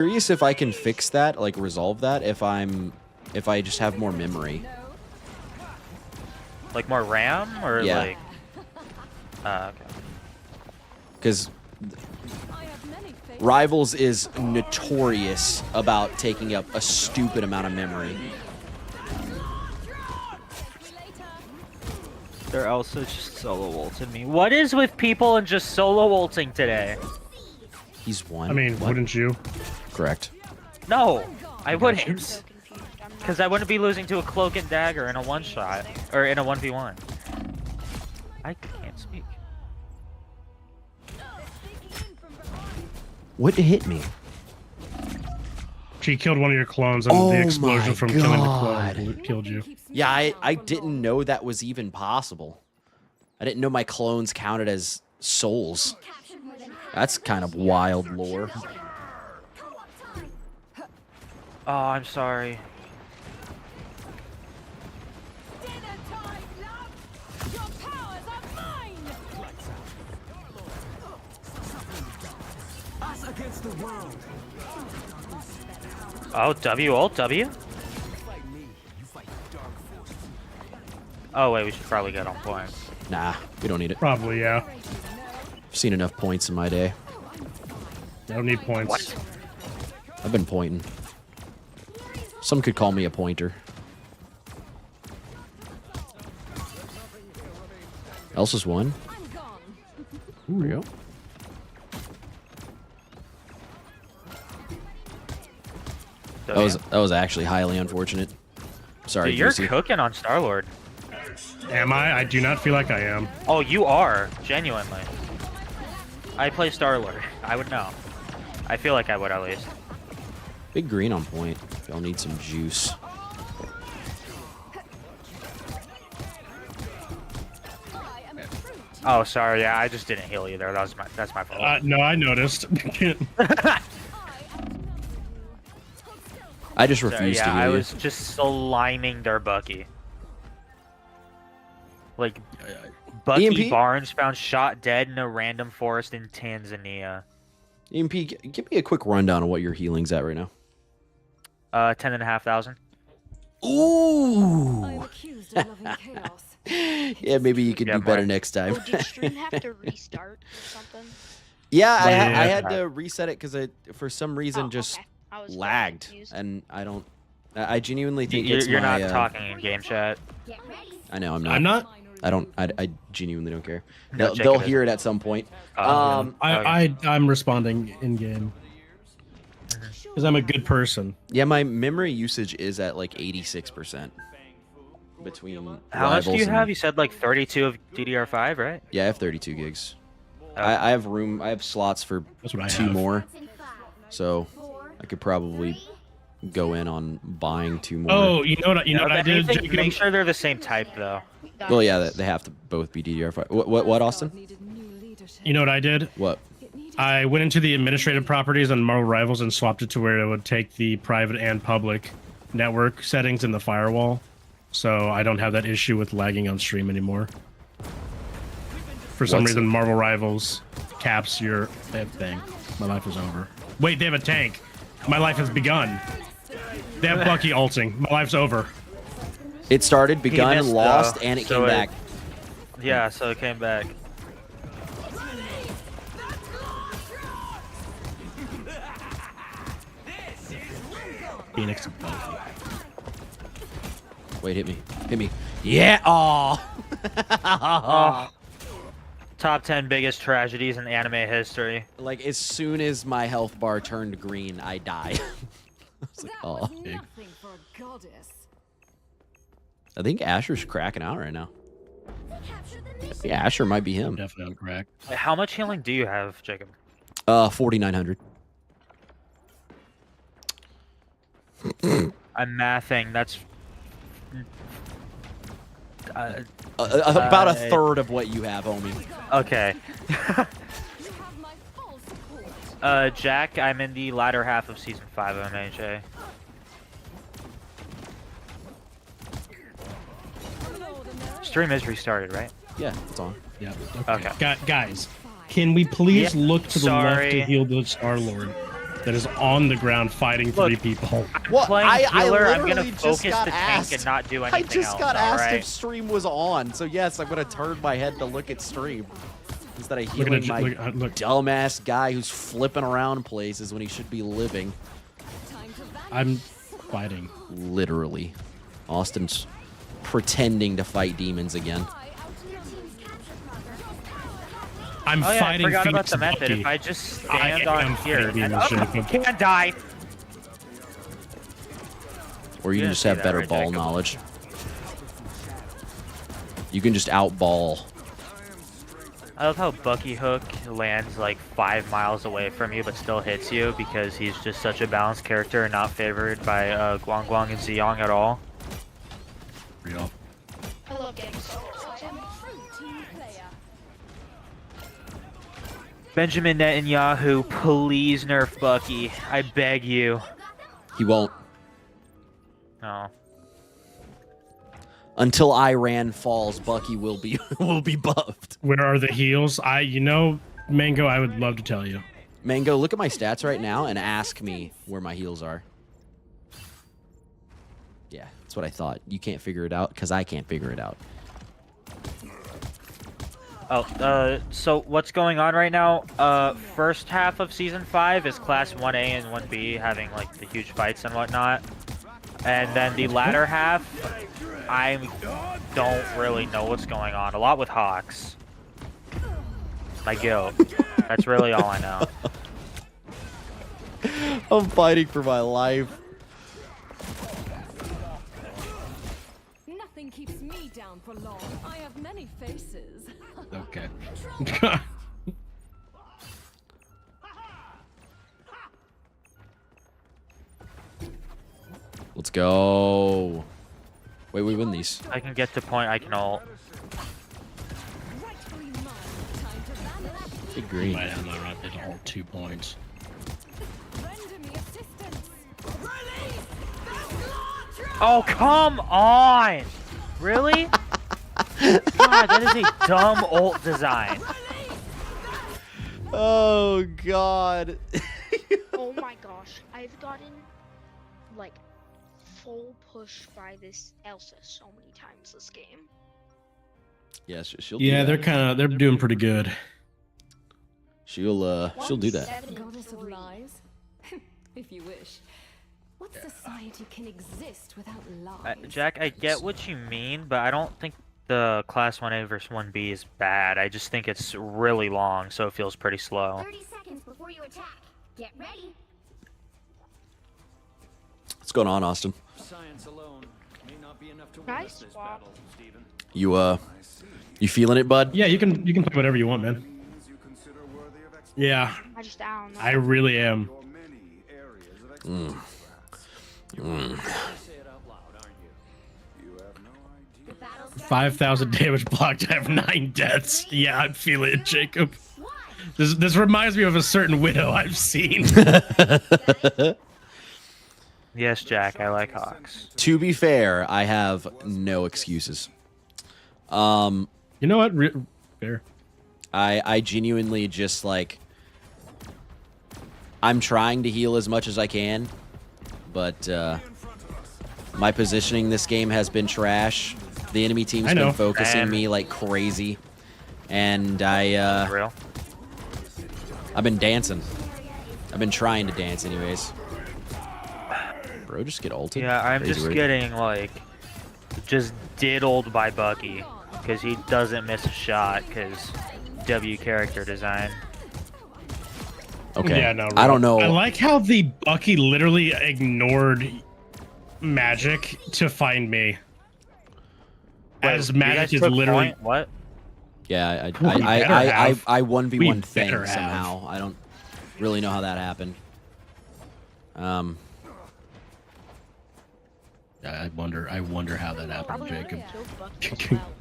Curious if I can fix that, like resolve that, if I just have more memory. Like more RAM or Yeah. like? Okay. Because Rivals is notorious about taking up a stupid amount of memory. Their ELSA just solo ulted me. What is with people and just solo ulting today? He's one. I mean, what? wouldn't you? Correct. No, I wouldn't. Because I wouldn't be losing to a cloak and dagger in a one-shot. Or in a 1v1. I can't speak. What hit me? She killed one of your clones, and Oh the explosion my from killing the God. clone killed you. Yeah, I didn't know that was even possible. I didn't know my clones counted as souls. That's kind of wild lore. Oh, I'm sorry. Oh, W ult, W? Oh wait, we should probably get on point. Nah, we don't need it. Probably, yeah. I've seen enough points in my day. I don't need points. What? I've been pointing. Some could call me a pointer. Elsa's one. Here we go. That was actually highly unfortunate. Sorry, Dude, you're Juicy. cooking on Star-Lord. Am I? I do not feel like I am. Oh, you are, genuinely. I play Star-Lord. I would know. I feel like I would at least. Big green on point. Y'all need some juice. Oh, sorry. Yeah, I just didn't heal you there. That's my fault. No, I noticed. I just Sorry, refuse to yeah, hear I you. was just sliming their Bucky. Like, Bucky EMP? Barnes found shot dead in a random forest in Tanzania. EMP, give me a quick rundown of what your healing's at right now. 10,500. Ooh! Yeah, maybe you could do better next time. Oh, did stream have to restart or something? Yeah, I Yeah. had to reset it because it, for some reason, Oh, just okay. I was lagged, confused. and I don't. I genuinely think it's You're my, not talking in game chat. I know I'm not. I'm not. I don't. I genuinely don't care. No, check They'll it hear it at some point. I'm responding in game because I'm a good person. Yeah, my memory usage is at like 86%. Between How much do Rivals you have? and- You said like 32 of DDR5, right? Yeah, I have 32 gigs. Oh. I have room. I have slots for That's what I 2 have. more, so I could probably go in on buying 2 more. Oh, you know what I did? Make Jacob? sure they're the same type, though. Well, yeah, they have to both be DDR5. What, Austin? You know what I did? What? I went into the administrative properties on Marvel Rivals and swapped it to where it would take the private and public network settings in the firewall, so I don't have that issue with lagging on stream anymore. For some reason, Marvel Rivals caps your thing. My life is over. Wait, they have a tank. My life has begun. They have Bucky ulting. My life's over. It started, begun, missed, lost, though, and it so came back. Yeah, so it came back. Phoenix and Bucky. Wait, hit me. Hit me. Yeah! Aw! Oh. Top 10 biggest tragedies in anime history. Like, as soon as my health bar turned green, I die. I was like, oh. Big. I think Asher's cracking out right now. Yeah, Asher might be him. Definitely on crack. Wait, how much healing do you have, Jacob? 4,900. I'm mathing. That's About a third of what you have, homie. okay. Jack, I'm in the latter half of season 5 of MHA. Stream is restarted, right? Yeah, it's on. Yeah. Okay. Guys, can we please Yeah, look to the left sorry. to heal the Star Lord? that is on the ground fighting Look, 3 people. Well, Playing healer, I'm gonna literally just focus got the tank asked. and not do I anything just else, got asked alright? if stream was on, so yes, I'm gonna turn my head to look at stream instead of Look at healing my look. dumbass guy who's flipping around places when he should be living. I'm fighting. Literally, Austin's pretending to fight demons again. I'm Oh yeah, I fighting. forgot about Phoenix the method. Bucky. If I just I stand am on here, fighting and, this Jacob. can't die. Or you You can didn't just see have that, better right, ball Jacob? knowledge. You can just outball. I love how Bucky Hook lands like 5 miles away from you, but still hits you because he's just such a balanced character and not favored by Guang Guang and Ziyong at all. Real. I love getting so Benjamin Netanyahu, please nerf Bucky. I beg you. He won't. No. Until Iran falls, Bucky will be will be buffed. Where are the heals? Mango, I would love to tell you. Mango, look at my stats right now and ask me where my heals are. Yeah, that's what I thought. You can't figure it out because I can't figure it out. Oh, so what's going on right now? First half of season 5 is class 1A and 1B having like the huge fights and whatnot. And then the latter half, I don't really know what's going on. A lot with Hawks. My guild. That's really all I know. I'm fighting for my life. Nothing keeps me down for long. I have many faces. Okay. Let's go. Wait, we win these. I can get to point, I can ult. Rightfully mine. Time to vanish. Big green. Might have my run at all 2 points. Render me assistance. Oh, come on! Really? God, that is a dumb ult design. Oh God. Oh my gosh, I've gotten like full push by this ELSA so many times this game. Yeah, she'll. Do Yeah, that. they're doing pretty good. She'll do that. 173. Goddess of lies. If you wish. What society can exist without lies? Jack, I get what you mean, but I don't think the class 1A versus 1B is bad. I just think it's really long, so it feels pretty slow. 30 seconds before you attack. Get ready. What's going on, Austin? Science alone may not be enough to win Nice us this swap. battle, Stephen. You feeling it, bud? Yeah, you can play whatever you want, man. You consider worthy of exploration. Yeah, I just down. I really am. Your many areas of expertise, perhaps. Say it out loud, aren't you? You have no idea. 5,000 damage blocked. I have 9 deaths. Yeah, I'm feeling it, Jacob. This reminds me of a certain widow I've seen. Yes, Jack, I like Hawks. To be fair, I have no excuses. You know what? Fair. I genuinely just like. I'm trying to heal as much as I can, but my positioning this game has been trash. The enemy team's I know. been focusing And- me like crazy, and For real? I've been dancing. I've been trying to dance, anyways. Bro, just get ulted. Yeah, I'm Crazy just word. getting, like, just diddled by Bucky. Because he doesn't miss a shot, because W character design. Okay. Yeah, no. I don't know. I like how the Bucky literally ignored magic to find me. As Wait, you magic guys is took literally. point? What? Yeah, We better have. I 1v1 We thing better have. somehow. I don't really know how that happened. I wonder how that happened, Probably Jacob. killed Bucky as well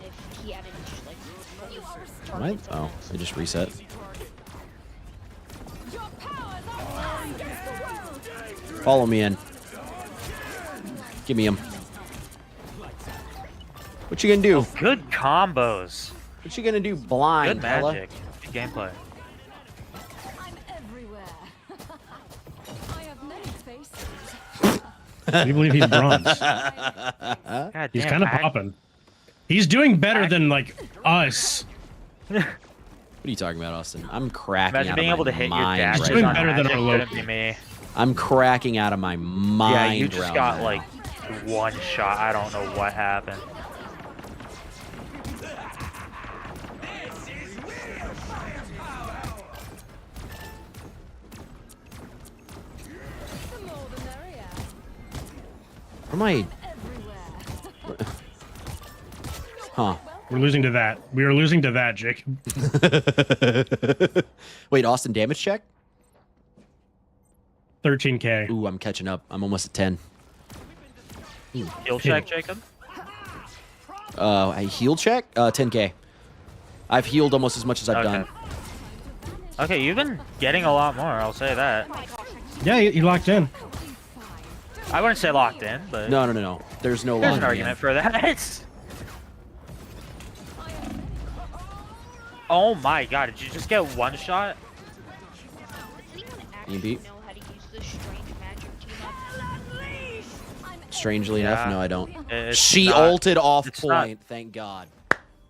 if he hadn't just like fully What? targeted Oh, someone they just reset. Your powers are against the world. Follow me in. Give me him. What you gonna do? Good combos. What you gonna do, blind Good fella? magic. Good gameplay. I'm everywhere. We believe he's bronze. God He's damn, kind of popping. He's doing better than like us. What are you talking about, Austin? I'm cracking Imagine out being of able my to hit your mind dashes right doing on now. better than magic our couldn't Loki. be me. I'm cracking out of my mind. Yeah, you just around got that. like one shot. I don't know what happened. What am I? Huh. We're losing to that. We are losing to that, Jake. Wait, Austin, damage check? 13K. Ooh, I'm catching up. I'm almost at 10. Heal check, Jacob. A heal check? 10K. I've healed almost as much as I've done. Okay, you've been getting a lot more. I'll say that. Yeah, he locked in. I wouldn't say locked in, but No. There's no there's locking an argument in. for that. Oh my god, did you just get one shot? Does anyone You actually beat? know how to use this strange magic team up? Strangely enough, Yeah. no, I don't. It's She not- ulted off it's not- point. Thank God.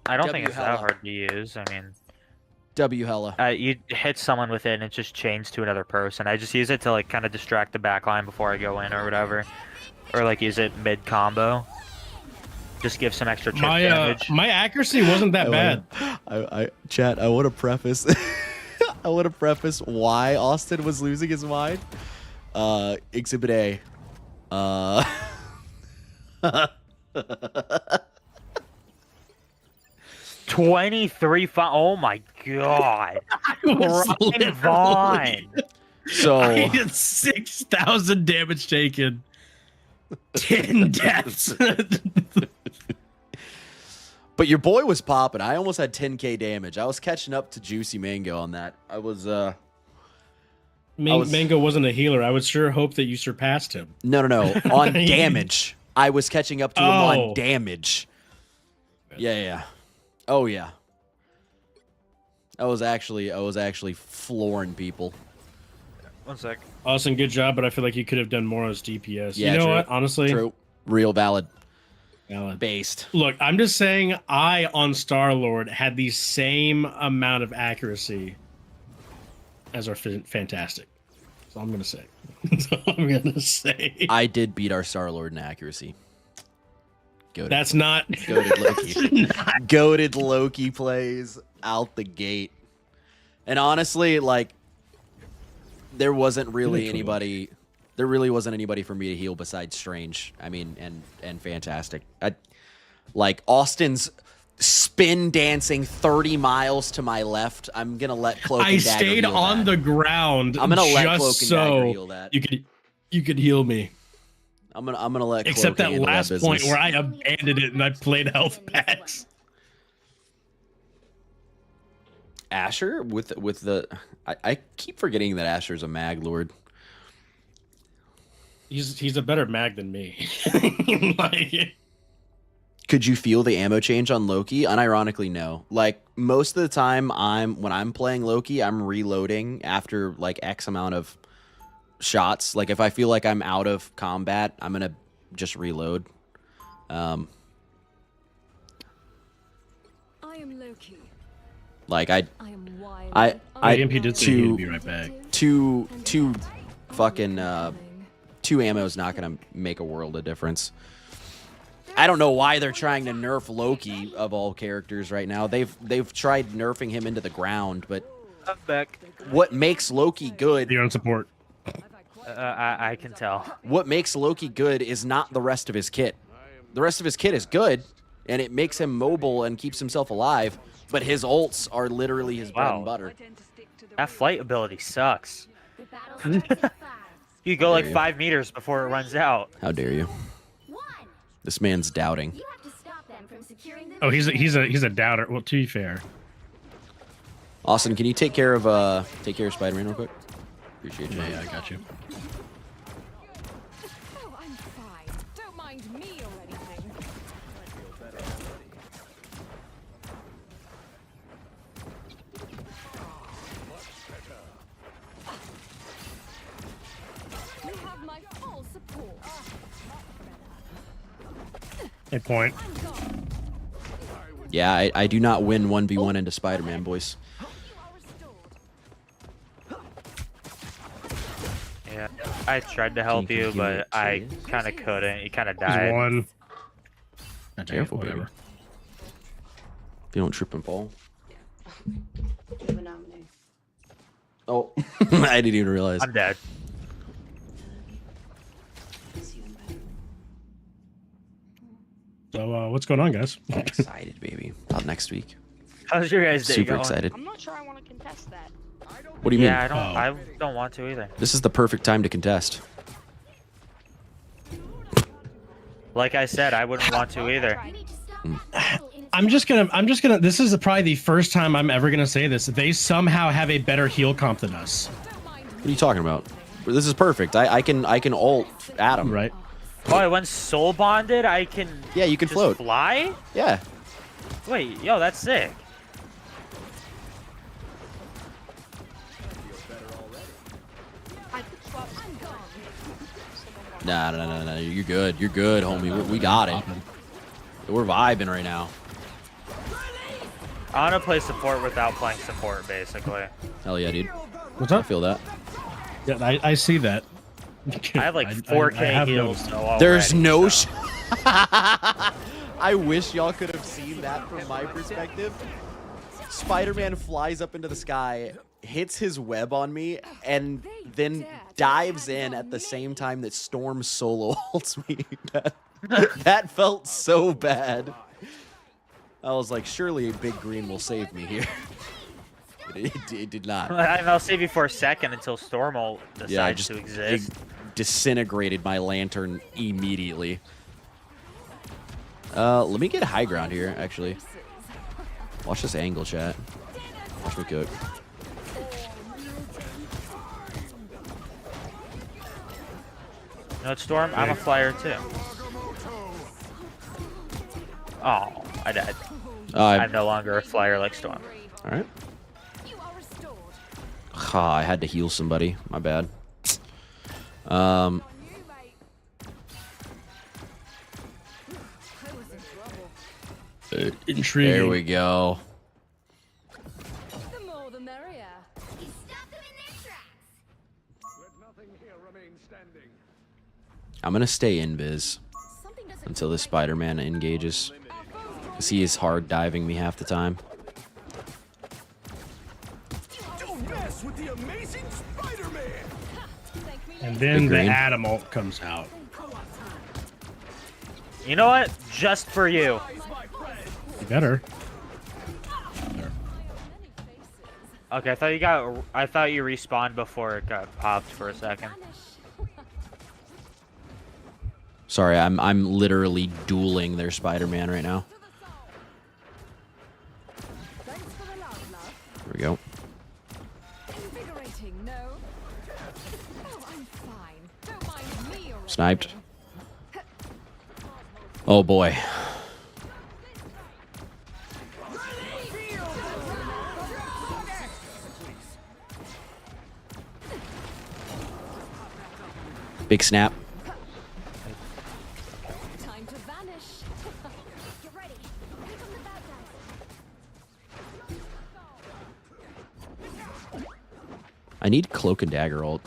I don't W think it's that hella. hard to use. I mean, W hella. you hit someone with it and it just chains to another person. I just use it to like kind of distract the backline before I go in or whatever, or like use it mid combo. Just give some extra chip damage. My accuracy wasn't that bad. Chat, I want to preface I want to preface why Austin was losing his mind. Exhibit A. 23 oh my god. was Ryan Vaughn. So I had 6,000 damage taken. 10 deaths. but your boy was popping. I almost had 10k damage. I was catching up to Juicy Mango on that. I was Mango wasn't a healer. I would sure hope that you surpassed him. No. On damage. I was catching up to him on damage. Yeah. Oh yeah. I was actually flooring people. 1 sec. Austin, good job, but I feel like you could have done more as DPS. Yeah, you know true. what? Honestly, True. Real valid. valid. Based. Look, I'm just saying I, on Star-Lord, had the same amount of accuracy as our Fantastic. That's all I'm going to say. That's all I'm going to say. I did beat our Star-Lord in accuracy. Goated. That's not... Goated Loki. Goated Loki plays out the gate. And honestly, like, there wasn't really anybody... There really wasn't anybody for me to heal besides Strange. I mean, and Fantastic. Like, Austin's spin dancing 30 miles to my left. I'm going to let Cloak and I Dagger stayed heal on that. the ground I'm gonna let just Cloak and Dagger so heal that. you could heal me. I'm gonna let Except Cloak that handle last business. point where I abandoned it and I played health packs. Asher with the I keep forgetting that Asher's a mag lord. He's a better mag than me. Like, Could you feel the ammo change on Loki? Unironically, no. Like most of the time when I'm playing Loki, I'm reloading after like X amount of shots. Like if I feel like I'm out of combat, I'm gonna just reload. I am Loki. Like I am wild. I EMP did say he'd be right back. two fucking two ammo is not gonna make a world of difference. I don't know why they're trying to nerf Loki of all characters right now. They've tried nerfing him into the ground, but I'm back. what makes Loki good? You're on support. I can tell. What makes Loki good is not the rest of his kit. The rest of his kit is good, and it makes him mobile and keeps himself alive. But his ults are literally his bread and Wow. butter. That flight ability sucks. The battle starts at 5. You go like Dare you. 5 meters before it runs out. How dare you? 1. This man's doubting. You have to stop them from securing the Oh, he's a doubter. Well, to be fair, Austin, can you take care of Spider-Man real quick? Appreciate you. yeah, I got you. Oh, I'm fine. Don't mind me or anything. You have my full support. A point. Yeah, I do not win 1v1 into Spider-Man, boys. Yeah, I tried to help Can you you, give me a but I kiss? kind of couldn't. You kind of He's died. one. God dang it, Careful, baby. whatever. If you don't trip and fall. Phenomenal. Oh, I didn't even realize. I'm dead. So what's going on, guys? Excited, baby. About next week. How's your guys' day Super going? excited. I'm not sure I want to contest that. What do you Yeah, mean? I don't want to either. This is the perfect time to contest. Like I said, I wouldn't want to either. You need to stop that battle in its I'm just gonna this is probably the first time I'm ever gonna say this. They somehow have a better heal comp than us. What are you talking about? This is perfect. I can ult Adam. Right. Oh, when soul bonded, I can. Yeah, you can just float. fly. Yeah. Wait, yo, that's sick. I could swap. Nah. You're good. You're good, homie. We got it. We're vibing right now. I want to play support without playing support, basically. Hell yeah, dude. What's I up? feel that. Yeah, I see that. I have like 4K I have heals. noticed. So There's already, no. so. I wish y'all could have seen that from my perspective. Spider-Man flies up into the sky, hits his web on me, and then dives in at the same time that Storm solo ults me. That felt so bad. I was like, surely a big green will save me here. It did not. And I'll save you for a second until Storm ult decides Yeah, I to it exist. disintegrated my lantern immediately. Let me get high ground here, actually. Watch this angle, chat. Watch me cook. You know what, Storm? I'm a flyer too. Oh, I died. I'm no longer a flyer like Storm. All right. I had to heal somebody. My bad. Intriguing. There we go. The more the merrier. You stop them in their tracks. I'm gonna stay in biz Something doesn't until the Spider-Man engages, cause he is hard diving me half the time. Don't mess with the amazing Spider-Man! And then Big the green. Adam ult comes out. You know what? Just for you. You better. Okay, I thought you respawned before it got popped for a second. Sorry, I'm literally dueling their Spider-Man right now. There we go. Invigorating, no? Oh, I'm fine. Don't mind me already. Sniped. Oh boy. Big snap. Time to vanish. Get ready. Here come the bad guys. I need cloak and dagger ult.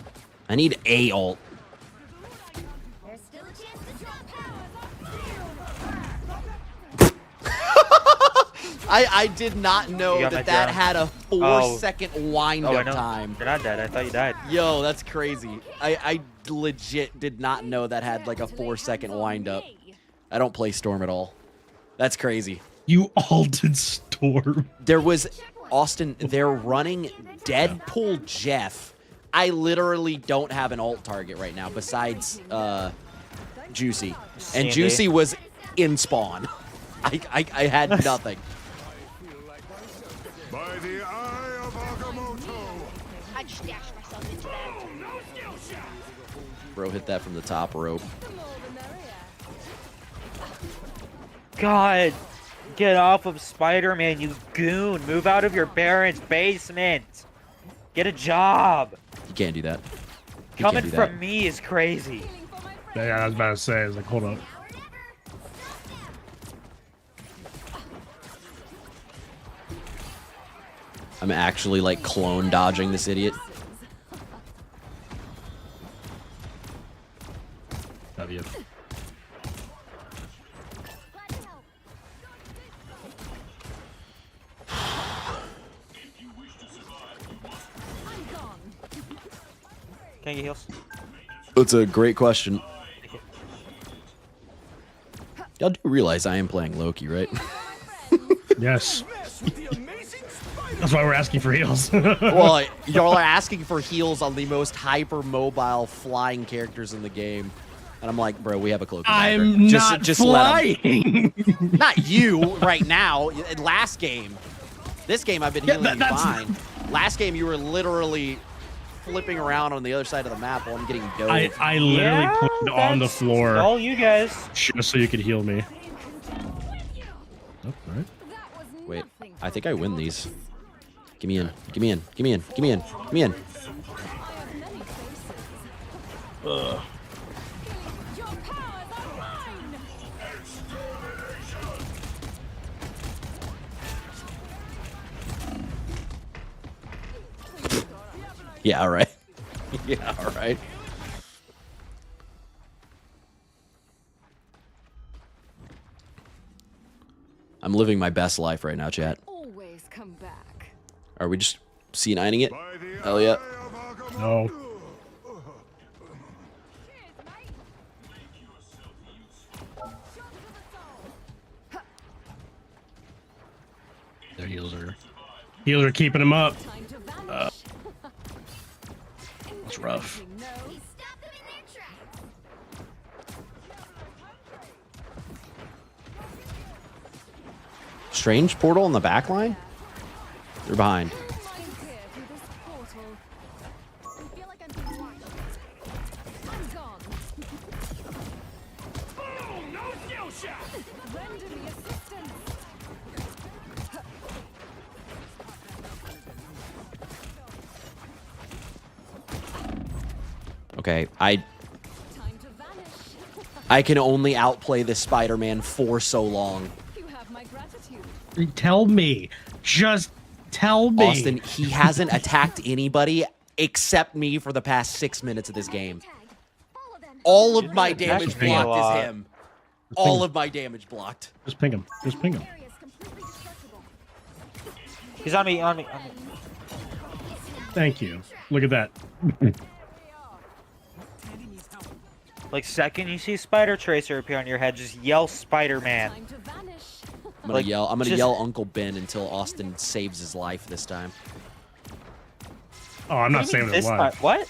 I need a ult. There's still a chance to drop power. I did not know You got my that drone. had a 4-second wind Oh, I up know. time. You're not dead. I thought you died. Yo, that's crazy. I legit did not know that had like a 4-second wind up. I don't play Storm at all. That's crazy. You ulted Storm. There was Austin, they're running Deadpool Jeff. I literally don't have an ult target right now besides Juicy. And Sandy. Juicy was in spawn. I had nothing. By the eye of Agamotto! I just dashed myself into that. Bro hit that from the top rope. The more the merrier. God, get off of Spider-Man, you goon. Move out of your parents' basement. Get a job. You can't do that. You Coming can't do that. from me is crazy. Feeling for my friend. Yeah, I was about to say, I was like, hold up. I'm actually like clone dodging this idiot. W. Can I get heals? That's a great question. Y'all do realize I am playing Loki, right? Yes. That's why we're asking for heals. Well, y'all are asking for heals on the most hyper-mobile flying characters in the game. And I'm like, bro, we have a cloak. I'm not flying. Not you right now. Last game. This game I've been healing you fine. Last game you were literally flipping around on the other side of the map while I'm getting dove. I literally put on the floor. All you guys. Just so you could heal me. Oh, all right. Wait, I think I win these. Give me in. Give me in. Give me in. Give me in. Give me in. Ugh. Yeah, all right. Yeah, all right. I'm living my best life right now, chat. Always come back. Are we just C9ing it? Hell yeah. No. Their heals are keeping him up. That's rough. Strange portal in the back line? They're behind. Okay, I can only outplay this Spider-Man for so long. Tell me. Just tell me. Austin, he hasn't attacked anybody except me for the past 6 minutes of this game. All of my damage blocked is him. All of my damage blocked. Just ping him. Just ping him. He's on me, on me, on me. Thank you. Look at that. Like, second you see Spider Tracer appear on your head, just yell Spider-Man. I'm gonna yell. I'm gonna yell Uncle Ben until Austin saves his life this time. Oh, I'm not saving his life. What?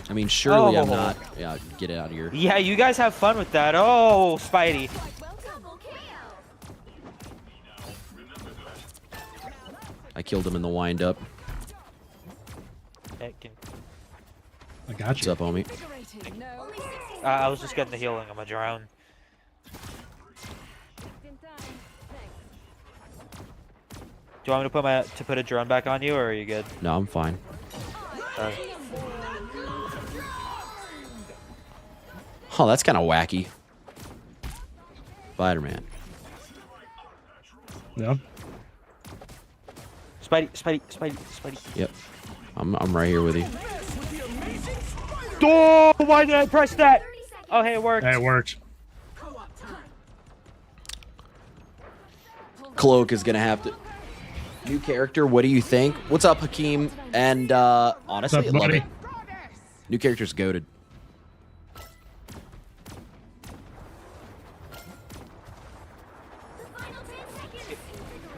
I mean, surely I'm not. Yeah, get it out of here. Yeah, you guys have fun with that. Oh, Spidey. I killed him in the wind-up. I got What's you. up, homie? I was just getting the healing. I'm a drone. Do you want me to put a drone back on you, or are you good? No, I'm fine. Oh, that's kind of wacky. Spider-Man. Yeah. Spidey. Yep. I'm right here with you. Oh, why did I press that? Oh, hey, it worked. Hey, it worked. Cloak is gonna have to. New character. What do you think? What's up, Hakeem? And honestly, What's up, I love buddy? it. New character's goated.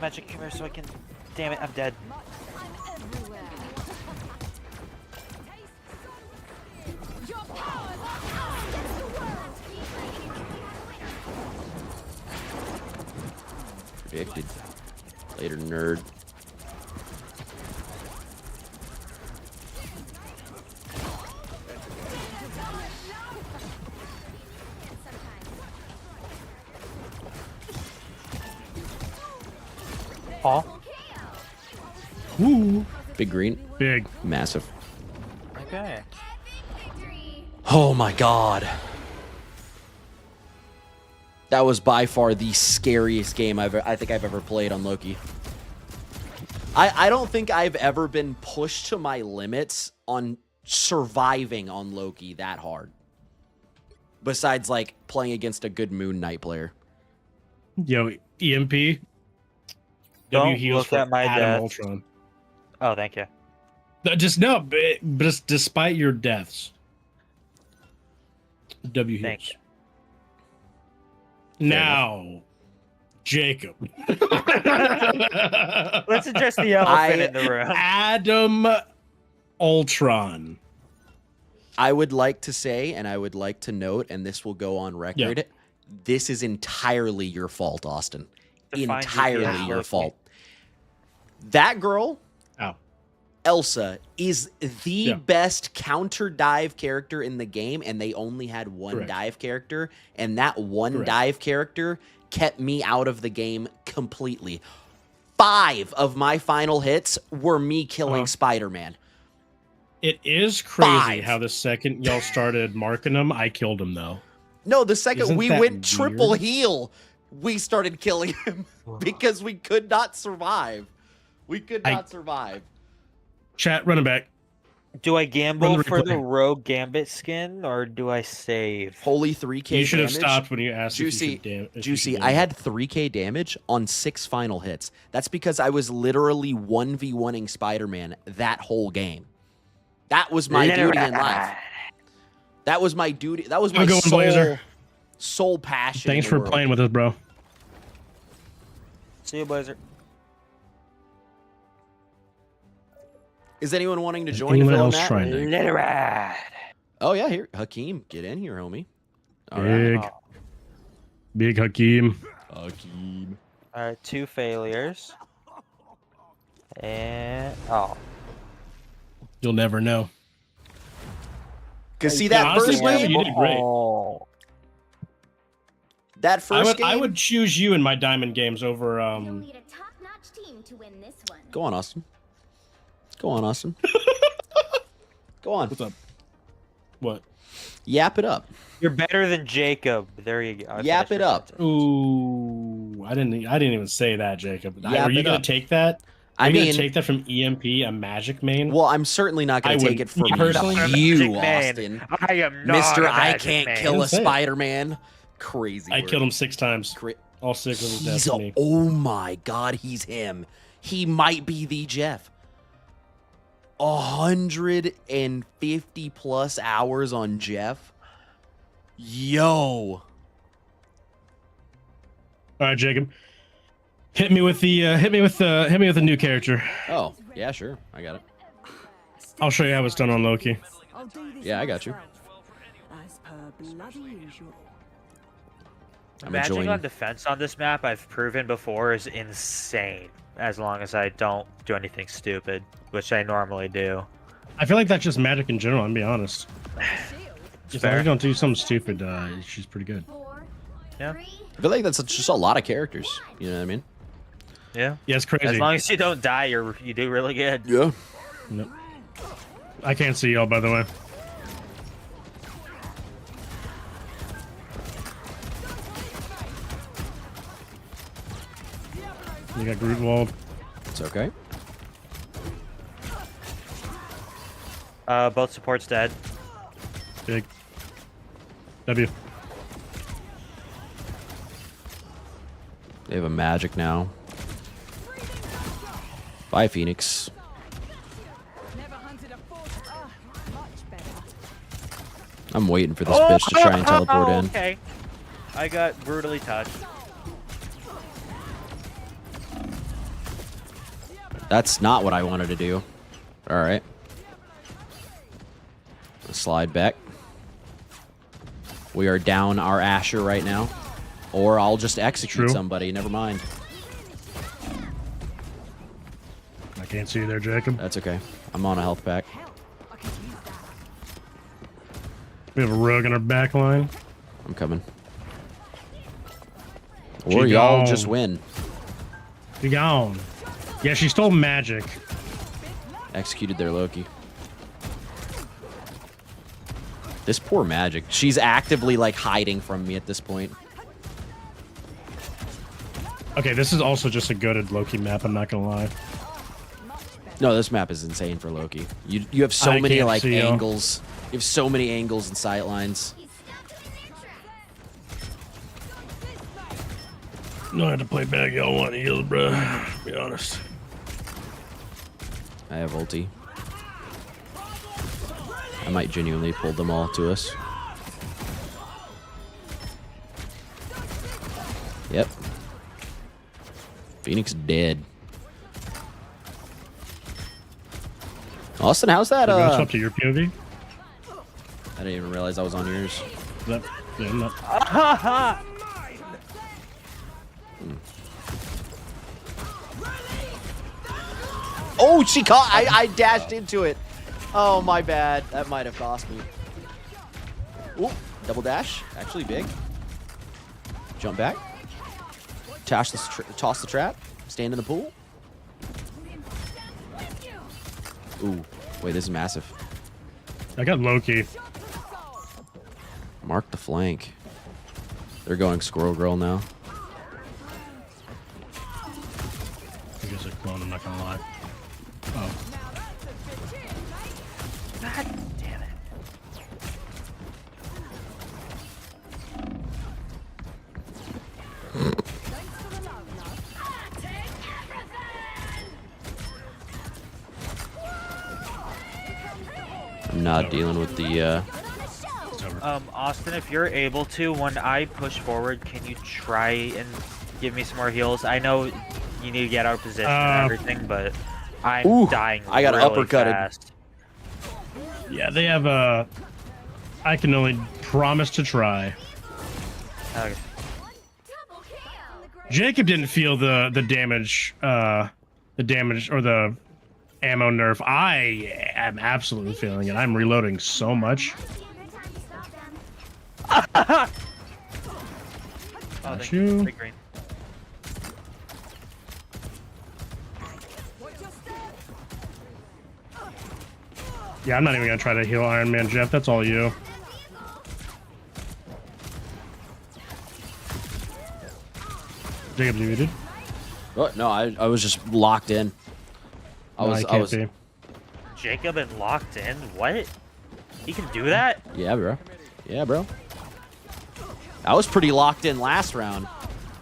Magic, come here so I can. Damn it, I'm dead. Predicted. Later, nerd. Paul? Woo. Big green. Big. Massive. Okay. Oh my god. That was by far the scariest game I think I've ever played on Loki. I don't think I've ever been pushed to my limits on surviving on Loki that hard. Besides, like, playing against a good Moon Knight player. Yo, EMP. Don't W heals look for at my Adam death. Ultron. Oh, thank you. Just no, but despite your deaths. W Thank heals. you. Now, Jacob. Let's address the elephant in the room. Adam Ultron. I would like to say, and I would like to note, and this will go on record, this is entirely your fault, Austin. Define Entirely GPS, your Loki. fault. That girl, Ow. Elsa, is the best counter dive character in the game, and they only had one Correct. dive character, and that one Correct. dive character kept me out of the game completely. 5 of my final hits were me killing Spider-Man. It is crazy 5. how the second y'all started marking him, I killed him though. No, the second Isn't we that went triple weird? heal, we started killing him because we could not survive. We could not survive. Chat, running back. Do I Run gamble the for the replay. Rogue Gambit skin, or do I save? Holy 3k You should have damage. stopped when you asked Juicy, if you should Juicy, I had 3k damage on 6 final hits. That's because I was literally 1v1ing Spider-Man that whole game. That was my duty in life. That was my duty. That was my How's it going, Blazer? sole passion. Thanks in for the world. playing with us, bro. See you, Blazer. Is anyone wanting to join? Anyone to fill in else that? trying to? Literad. Oh yeah, here, Hakeem, get in here, homie. All Big, right. big Hakeem. Hakeem. All right, 2 failures. And You'll never know. Cause see that honestly, first Blazer, game, you did great. that first game. I would choose you in my diamond games over You'll need a top-notch team to win this one. Go on, Austin. Go on, Austin. Go on. What's up? What? Yap it up. You're better than Jacob. There you go. I Yap finished it your up. sentence. Ooh, I didn't even say that, Jacob. Yap Are you it gonna up. take that? I Are you mean, gonna take that from EMP, a magic main? well, I'm certainly not I going to take wouldn't- it from me personally, you, Magic man. Austin. I am not Mister, a I magic can't man. kill a Didn't say it. Spider-Man. Crazy. I word. killed him 6 times. Cra- All 6 of his He's destiny. oh my god, he's him. He might be the Jeff. 150 plus hours on Jeff. Yo. All right, Jacob. Hit me with the new character. Oh, yeah, sure. I got it. I'll show you how it's done on Loki. Yeah, I got you. As per bloody usual. I'm Magic enjoying. on defense on this map, I've proven before, is insane. As long as I don't do anything stupid, which I normally do. I feel like that's just magic in general. I'm be honest. If fair. I don't do something stupid, she's pretty good. 4, Yeah. 3, I feel like that's just a lot of characters. You know what I mean? Yeah. Yeah, it's crazy. As long as you don't die, you do really good. Yeah. Nope. I can't see y'all, by the way. You got Groot walled. It's okay. Both supports dead. Big. W. They have a magic now. Bye, Phoenix. I'm waiting for this bitch to try and teleport in. Okay. I got brutally touched. That's not what I wanted to do. All right. Slide back. We are down our Asher right now. Or I'll just execute True. somebody. Never mind. I can't see you there, Jacob. That's okay. I'm on a health pack. We have a rogue in our back line. I'm coming. She Or y'all gone. just win. Be gone. Yeah, she stole magic. Executed their Loki. This poor magic. She's actively like hiding from me at this point. Okay, this is also just a goated Loki map. I'm not gonna lie. No, this map is insane for Loki. You have so I many can't like see 'em. angles. You have so many angles and sight lines. No, I had to play bad. Y'all want heals, bro. Be honest. I have ulti. I might genuinely pull them all to us. Yep. Phoenix dead. Austin, how's that? We're gonna swap to your POV. I didn't even realize I was on yours. That, yeah, I'm not. Oh, she caught. I dashed into it. Oh, my bad. That might have cost me. Ooh, double dash. Actually big. Jump back. Toss the trap. Stand in the pool. Ooh, wait, this is massive. I got Loki. Mark the flank. They're going Squirrel Girl now. You guys are clone, I'm not gonna lie. Oh. God damn it. I'm not dealing with the, Austin, if you're able to, when I push forward, can you try and give me some more heals? I know you need to get out of position and everything, but I'm Ooh, dying I got really uppercutted. fast. Yeah, they have a. I can only promise to try. Okay. Jacob didn't feel the damage, or the ammo nerf. I am absolutely feeling it. I'm reloading so much. Oh, Got thank you. Big green. Yeah, I'm not even gonna try to heal Iron Man, Jeff. That's all you. Jacob, you muted? oh, no, I was just locked in. I was, be. Jacob and locked in? What? He can do that? yeah, bro. Yeah, bro. I was pretty locked in last round,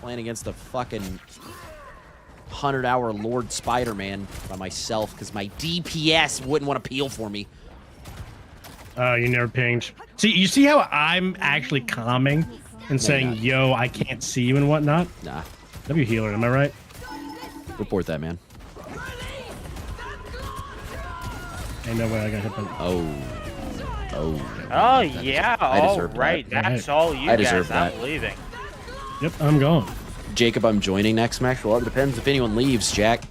playing against the fucking 100-hour Lord Spider-Man by myself because my DPS wouldn't want to peel for me. You never pinged. See, you see how I'm actually calming and saying, not. yo, I can't see you and whatnot? Nah, W healer, am I right? report that, man. Ain't no way I got hit by... Oh. Oh, yeah. I All deserve that. right. That's all you I guys. deserve that. I'm leaving. Yep, I'm gone. Jacob, I'm joining next match. Well, it depends if anyone leaves, Jack.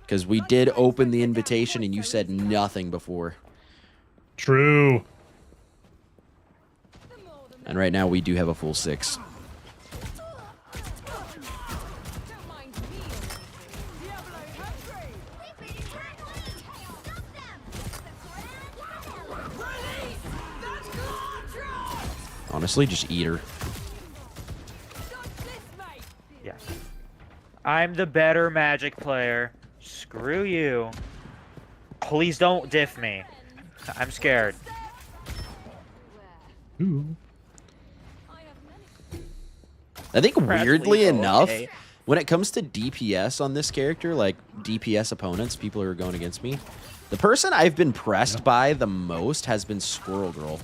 Because we did open the invitation and you said nothing before. True. And right now we do have a full 6. Honestly, just eat her. Yeah. I'm the better Magic player. Screw you. Please don't diff me. I'm scared. Ooh. I think weirdly Bradley, enough, okay. when it comes to DPS on this character, like DPS opponents, people who are going against me, the person I've been pressed by the most has been Squirrel Girl.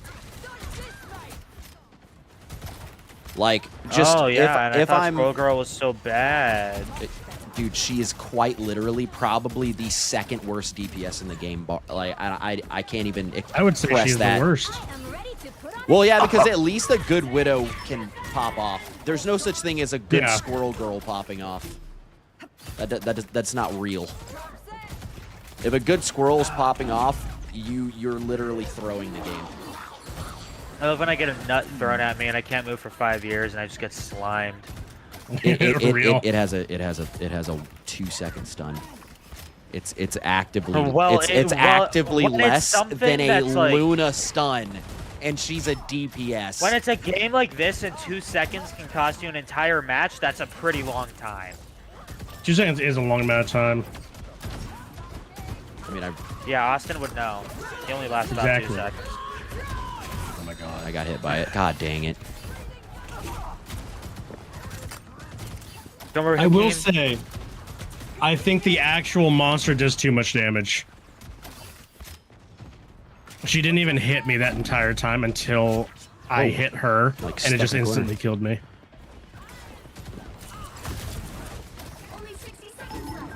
Like, just oh yeah, and I if thought I'm, Squirrel Girl was so bad. dude, she is quite literally probably the second worst DPS in the game. Like, I can't even express I would say she's that. the worst. I'm ready to put on Well, yeah, because at least a good Widow can pop off. There's no such thing as a good Yeah. Squirrel Girl popping off. That's not real. If a good Squirrel's popping off, you're literally throwing the game. I love when I get a nut thrown at me and I can't move for 5 years and I just get slimed. Real. It has a 2-second stun. It's actively Well, it's well, actively when it's less something than a that's like- Luna stun. and she's a DPS. When it's a game like this and 2 seconds can cost you an entire match, that's a pretty long time. 2 seconds is a long amount of time. I mean, Yeah, Austin would know. He only lasts about 2 Exactly. seconds. Oh my god. I got hit by it. God dang it. Don't worry, I will Hakeem. say, I think the actual monster does too much damage. She didn't even hit me that entire time until I hit her, Like and it just stuck in the corner. instantly killed me. Only 60 seconds left.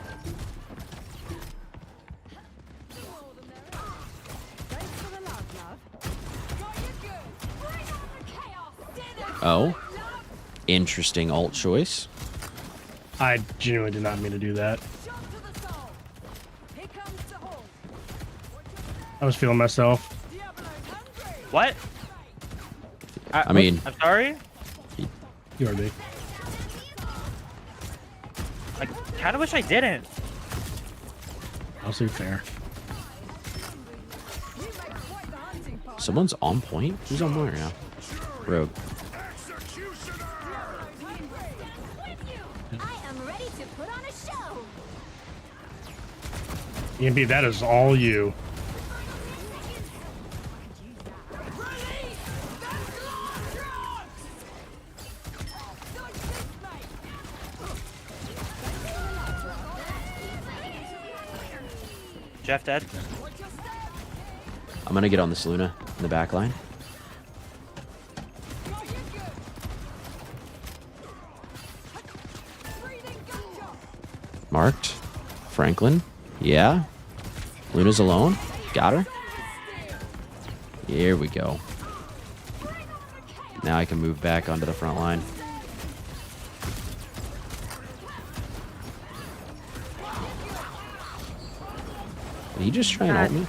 Thanks for the love, love. Got you good. Bring on the chaos. Oh. Interesting alt choice. I genuinely did not mean to do that. Shot to the soul. Here comes the horn. I was feeling myself. Diablo's hungry. What? I mean, I'm sorry? You heard me. I kind of wish I didn't. I'll see fair. You make quite the hunting party. someone's on point? Who's on point right now? Rogue. I am ready to put on a show. EMB, that is all you. Jeff dead? I'm gonna get on this Luna in the back line. Marked. Franklin. Yeah. Luna's alone. Got her. Here we go. Now I can move back onto the front line. Did he just try and ult me?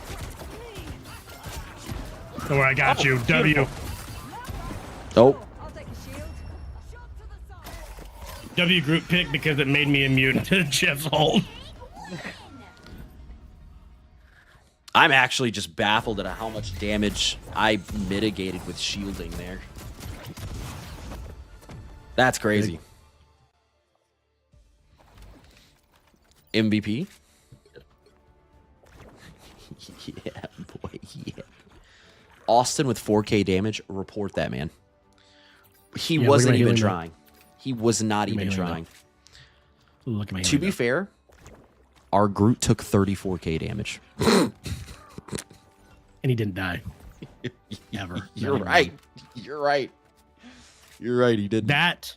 Don't worry, I got you. W. Oh. I'll take a shield. Shot to the soul. W group pick because it made me immune to Jeff's ult. I'm actually just baffled at how much damage I mitigated with shielding there. That's crazy. MVP? Yeah, boy, yeah. Austin with 4K damage. Report that, man. He Yeah, look at wasn't my even healing trying. He was not Look at my even healing trying. Look at my To be fair, our Groot took 34K damage. and he didn't die. Ever. You're right. You're right. You're right. He did. That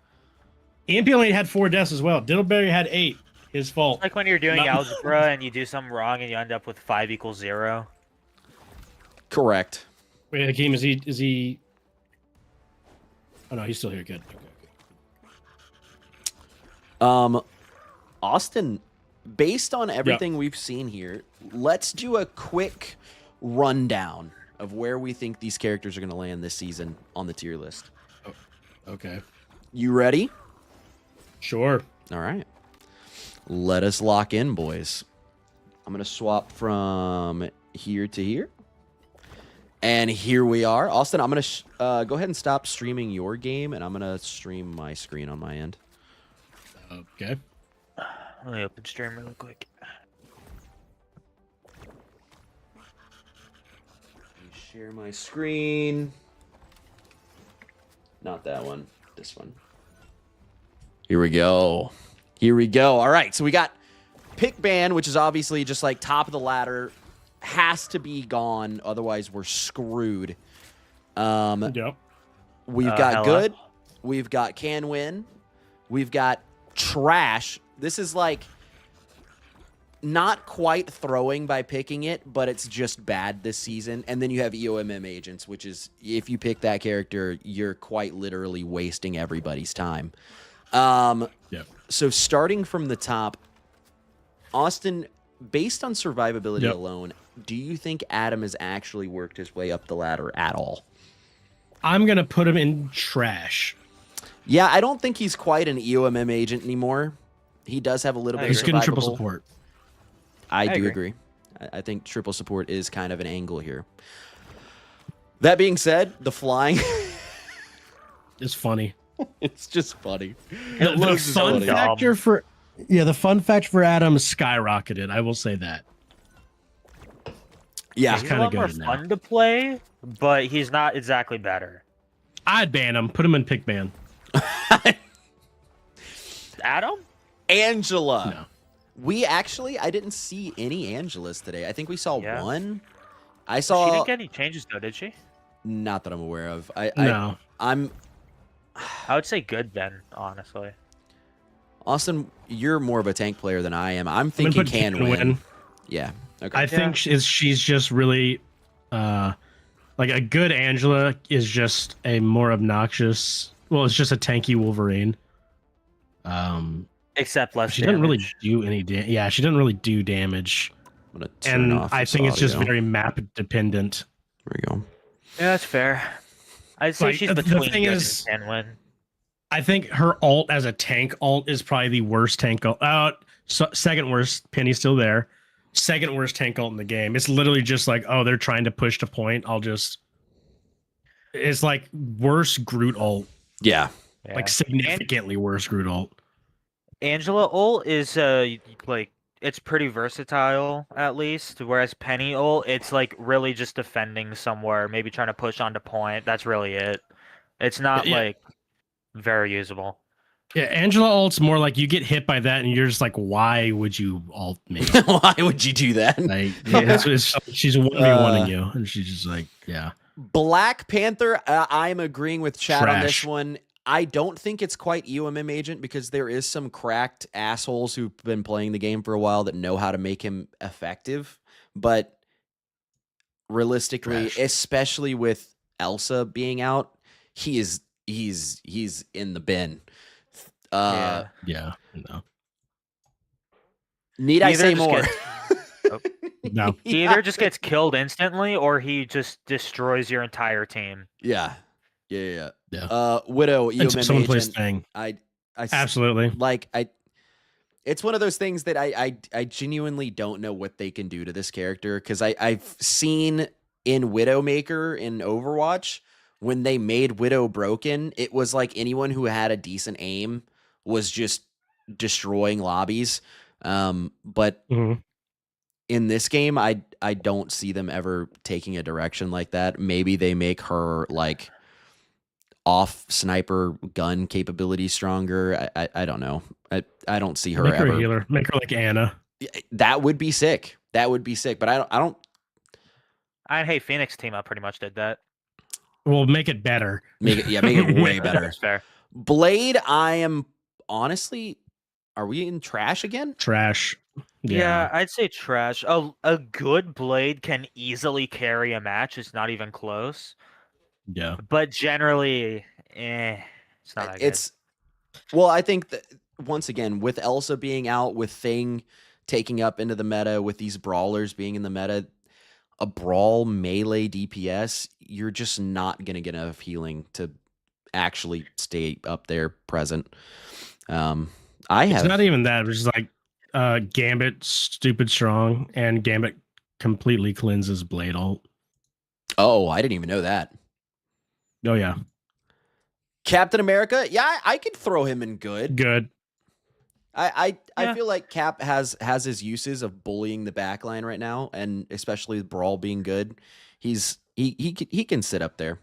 EMP only had 4 deaths as well. Diddleberry had 8. His fault. Like when you're doing Not- algebra and you do something wrong and you end up with 5 = 0. Correct. Wait, Hakeem, is he? Oh no, he's still here. Good. Okay. Austin, based on everything we've seen here, let's do a quick rundown of where we think these characters are going to land this season on the tier list. Okay. You ready? Sure. All right. Let us lock in, boys. I'm going to swap from here to here. And here we are. Austin, I'm going to go ahead and stop streaming your game, and I'm going to stream my screen on my end. Okay. Let me open stream real quick. Share my screen. Not that one. This one. Here we go. Here we go. All right. So we got pick ban, which is obviously just like top of the ladder. Has to be gone. Otherwise, we're screwed. Yep. We've got Hella. good. We've got can win. We've got trash. This is like not quite throwing by picking it, but it's just bad this season. And then you have EOMM agents, which is if you pick that character, you're quite literally wasting everybody's time. Yep. So starting from the top, Austin, based on survivability Yep. alone, do you think Adam has actually worked his way up the ladder at all? I'm gonna put him in trash. Yeah, I don't think he's quite an EOMM agent anymore. He does have a little bit of He's getting triple survivable. support. I do agree. agree. I think triple support is kind of an angle here. That being said, the flying, It's funny. it's just funny. The looks so fun dumb. factor for the fun factor for Adam skyrocketed. I will say that. Yeah. He's a kinda lot more good now. fun to play, but he's not exactly better. I'd ban him. Put him in pick ban. Adam? Angela. No. I didn't see any Angelas today. I think we saw Yeah. one. I She saw, didn't get any changes though, did she? not that I'm aware of. No. I'm, I would say good then, honestly. Austin, you're more of a tank player than I am. I'm I'm gonna thinking put can win. Yeah. Okay. I think she's just really like a good Angela is just a more obnoxious. Well, it's just a tanky Wolverine. Except less She doesn't really damage. do any damage. Yeah, she doesn't really do damage, I'm gonna turn and off I this think it's just audio. very map dependent. There we go. Yeah, that's fair. I'd say Like, she's the between thing good is- and win. I think her ult as a tank ult is probably the worst tank ult. Second worst. Penny's still there. Second worst tank ult in the game. It's literally just like, oh, they're trying to push to point. It's like worse Groot ult. Yeah. Yeah. Like significantly worse Groot ult. Angela ult is like it's pretty versatile at least, whereas Penny ult it's like really just defending somewhere, maybe trying to push onto point. That's really it. It's not Yeah. like very usable. Yeah, Angela ult's more like you get hit by that and you're just like, why would you ult me? Why would you do that? Like, she's 1v1ing you, and she's just like, yeah. Black Panther, I'm agreeing with Chad on this Trash. one. I don't think it's quite UMM agent because there is some cracked assholes who've been playing the game for a while that know how to make him effective. But realistically, Trash. especially with Elsa being out, he's in the bin. Yeah. Yeah, no. Need I Either say just more? No. He either just gets killed instantly or he just destroys your entire team. Yeah. Yeah. Widow, It's UMM someone plays agent. thing. I Absolutely. it's one of those things that I genuinely don't know what they can do to this character because I've seen in Widowmaker in Overwatch when they made Widow broken, it was like anyone who had a decent aim was just destroying lobbies. But Mhm. in this game, I don't see them ever taking a direction like that. Maybe they make her like off sniper gun capability stronger. I don't know. I don't see her Make her ever. a healer. Make her like Anna. That would be sick. That would be sick. But I don't And hey, Phoenix team up pretty much did that. We'll make it better. make it way better. That's fair. Blade, I am honestly. Are we in trash again? Trash. Yeah, I'd say trash. A good Blade can easily carry a match. It's not even close. Yeah. But generally, it's not that good. It's well, I think that once again with Elsa being out, with Thing taking up into the meta, with these brawlers being in the meta, a brawl melee DPS, you're just not gonna get enough healing to actually stay up there present. It's not even that. It's just like Gambit stupid strong and Gambit completely cleanses Blade ult. Oh, I didn't even know that. Oh yeah. Captain America, yeah, I could throw him in good. Good. I Yeah. feel like Cap has his uses of bullying the backline right now, and especially with Brawl being good, he can sit up there.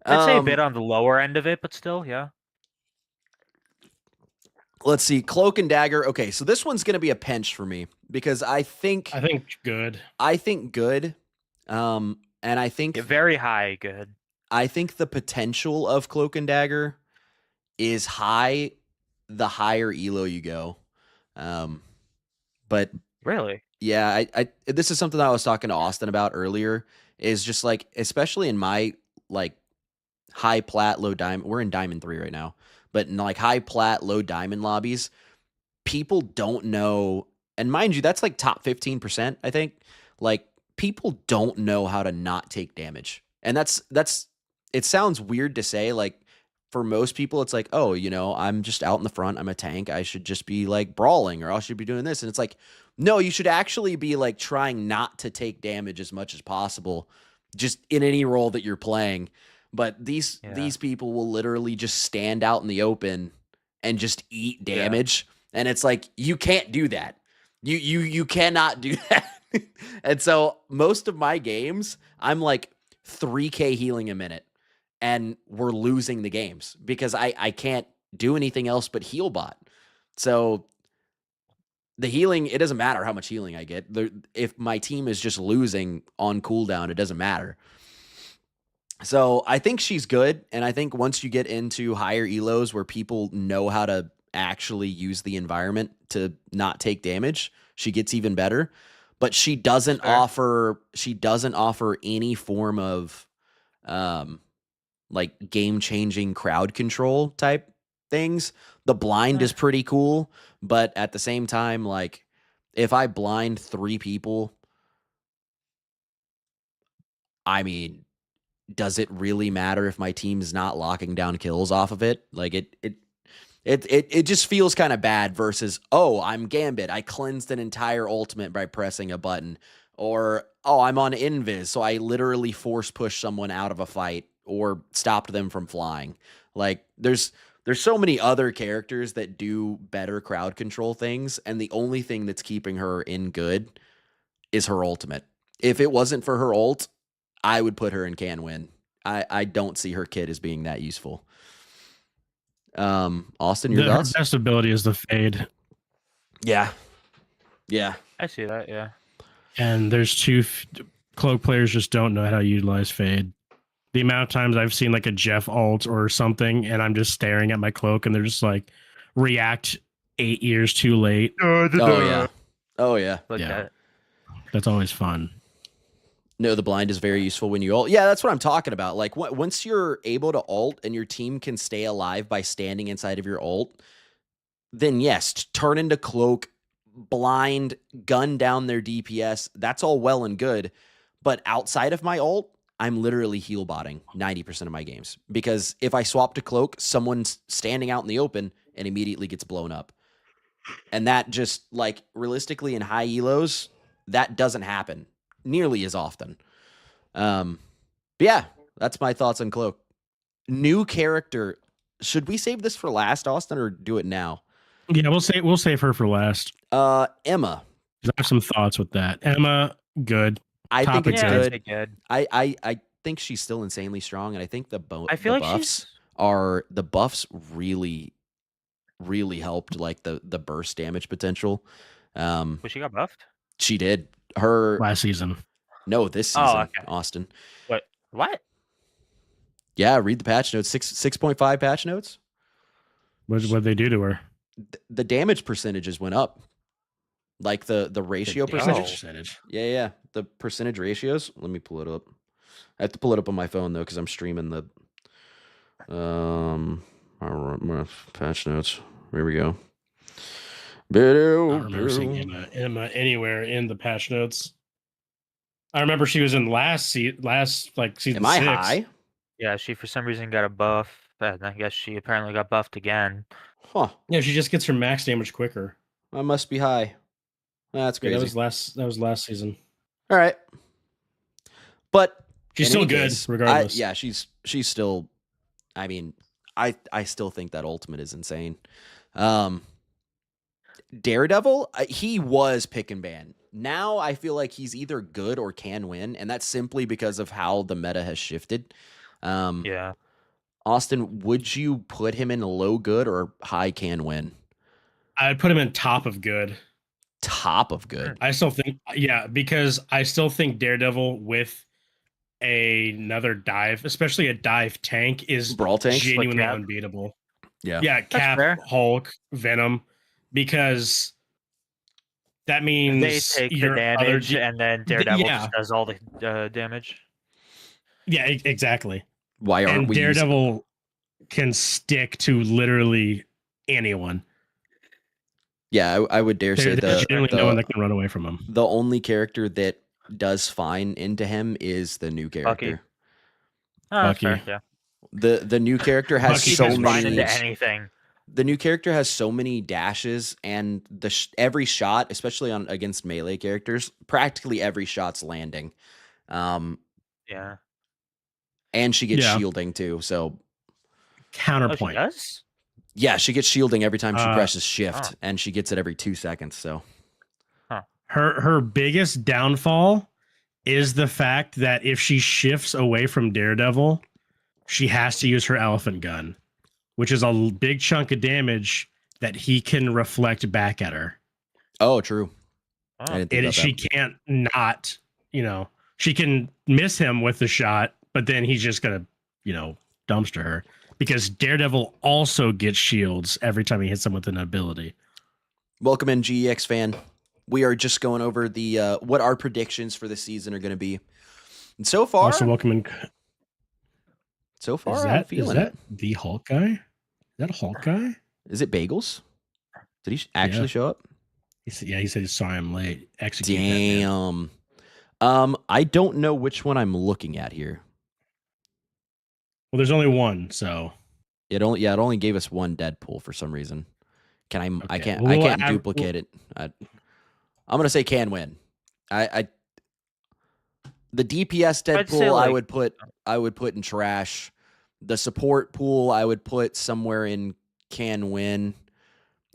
I'd say a bit on the lower end of it, but still, yeah. Let's see, Cloak and Dagger. Okay, so this one's gonna be a pinch for me because I think good. good, and I think Very high good. I think the potential of Cloak and Dagger is high. The higher elo you go, but Really? yeah, I this is something that I was talking to Austin about earlier. Is just like, especially in my like high plat, low diamond. We're in Diamond 3 right now, but in like high plat, low diamond lobbies, people don't know. And mind you, that's like top 15%. I think like people don't know how to not take damage, and that's. It sounds weird to say, like. For most people, it's like, oh, you know, I'm just out in the front. I'm a tank. I should just be like brawling, or I should be doing this. And it's like, no, you should actually be like trying not to take damage as much as possible just in any role that you're playing. But these Yeah. people will literally just stand out in the open and just eat damage. And it's like, you can't do that. You cannot do that. And so most of my games, I'm like 3K healing a minute, and we're losing the games because I can't do anything else but heal bot. So the healing, it doesn't matter how much healing I get. If my team is just losing on cooldown, it doesn't matter. So I think she's good. And I think once you get into higher elos where people know how to actually use the environment to not take damage, she gets even better. But she doesn't offer any form of like game-changing crowd control type things. The blind is pretty cool, but at the same time, like, if I blind 3 people, I mean, does it really matter if my team's not locking down kills off of it? Like, it just feels kind of bad versus, oh, I'm Gambit, I cleansed an entire ultimate by pressing a button. Or, oh, I'm on invis, so I literally force push someone out of a fight or stopped them from flying. Like, there's so many other characters that do better crowd control things, and the only thing that's keeping her in good is her ultimate. If it wasn't for her ult, I would put her in can win. I don't see her kit as being that useful. Austin, your thoughts? Her best ability is the fade. Yeah. I see that. Yeah. And there's two cloak players just don't know how to utilize fade. The amount of times I've seen like a Jeff ult or something, and I'm just staring at my cloak, and they're just like, react 8 years too late. Oh yeah. Like Yeah. that. That's always fun. No, the blind is very useful when you ult. Yeah, that's what I'm talking about. Like, once you're able to ult and your team can stay alive by standing inside of your ult, then yes, turn into cloak, blind, gun down their DPS. That's all well and good. But outside of my ult, I'm literally heal botting 90% of my games. Because if I swap to cloak, someone's standing out in the open and immediately gets blown up. And that just, like, realistically in high elos, that doesn't happen nearly as often. But yeah, that's my thoughts on cloak. New character. Should we save this for last, Austin, or do it now? Yeah, we'll save her for last. Emma. I have some thoughts with that. Emma, good. I think Topic it's Yeah, good. I'd good. say good. I think she's still insanely strong, and I think I the feel like buffs the buffs really helped, like, the burst damage potential. Was she got buffed? She did. Her Last season. no, this season, okay. Austin. What? Yeah, read the patch notes. 6.5 patch notes. What'd they do to her? The damage percentages went up. Like the ratio Damage percentage. percentage. Yeah. The percentage ratios. Let me pull it up. I have to pull it up on my phone though, because I'm streaming the my patch notes. Here we go. I don't remember seeing Emma anywhere in the patch notes. I remember she was in last season Am I 6. high? Yeah, she for some reason got a buff, and I guess she apparently got buffed again. Huh. Yeah, she just gets her max damage quicker. I must be high. That's Yeah, crazy. that was last season. All right. But She's in still any good, case, regardless. yeah, she's still. I mean, I still think that ultimate is insane. Daredevil, he was pick and ban. Now I feel like he's either good or can win, and that's simply because of how the meta has shifted. Yeah. Austin, would you put him in low good or high can win? I'd put him in top of good. Top of good. I still think, yeah, because I still think Daredevil with another dive, especially a dive tank, is Brawl tanks? genuinely Cap. unbeatable. Yeah. Yeah, Cap, fair. Hulk, Venom, because that means They take the your other damage, and then Daredevil yeah. just does all the damage. Yeah, exactly. Why aren't And we Daredevil can stick to literally anyone. Yeah, I would dare say There's generally no one that can run away from him. the only character that does fine into him is the new character. Oh, that's Bucky. fair, yeah. The new character has Bucky so He's fine many. into anything. The new character has so many dashes, and every shot, especially on against melee characters, practically every shot's landing. Yeah. Yeah. And she gets Yeah. shielding too. So Oh, she Counterpoint. does? yeah, she gets shielding every time she presses shift, oh. and she gets it every 2 seconds. So Her biggest downfall is the fact that if she shifts away from Daredevil, she has to use her elephant gun, which is a big chunk of damage that he can reflect back at her. oh, true. Oh. I didn't think about She that. can't not, she can miss him with the shot, but then he's just gonna, dumpster her because Daredevil also gets shields every time he hits him with an ability. Welcome in, GEX fan. We are just going over the what our predictions for the season are going to be. And so far, Also, welcome in. I'm feeling it. The Hulk guy? Is that a Hulk guy? Is it Bagels? Did he actually show up? He said, sorry, I'm late. Execute that, man. Damn. I don't know which one I'm looking at here. Well, there's only one, so It only gave us one Deadpool for some reason. I Okay. can't Well, I can't duplicate it. I'm gonna say can win. The DPS Deadpool I would put in trash. The support pool I would put somewhere in can win,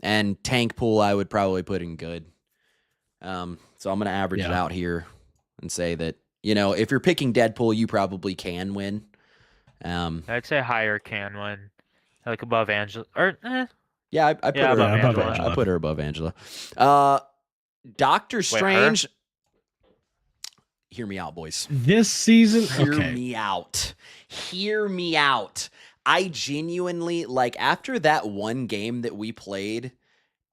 and tank pool I would probably put in good. So I'm gonna average it out here and say that if you're picking Deadpool, you probably can win. I'd say higher can win, like above Angela. Or yeah, I put her above above Angela. Angela. I put her above Angela. Doctor her? Strange. Hear me out, boys. this season, Hear okay. me out. Hear me out. I genuinely, after that one game that we played,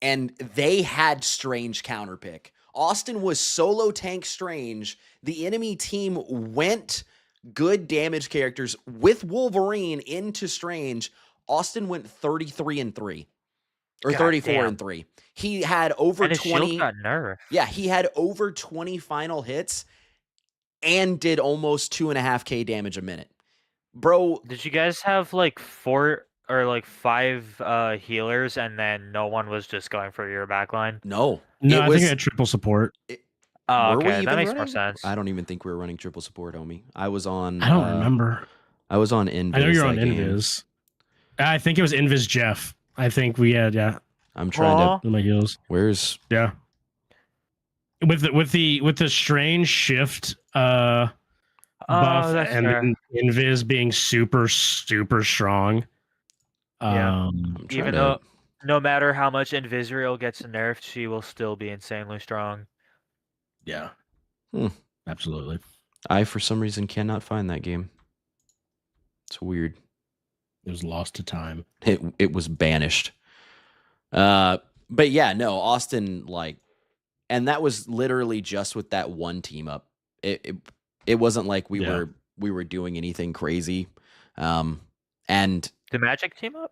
and they had Strange counterpick. Austin was solo tank Strange. The enemy team went good damage characters with Wolverine into Strange. Austin went 33-3. Or 34-3. He had over and his 20. shield got nerfed. Yeah, he had over 20 final hits and did almost 2.5k damage a minute. Bro, Did you guys have like 4 or 5 healers and then no one was just going for your backline? no. No, I think I had triple support. Oh, Were we okay, even that makes running? more sense. I don't even think we were running triple support, homie. I was on. I don't remember. I was on Invis. I know you're on that game. Invis. I think it was Invis Jeff. I think we had, I'm trying to. my heals. Where's? Yeah. With the strange shift buff that's and fair. then Invis being super strong. Yeah. I'm trying Even to. though no matter how much Invisreal gets nerfed, she will still be insanely strong. Yeah. Hmm. Absolutely. I for some reason cannot find that game. It's weird. It was lost to time. It was banished. But yeah, no, Austin and that was literally just with that one team up. It wasn't like we were doing anything crazy. And The Magic team up?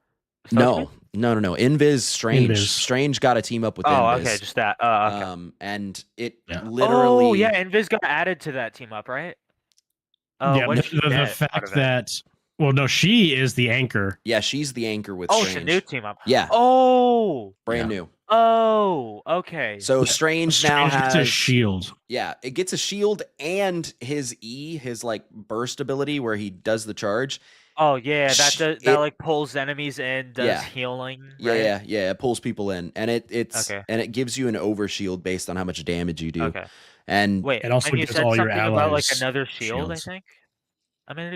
no. Invis Strange. Invis. Strange got a team up with Oh, Invis. okay, just that. Okay. And it Yeah. literally. Oh, yeah, Invis got added to that team up, right? What's she the get out fact of it? that no, she is the anchor. Yeah, she's the anchor with Oh, Strange. it's a new team up. Yeah. Oh. Brand new. Oh, okay. So Strange now gets has a shield. Yeah, it gets a shield and his his burst ability where he does the charge. Oh yeah, that it- pulls enemies in, does Yeah. healing. Yeah, Right? yeah, it pulls people in, and it's Okay. and it gives you an overshield based on how much damage you do. Okay. And Wait, It also and you gives said all your something about allies another shield, shields. I think. I mean,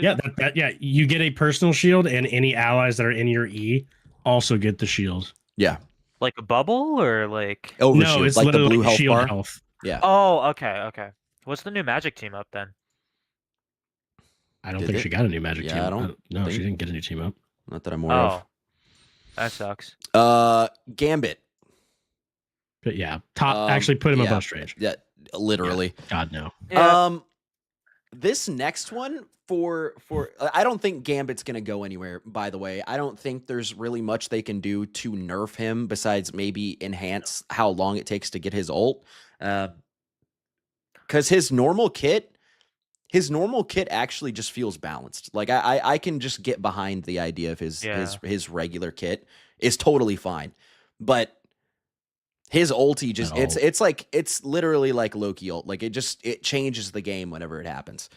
Yeah, you get a personal shield, and any allies that are in your E also get the shield. yeah, like a bubble or like. overshield, No, it's like the literally blue health shield bar. health. Yeah. Oh, okay. What's the new Magic team up then? I don't Did think it? she got a new magic Yeah, team. I don't No, she think- didn't get a new team up. Not that I'm aware Oh, that sucks. of. Gambit. But yeah, actually put him above Strange. Yeah, literally. God no. Yeah. This next one for I don't think Gambit's gonna go anywhere. By the way, I don't think there's really much they can do to nerf him besides maybe enhance how long it takes to get his ult. Because his normal kit actually just feels balanced. Like I can just get behind the idea of his regular kit is totally fine, but His ulti just At all. it's literally like Loki ult. Like it changes the game whenever it happens.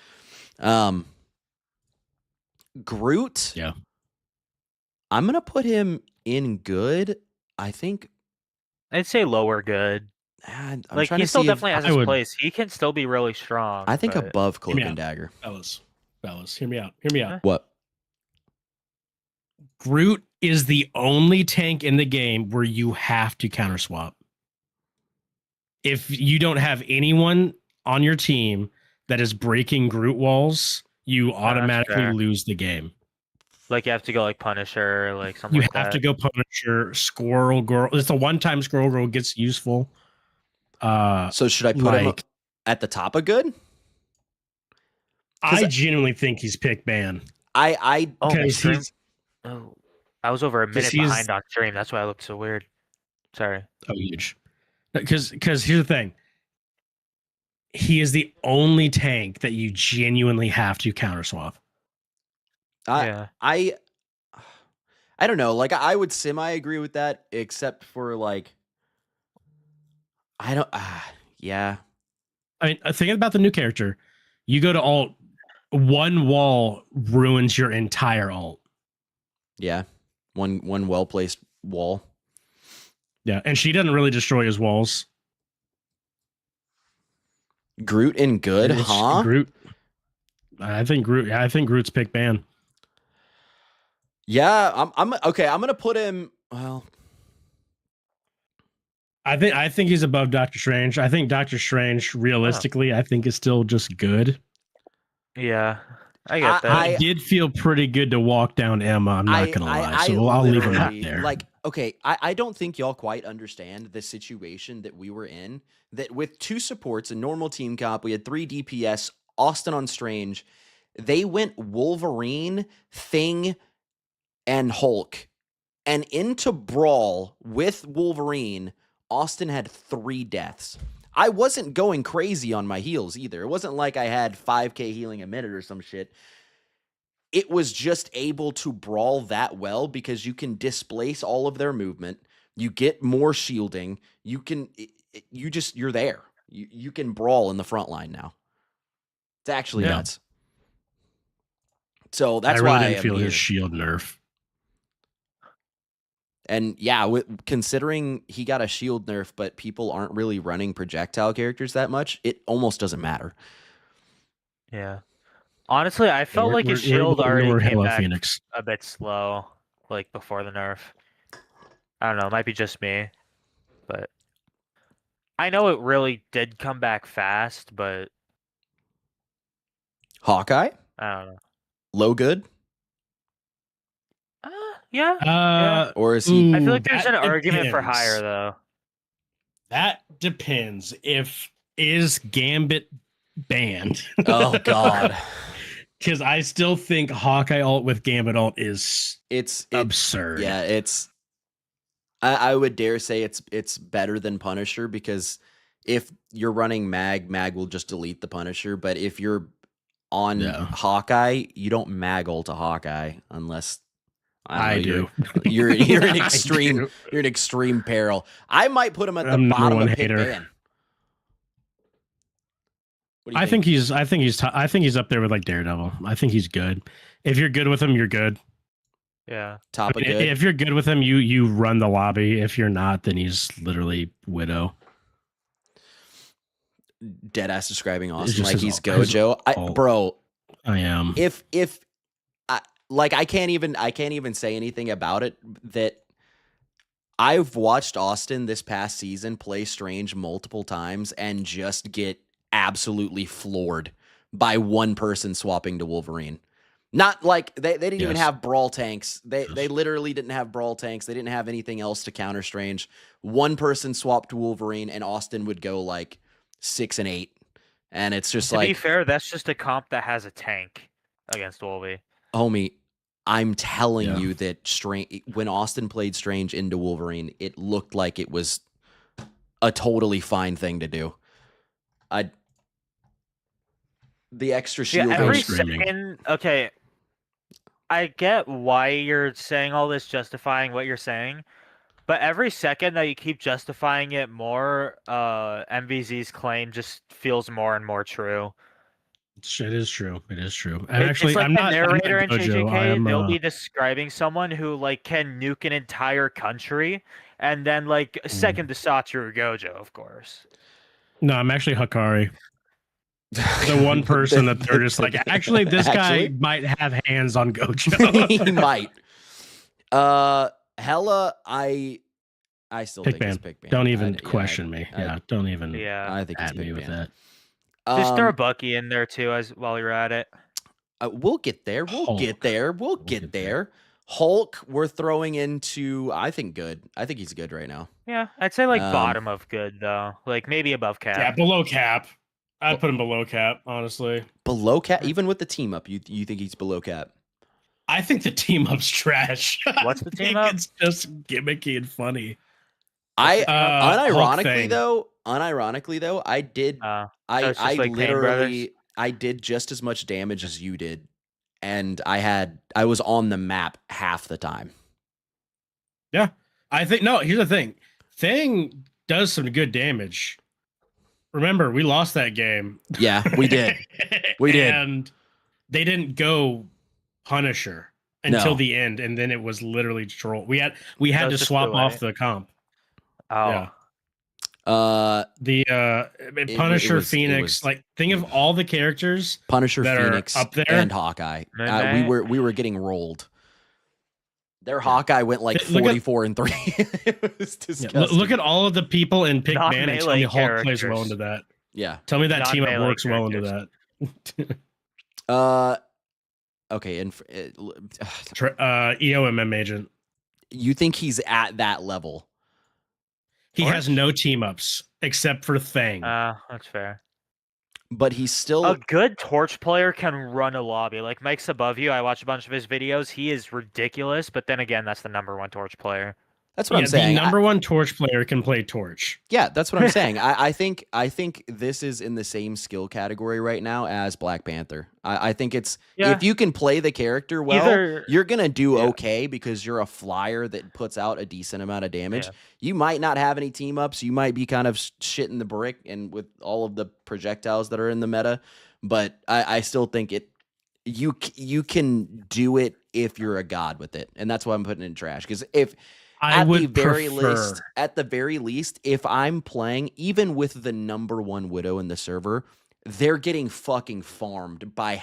Groot. Yeah. I'm gonna put him in good. I think I'd say lower good. I'm Like trying he to still see if definitely has I his would- place. He can still be really strong. I think but- above Cloak me and out. Dagger. Fellas, hear me out. Hear me out. What? Groot is the only tank in the game where you have to counter swap. If you don't have anyone on your team that is breaking Groot walls, you automatically fair. lose the game. Like you have to go like Punisher, like something You like have that. to go Punisher, Squirrel Girl. It's the one time Squirrel Girl gets useful. So should I put him like- at the top of good? I genuinely think he's pick ban. I Oh, my because stream. he's Oh, I was over a 'cause minute he's- behind on stream. That's why I looked so weird. Sorry. huge. Because here's the thing. He is the only tank that you genuinely have to counter swap. Yeah. I don't know. Like I would semi agree with that, except for like I don't. Yeah. I mean, think about the new character. You go to alt, one wall ruins your entire alt. Yeah. One well placed wall. Yeah, and she doesn't really destroy his walls. Groot in good, It's huh? Groot. I think Groot's pick ban. Yeah. I'm okay. I'm gonna put him. Well, I think he's above Doctor Strange. I think Doctor Strange, realistically, I think is still just good. Yeah. I get that. I did feel pretty good to walk down Emma. I'm not gonna lie, so I'll leave him up literally, there. Like, okay, I don't think y'all quite understand the situation that we were in. That with 2 supports, a normal team comp, we had 3 DPS, Austin on Strange. They went Wolverine, Thing, and Hulk, and into Brawl with Wolverine. Austin had 3 deaths. I wasn't going crazy on my heals either. It wasn't like I had 5k healing a minute or some shit. It was just able to brawl that well because you can displace all of their movement. You get more shielding. You can, you're there. You can brawl in the front line now. It's actually nuts. So that's I really why didn't I'm feel here. his shield nerf. And yeah, considering he got a shield nerf, but people aren't really running projectile characters that much, it almost doesn't matter. Yeah. Honestly, I felt like his shield we're already came Halo back Phoenix. a bit slow, like before the nerf. I don't know. It might be just me, but I know it really did come back fast, but Hawkeye, I don't know. low good, Yeah. or is he? I feel like there's that an argument for depends. higher though. That depends. Is Gambit banned? Oh God, Because I still think Hawkeye ult with Gambit ult is it's absurd. Yeah, it's. I would dare say it's better than Punisher because if you're running Mag will just delete the Punisher. But if you're on Hawkeye, you don't Mag ult a Hawkeye unless I do. You're an extreme. You're an extreme peril. I might put him at the I'm number bottom one of pick hater. ban. What do you I think he's up there with like Daredevil. I think he's good. If you're good with him, you're good. Yeah. Top of good. If you're good with him, you run the lobby. If you're not, then he's literally Widow. Deadass describing Austin just like his he's ult- his Gojo. Bro, I am. if I can't even say anything about it. That I've watched Austin this past season play Strange multiple times and just get absolutely floored by one person swapping to Wolverine. Not like they didn't even have brawl tanks. They literally didn't have brawl tanks. They didn't have anything else to counter Strange. One person swapped to Wolverine and Austin would go like 6 and 8. And it's just To like, be fair, that's just a comp that has a tank against Wolvie. homie, I'm telling you that when Austin played Strange into Wolverine, it looked like it was a totally fine thing to do. The extra shield. Yeah, every screaming. second. Okay, I get why you're saying all this, justifying what you're saying, But every second that you keep justifying it more, MVZ's claim just feels more and more true. It is true. It is true. It's like I'm the not narrator in Gojo. JJK, they'll be describing someone who like can nuke an entire country, and then like second to Satoru Gojo, of course. No, I'm actually Hakari. The one person that they're just like, actually, this guy might have hands on Gojo. He might. Hella, I still think it's Pickman. Don't even question me. Don't even. Yeah, I think it's me with Pickman. that. Just throw Bucky in there too, as while you're at it. We'll get there. We'll get there. We'll get there. Hulk, we're throwing into. I think good. I think he's good right now. Yeah, I'd say like bottom of good though, like maybe above cap. Yeah, below cap. I'd put him below cap, honestly. Below cap, even with the team up, you think he's below cap? I think the team up's trash. What's the team up? It's just gimmicky and funny. Unironically though, I did. I like literally, I did just as much damage as you did, and I was on the map half the time. Yeah, I think here's the thing. Thing does some good damage. Remember, we lost that game. Yeah, we did. We did. And they didn't go Punisher until the end, and then it was literally troll. We had to swap off the comp. Oh. Yeah. Punisher, Phoenix, like think of all the characters. Punisher, Phoenix, up there, and Hawkeye. We were getting rolled. Their Hawkeye went like 44 and 3. It was disgusting. Look at all of the people in Pickman and tell me Hulk plays well into that. Yeah. Tell me that team up works well into that. Okay, and EOMM agent. You think he's at that level? He has no team ups except for Thang. That's fair. But he's still a good Torch player can run a lobby. Like Mike's above you. I watch a bunch of his videos. He is ridiculous, but then again, that's the #1 Torch player. That's what I'm saying. The #1 Torch player can play Torch. Yeah, that's what I'm saying. I think this is in the same skill category right now as Black Panther. I think it's if you can play the character well, you're gonna do okay because you're a flyer that puts out a decent amount of damage. Yeah. You might not have any team ups. You might be kind of shitting the brick and with all of the projectiles that are in the meta, but I still think you can do it if you're a god with it, and that's why I'm putting it in trash. Because at the very least, if I'm playing, even with the #1 Widow in the server, they're getting fucking farmed by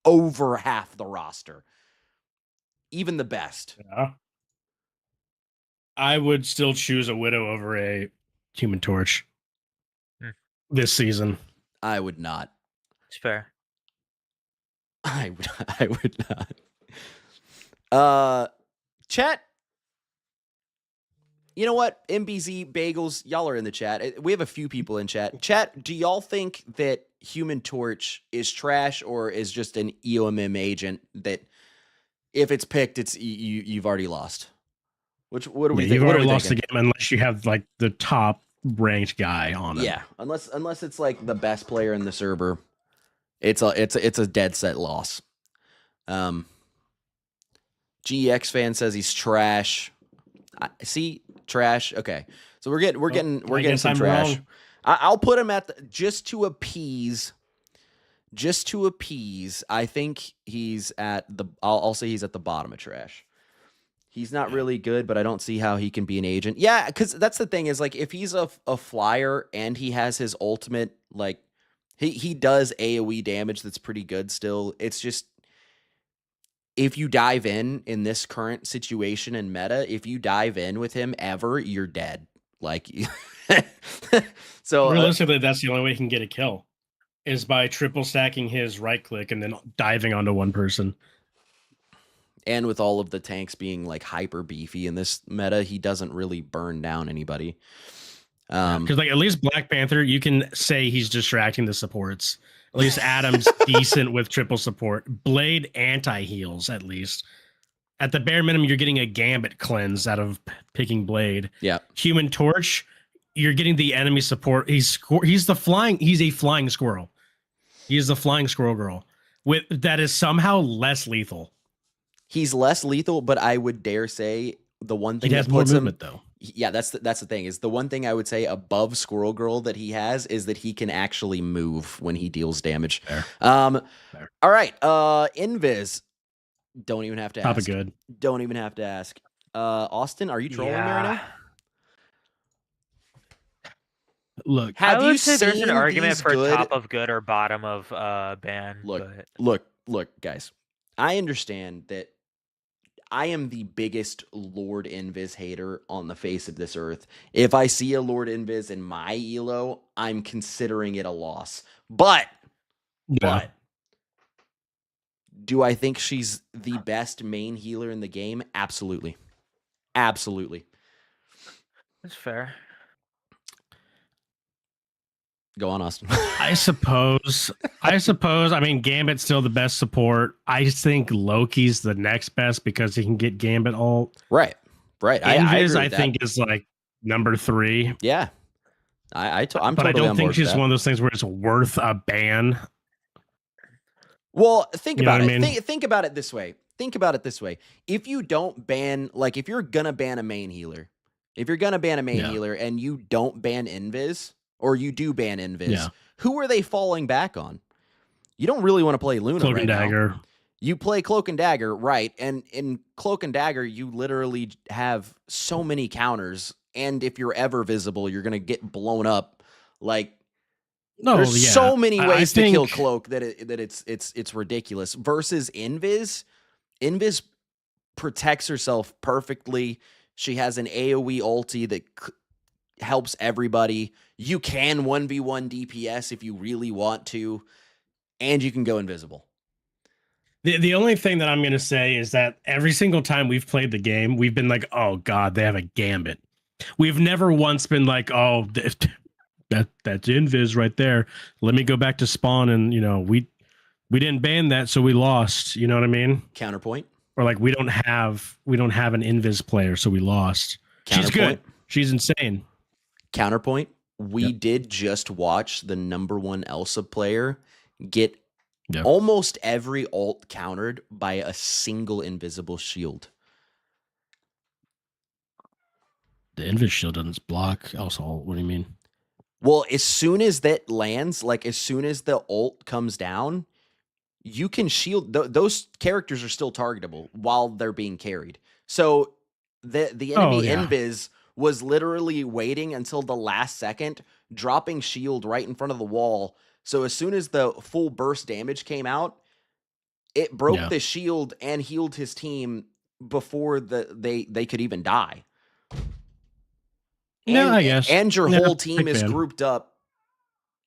over half the roster. Even the best. Yeah. I would still choose a Widow over a Human Torch this season. I would not. It's fair. I would not. Chat. You know what? MBZ Bagels, y'all are in the chat. We have a few people in chat. Chat, do y'all think that Human Torch is trash or is just an EOMM agent that if it's picked, it's you've already lost? What do we think? You've already lost the game unless you have like the top ranked guy on it. Yeah, unless it's like the best player in the server, it's a dead set loss. GX fan says he's trash. See, trash. Okay, so we're getting some trash. I'll put him at just to appease. I think he's at the. I'll say he's at the bottom of trash. He's not really good, but I don't see how he can be an agent. Yeah, because that's the thing is like if he's a flyer and he has his ultimate, like he does AoE damage that's pretty good still. It's just if you dive in this current situation and meta, if you dive in with him ever, you're dead. Like so realistically, that's the only way he can get a kill is by triple stacking his right click and then diving onto one person. And with all of the tanks being like hyper beefy in this meta, he doesn't really burn down anybody. Because like at least Black Panther, you can say he's distracting the supports. At least Adam's decent with triple support. Blade anti-heals, at least. At the bare minimum, you're getting a Gambit cleanse out of picking Blade. Yeah. Human Torch, you're getting the enemy support. He's a flying squirrel. He is the flying squirrel girl. That is somehow less lethal. He's less lethal, but I would dare say the one thing that puts him, though. Yeah, that's the thing. Is the one thing I would say above Squirrel Girl that he has is that he can actually move when he deals damage. Fair. Fair. All right. Invis. Don't even have to Top ask. of good. Don't even have to ask. Austin, are you trolling me right now? Look, I Have you would say there's seen an argument these for good? top of good or bottom of ban. Look, but look, guys. I understand that I am the biggest Lord Invis hater on the face of this earth. If I see a Lord Invis in my elo, I'm considering it a loss. But do I think she's the best main healer in the game? Absolutely. Absolutely. that's fair. Go on, Austin. I suppose. I mean, Gambit's still the best support. I think Loki's the next best because he can get Gambit ult. Right. Right. I Invis, agree I with that. think, is like number 3. Yeah. I'm But totally I don't on think board she's with that. one of those things where it's worth a ban. Well, think You know about what it. I mean? Think about it this way. Think about it this way. If you don't ban, like, if you're gonna ban a main healer, Yeah. and you don't ban Invis, or you do ban Invis, Yeah. who are they falling back on? You don't really want to play Luna Cloak right and now. Dagger. You play Cloak and Dagger, right? And in Cloak and Dagger, you literally have so many counters, and if you're ever visible, you're gonna get blown up. Like, No, there's yeah. so many I ways to kill think- Cloak that it's ridiculous. Versus Invis, Invis protects herself perfectly. She has an AoE ulti that helps everybody. You can 1v1 DPS if you really want to, and you can go invisible. The only thing that I'm going to say is that every single time we've played the game, we've been like, oh, God, they have a Gambit. We've never once been like, oh, that's Invis right there. Let me go back to spawn and, we didn't ban that, so we lost. You know what I mean? Counterpoint. Or like we don't have an Invis player, so we lost. She's good. She's insane. Counterpoint. We did just watch the #1 ELSA player get almost every ult countered by a single invisible shield. The Invis shield doesn't block ELSA ult. What do you mean? Well, as soon as that lands, like as soon as the ult comes down, you can shield. Those characters are still targetable while they're being carried. So the enemy Invis was literally waiting until the last second, dropping shield right in front of the wall. So as soon as the full burst damage came out, it broke the shield and healed his team before they could even die. Yeah, I guess. And your whole team big is ban. grouped up,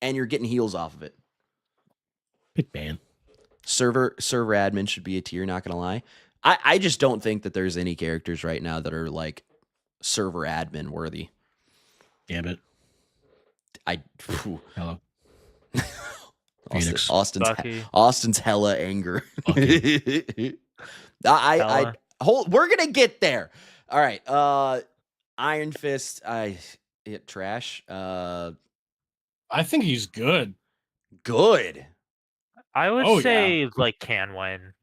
and you're getting heals off of it. Big ban. Server admin should be a tier, not gonna lie. I just don't think that there's any characters right now that are like server admin worthy. Gambit. Hello. Phoenix. Austin's hella anger. Hella. We're gonna get there. All right. Iron Fist, trash. I think he's good. Good. I would say like can win,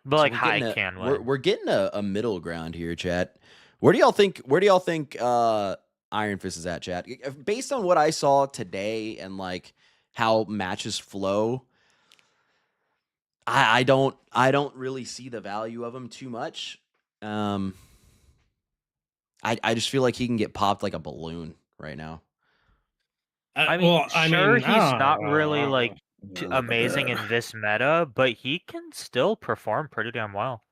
but So like we're high getting can win. We're getting a middle ground here, chat. Where do y'all think Iron Fist is at, chat? Based on what I saw today and like how matches flow, I don't really see the value of him too much. I just feel like he can get popped like a balloon right now. I mean, he's not really like amazing in this meta, but he can still perform pretty damn well.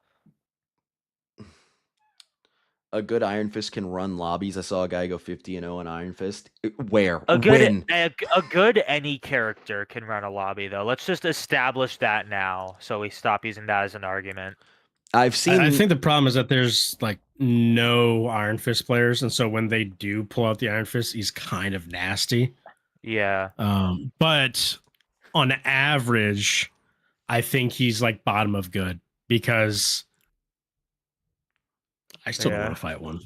A good Iron Fist can run lobbies. I saw a guy go 50-0 in Iron Fist. Where? A When? good any character can run a lobby though. Let's just establish that now, so we stop using that as an argument. I think the problem is that there's like no Iron Fist players, and so when they do pull out the Iron Fist, he's kind of nasty. Yeah. But on average, I think he's like bottom of good because I still don't want to fight one.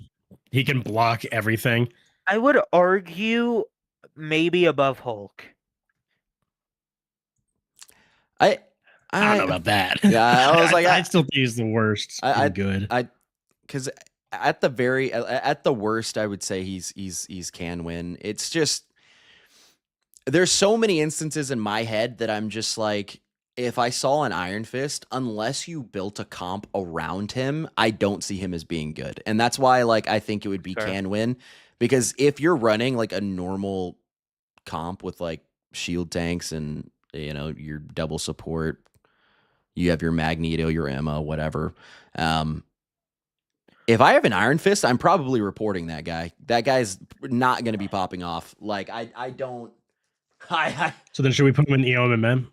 He can block everything. I would argue maybe above Hulk. I don't know about that. Yeah, I was like, I still think he's the worst. Good. Because at the worst, I would say he's can win. It's just there's so many instances in my head that I'm just like, if I saw an Iron Fist, unless you built a comp around him, I don't see him as being good. And that's why like I think it would be Fair. can win, because if you're running like a normal comp with like shield tanks and your double support, you have your Magneto, your Emma, whatever. If I have an Iron Fist, I'm probably reporting that guy. That guy's not going to be popping off. Like I don't. So then should we put him in EOMM?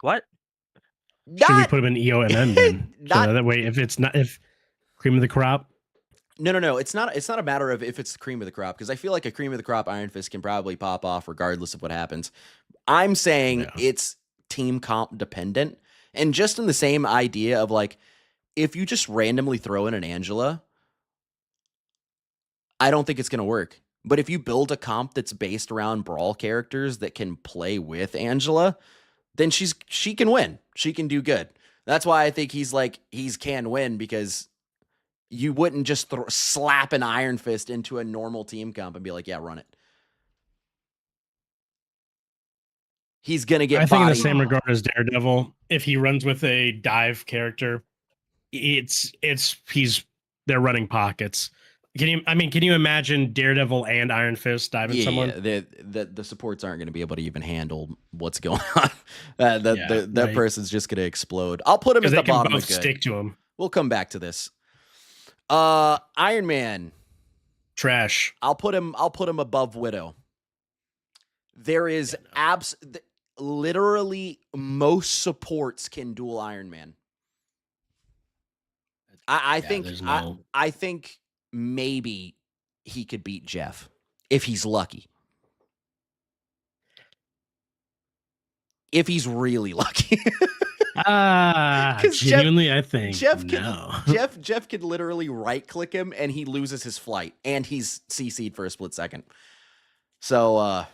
What? Should we put him in EOMM then? Not, so that way, if cream of the crop. No. It's not a matter of if it's the cream of the crop, because I feel like a cream of the crop Iron Fist can probably pop off regardless of what happens. I'm saying it's team comp dependent, and just in the same idea of like, if you just randomly throw in an Angela, I don't think it's going to work. But if you build a comp that's based around brawl characters that can play with Angela, then she can win. She can do good. That's why I think he's can win, because you wouldn't just slap an Iron Fist into a normal team comp and be like, yeah, run it. He's going to get I think in bodied. the same regard as Daredevil, if he runs with a dive character, they're running pockets. Can you imagine Daredevil and Iron Fist diving someone? Yeah, the supports aren't going to be able to even handle what's going on. That person's just going to explode. I'll put him at the bottom of good. Stick to him. We'll come back to this. Iron Man, trash. I'll put him above Widow. There is literally most supports can duel Iron Man. I think maybe he could beat Jeff if he's lucky. If he's really lucky. Genuinely, I think Jeff no. Jeff could literally right click him and he loses his flight and he's CC'd for a split second. So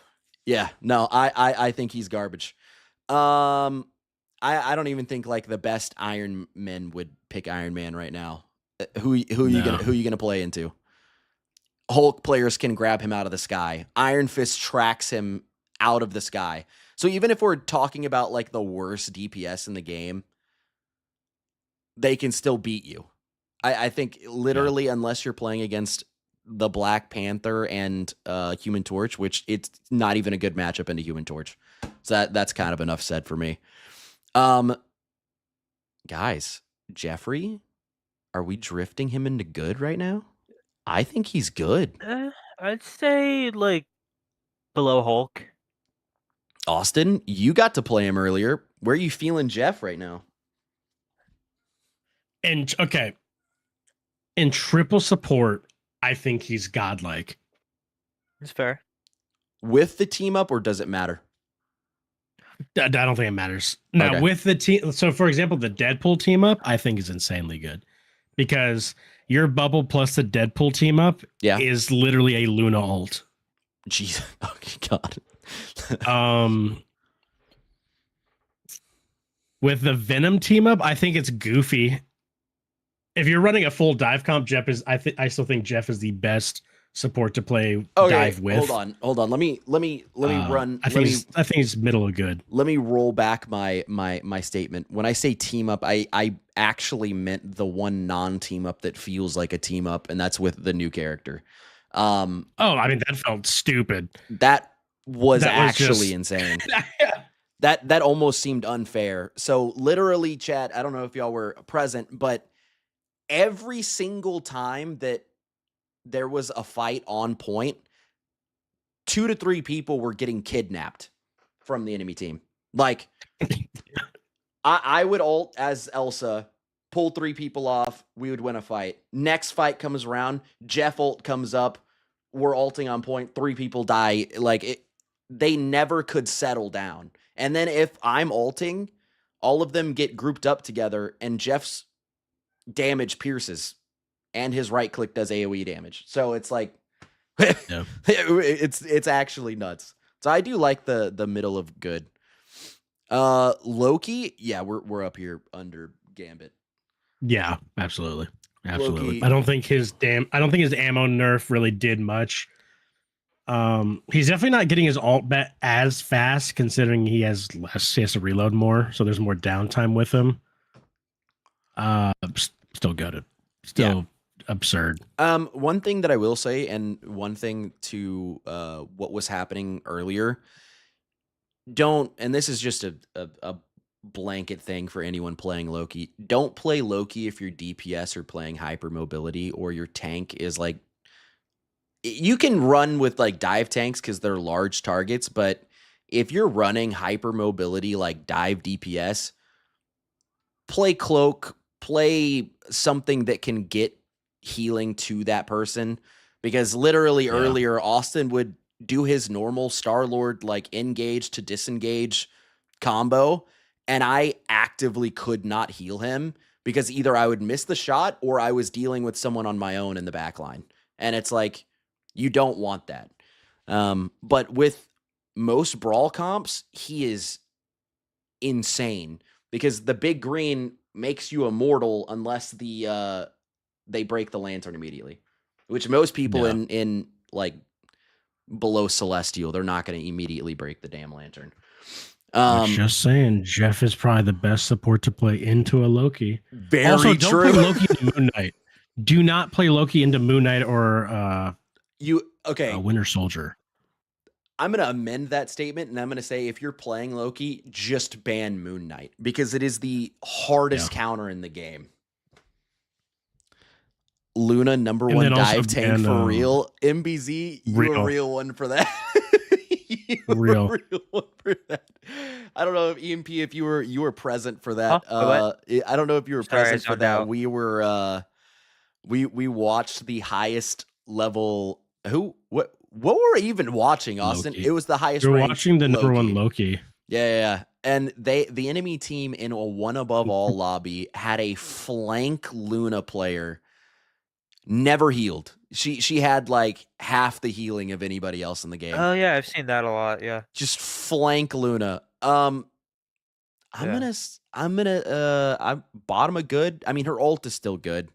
yeah, no, I think he's garbage. I don't even think like the best Iron Men would pick Iron Man right now. Who you gonna play into? Hulk players can grab him out of the sky. Iron Fist tracks him out of the sky. So even if we're talking about like the worst DPS in the game, they can still beat you. I think literally, unless you're playing against the Black Panther and Human Torch, which it's not even a good matchup into Human Torch. So that's kind of enough said for me. Guys, Jeffrey, are we drifting him into good right now? I think he's good. I'd say like below Hulk. Austin, you got to play him earlier. Where are you feeling Jeff right now? And okay, in triple support, I think he's godlike. It's fair. With the team up, or does it matter? I don't think it matters. Now, Okay. with the team, so for example, the Deadpool team up, I think is insanely good because your bubble plus the Deadpool team up is literally a Luna ult. Jeez, oh God. With the Venom team up, I think it's goofy. If you're running a full dive comp, Jeff is. I still think Jeff is the best support to play dive with. Hold on. Let me run. I think it's middle of good. Let me roll back my statement. When I say team up, I actually meant the one non-team up that feels like a team up, and that's with the new character. I mean that felt stupid. That was actually insane. That almost seemed unfair. So literally, chat, I don't know if y'all were present, but every single time that there was a fight on point, 2 to 3 people were getting kidnapped from the enemy team. Like, I would ult as Elsa, pull 3 people off, we would win a fight. Next fight comes around, Jeff ult comes up, we're ulting on point, 3 people die. Like, they never could settle down. And then if I'm ulting, all of them get grouped up together, and Jeff's damage pierces, and his right click does AoE damage. So it's like, it's actually nuts. So I do like the middle of good. Loki, yeah, we're up here under Gambit. Yeah, absolutely. Absolutely. Loki- I don't think his ammo nerf really did much. He's definitely not getting his ult back as fast considering he has to reload more, so there's more downtime with him. Still good. Still absurd. One thing that I will say, and one thing to what was happening earlier, and this is just a blanket thing for anyone playing Loki. Don't play Loki if your DPS are playing hypermobility or your tank is like. You can run with like dive tanks because they're large targets, but if you're running hypermobility like dive DPS, play cloak, play something that can get healing to that person. Because literally earlier, Austin would do his normal Star-Lord like engage to disengage combo, and I actively could not heal him because either I would miss the shot or I was dealing with someone on my own in the back line. And it's like, you don't want that. But with most brawl comps, he is insane because the big green makes you immortal unless they break the lantern immediately, which most people in like below Celestial, they're not going to immediately break the damn lantern. Just saying, Jeff is probably the best support to play into a Loki. Very also, true. don't play Loki into Moon Knight. Do not play Loki into Moon Knight or Winter Soldier. I'm going to amend that statement, and I'm going to say if you're playing Loki, just ban Moon Knight because it is the hardest counter in the game. Luna, number one dive tank for real. MBZ, you're a real one for that. Real one for that. I don't know if EMP, if you were present for that. I don't know if you were present for that. We were we watched the highest level. What were we even watching, Austin? Loki. It was the highest. You're watching the number one Loki. Yeah. And the enemy team in a one above all lobby had a flank Luna player. Never healed. She had like half the healing of anybody else in the game. Oh yeah, I've seen that a lot. Yeah. Just flank Luna. I'm gonna I bottom a good. I mean, her ult is still good.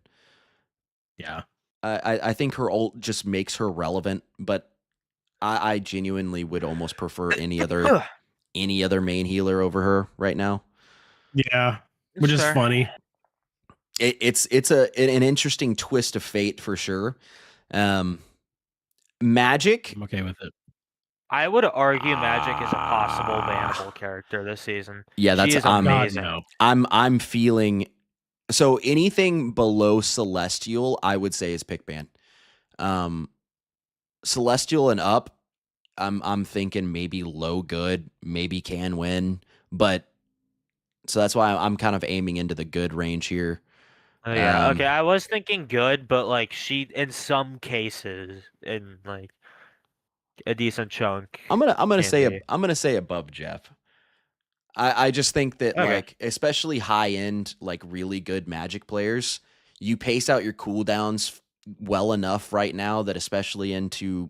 Yeah. I think her ult just makes her relevant, but I genuinely would almost prefer any other main healer over her right now. Yeah, which is funny. It's an interesting twist of fate for sure. Magic, I'm okay with it. I would argue Magic is a possible bannable character this season. Yeah, she is amazing. I'm feeling so anything below Celestial, I would say is pick ban. Celestial and up, I'm thinking maybe low good, maybe can win, but so that's why I'm kind of aiming into the good range here. Yeah, okay. I was thinking good, but like she, in some cases, in like a decent chunk. I'm gonna say above Jeff. I just think that like especially high end like really good Magic players, you pace out your cooldowns well enough right now that especially into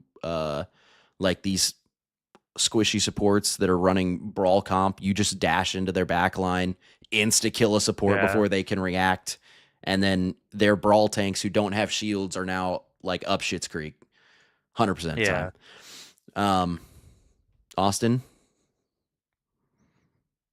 like these squishy supports that are running brawl comp, you just dash into their back line, insta kill a support before they can react. And then their brawl tanks who don't have shields are now like up Shit's Creek 100% of the time. Austin?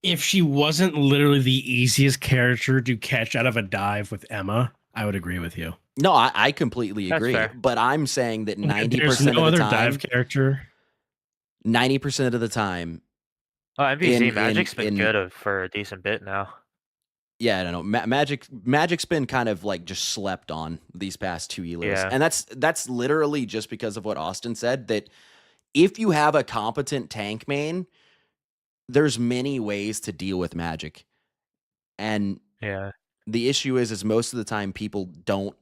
If she wasn't literally the easiest character to catch out of a dive with Emma, I would agree with you. No, I completely agree. But I'm saying that 90% There's no of the other time, dive character. 90% of the time. Oh, MVC Magic's been good for a decent bit now. Yeah, I don't know. Magic's been kind of like just slept on these past 2 years. Yeah. And that's literally just because of what Austin said, that if you have a competent tank main, there's many ways to deal with Magic. And the issue is most of the time people don't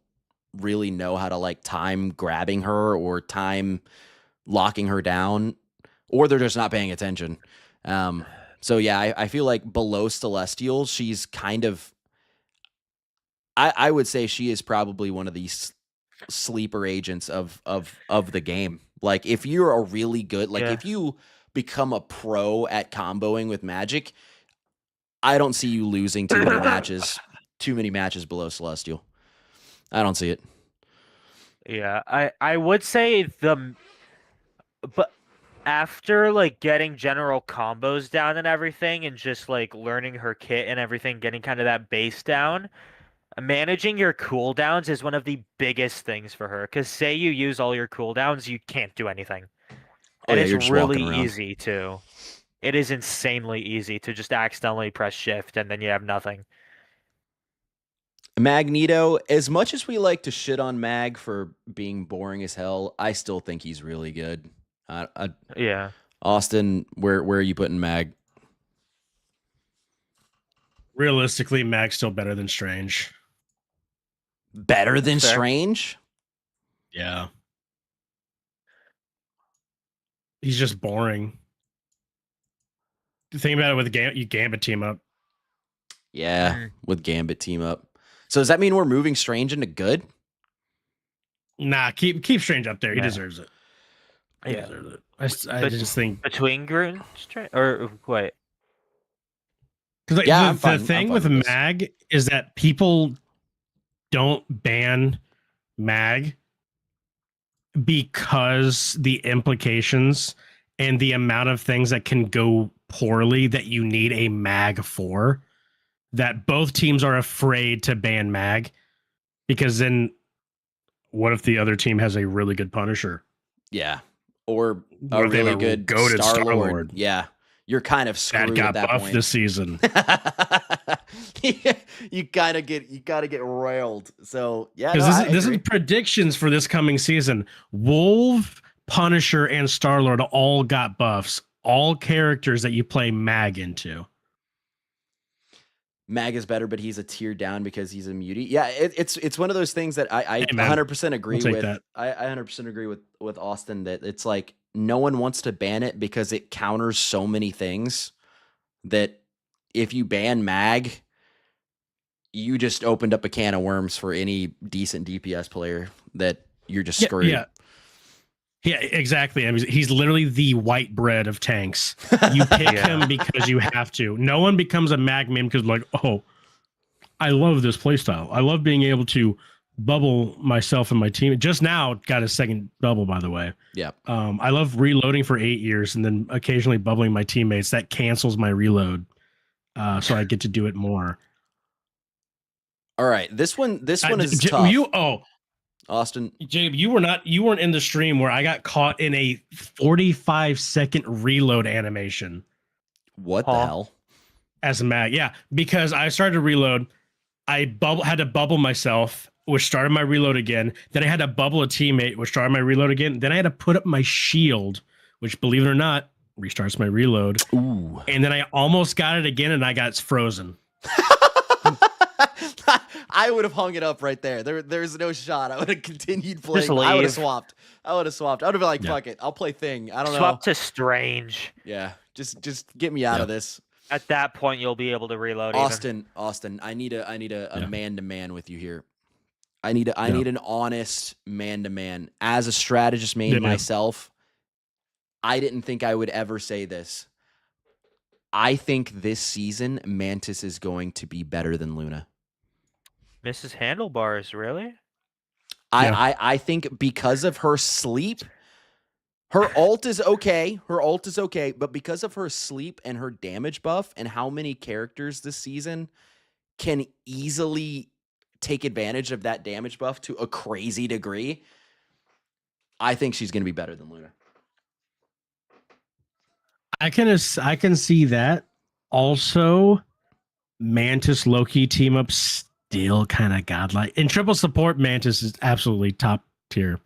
really know how to like time grabbing her or time locking her down, or they're just not paying attention. So yeah, I feel like below Celestial, she's kind of, I would say she is probably one of these sleeper agents of the game. Like if you're a really good, like if you become a pro at comboing with Magic, I don't see you losing too many matches. too many matches below Celestial. I don't see it. Yeah, I would say but after like getting general combos down and everything, and just like learning her kit and everything, getting kind of that base down, managing your cooldowns is one of the biggest things for her. Because say you use all your cooldowns, you can't do anything. Oh, And yeah, it's you're just really walking around. easy too. It is insanely easy to just accidentally press shift and then you have nothing. Magneto, as much as we like to shit on Mag for being boring as hell, I still think he's really good. Yeah. Austin, where are you putting Mag? Realistically, Mag's still better than Strange. Better than Fair. Strange? Yeah. He's just boring. Think about it with you Gambit team up. Yeah, with Gambit team up. So does that mean we're moving Strange into good? Nah, keep Strange up there. He deserves it. He Yeah. deserves it. I just think between Green or wait. Because Yeah, the thing with this. Mag is that people don't ban Mag because the implications and the amount of things that can go poorly that you need a Mag for, that both teams are afraid to ban Mag, because then what if the other team has a really good Punisher? Yeah. Or What a if they have really a good goated Star-Lord. Star-Lord? Yeah. You're kind of screwed That got at that buffed point. this season. you gotta get railed. So yeah, Because no, this is predictions for this coming season. Wolf, Punisher, and Star-Lord all got buffs. All characters that you play Mag into. Mag is better, but he's a tier down because he's a mutie. Yeah, it's one of those things that I 100% agree with. That. I 100% agree with Austin that it's like no one wants to ban it because it counters so many things that if you ban Mag, you just opened up a can of worms for any decent DPS player that you're just screwed. Yeah, exactly. I mean, he's literally the white bread of tanks. You pick him because you have to. No one becomes a Mag main because like, oh, I love this playstyle. I love being able to bubble myself and my team. Just now got a second bubble, by the way. Yeah. I love reloading for 8 years and then occasionally bubbling my teammates. That cancels my reload. So I get to do it more. All right. This one is tough. Austin, Jabe, you weren't in the stream where I got caught in a 45-second reload animation. What the hell? As a Mag, yeah, because I started to reload, I had to bubble myself, which started my reload again. Then I had to bubble a teammate, which started my reload again. Then I had to put up my shield, which, believe it or not, restarts my reload. Ooh. And then I almost got it again, and I got frozen. I would have hung it up right there. There's no shot. I would have continued playing. Just leave. I would have swapped. I would have been like, fuck it. I'll play Thing. I don't know. Swap to Strange. Yeah. Just get me out of this. At that point, you'll be able to reload. Austin, I need a man-to-man with you here. I need an honest man-to-man. As a strategist main myself, I didn't think I would ever say this. I think this season Mantis is going to be better than Luna. Mrs. Handlebars, really? I think because of her sleep, her ult is okay. But because of her sleep and her damage buff and how many characters this season can easily take advantage of that damage buff to a crazy degree, I think she's going to be better than Luna. I can see that. Also, Mantis Loki team up still kind of godlike. In triple support, Mantis is absolutely top tier.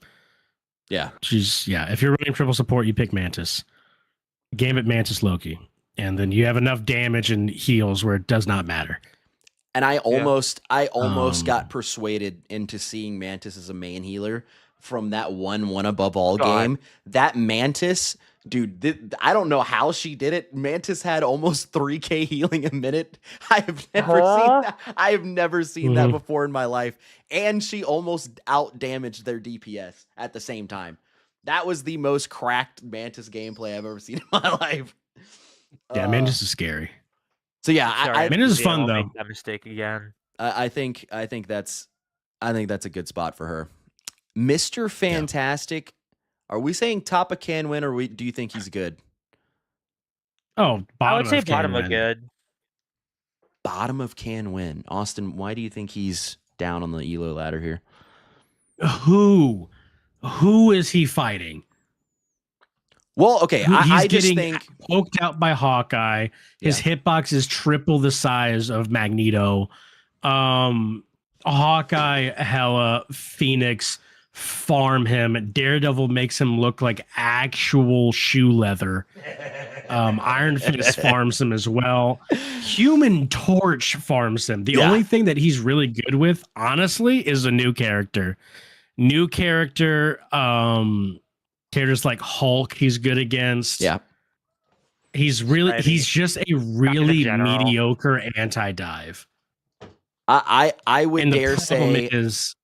Yeah. If you're running triple support, you pick Mantis. Gambit, Mantis, Loki. And then you have enough damage and heals where it does not matter. And I almost got persuaded into seeing Mantis as a main healer from that one above all game. That Mantis, dude, I don't know how she did it. Mantis had almost 3k healing a minute. I have never seen that. I have never seen that before in my life. And she almost out damaged their DPS at the same time. That was the most cracked Mantis gameplay I've ever seen in my life. Yeah, Mantis is scary. So yeah, Mantis is fun though. Make that mistake again. I think that's a good spot for her. Mr. Fantastic. Are we saying top of can win, or do you think he's good? Oh, I would bottom say of can bottom of win. good. Bottom of can win. Austin, why do you think he's down on the elo ladder here? Who is he fighting? Well, okay, I just getting think poked out by Hawkeye. His hitbox is triple the size of Magneto. Hawkeye, Hela, Phoenix farm him. Daredevil makes him look like actual shoe leather. Iron Fist farms him as well. Human Torch farms him. The only thing that he's really good with, honestly, is a new character. Characters like Hulk, he's good against. Yeah. He's just a really mediocre anti-dive. I would and dare say is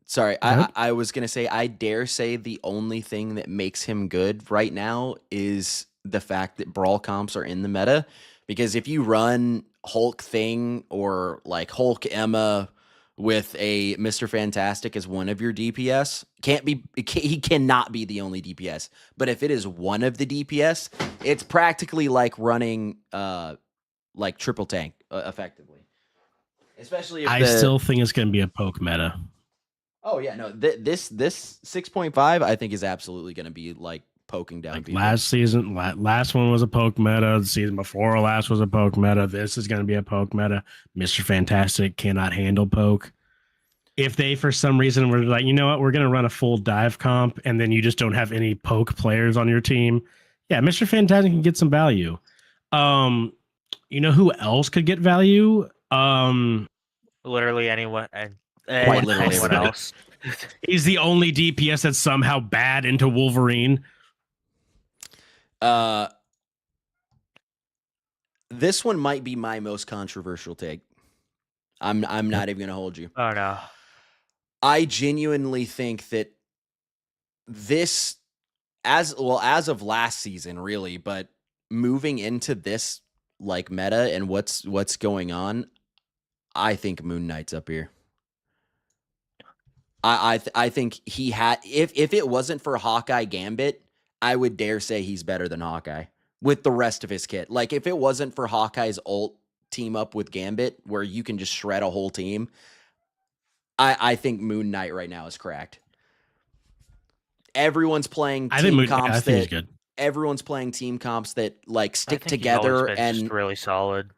sorry, I was gonna say I dare say the only thing that makes him good right now is the fact that brawl comps are in the meta. Because if you run Hulk Thing or like Hulk Emma with a Mr. Fantastic as one of your DPS, he cannot be the only DPS. But if it is one of the DPS, it's practically like running like triple tank effectively. Especially if I still think it's going to be a poke meta. Oh yeah, no. This 6.5 I think is absolutely going to be like poking down people. Last season, last one was a poke meta. The season before last was a poke meta. This is going to be a poke meta. Mr. Fantastic cannot handle poke. If they, for some reason, were like, you know what, we're going to run a full dive comp, and then you just don't have any poke players on your team, yeah, Mr. Fantastic can get some value. You know who else could get value? Literally anyone, and Quite literally anyone else. He's the only DPS that's somehow bad into Wolverine. This one might be my most controversial take. I'm not even gonna hold you. Oh no. I genuinely think that this, as of last season, really, but moving into this like meta and what's going on, I think Moon Knight's up here. I think he had, if it wasn't for Hawkeye Gambit, I would dare say he's better than Hawkeye with the rest of his kit. Like if it wasn't for Hawkeye's ult team up with Gambit, where you can just shred a whole team, I think Moon Knight right now is cracked. Everyone's playing team comps that everyone's playing team comps that like stick together and just really solid.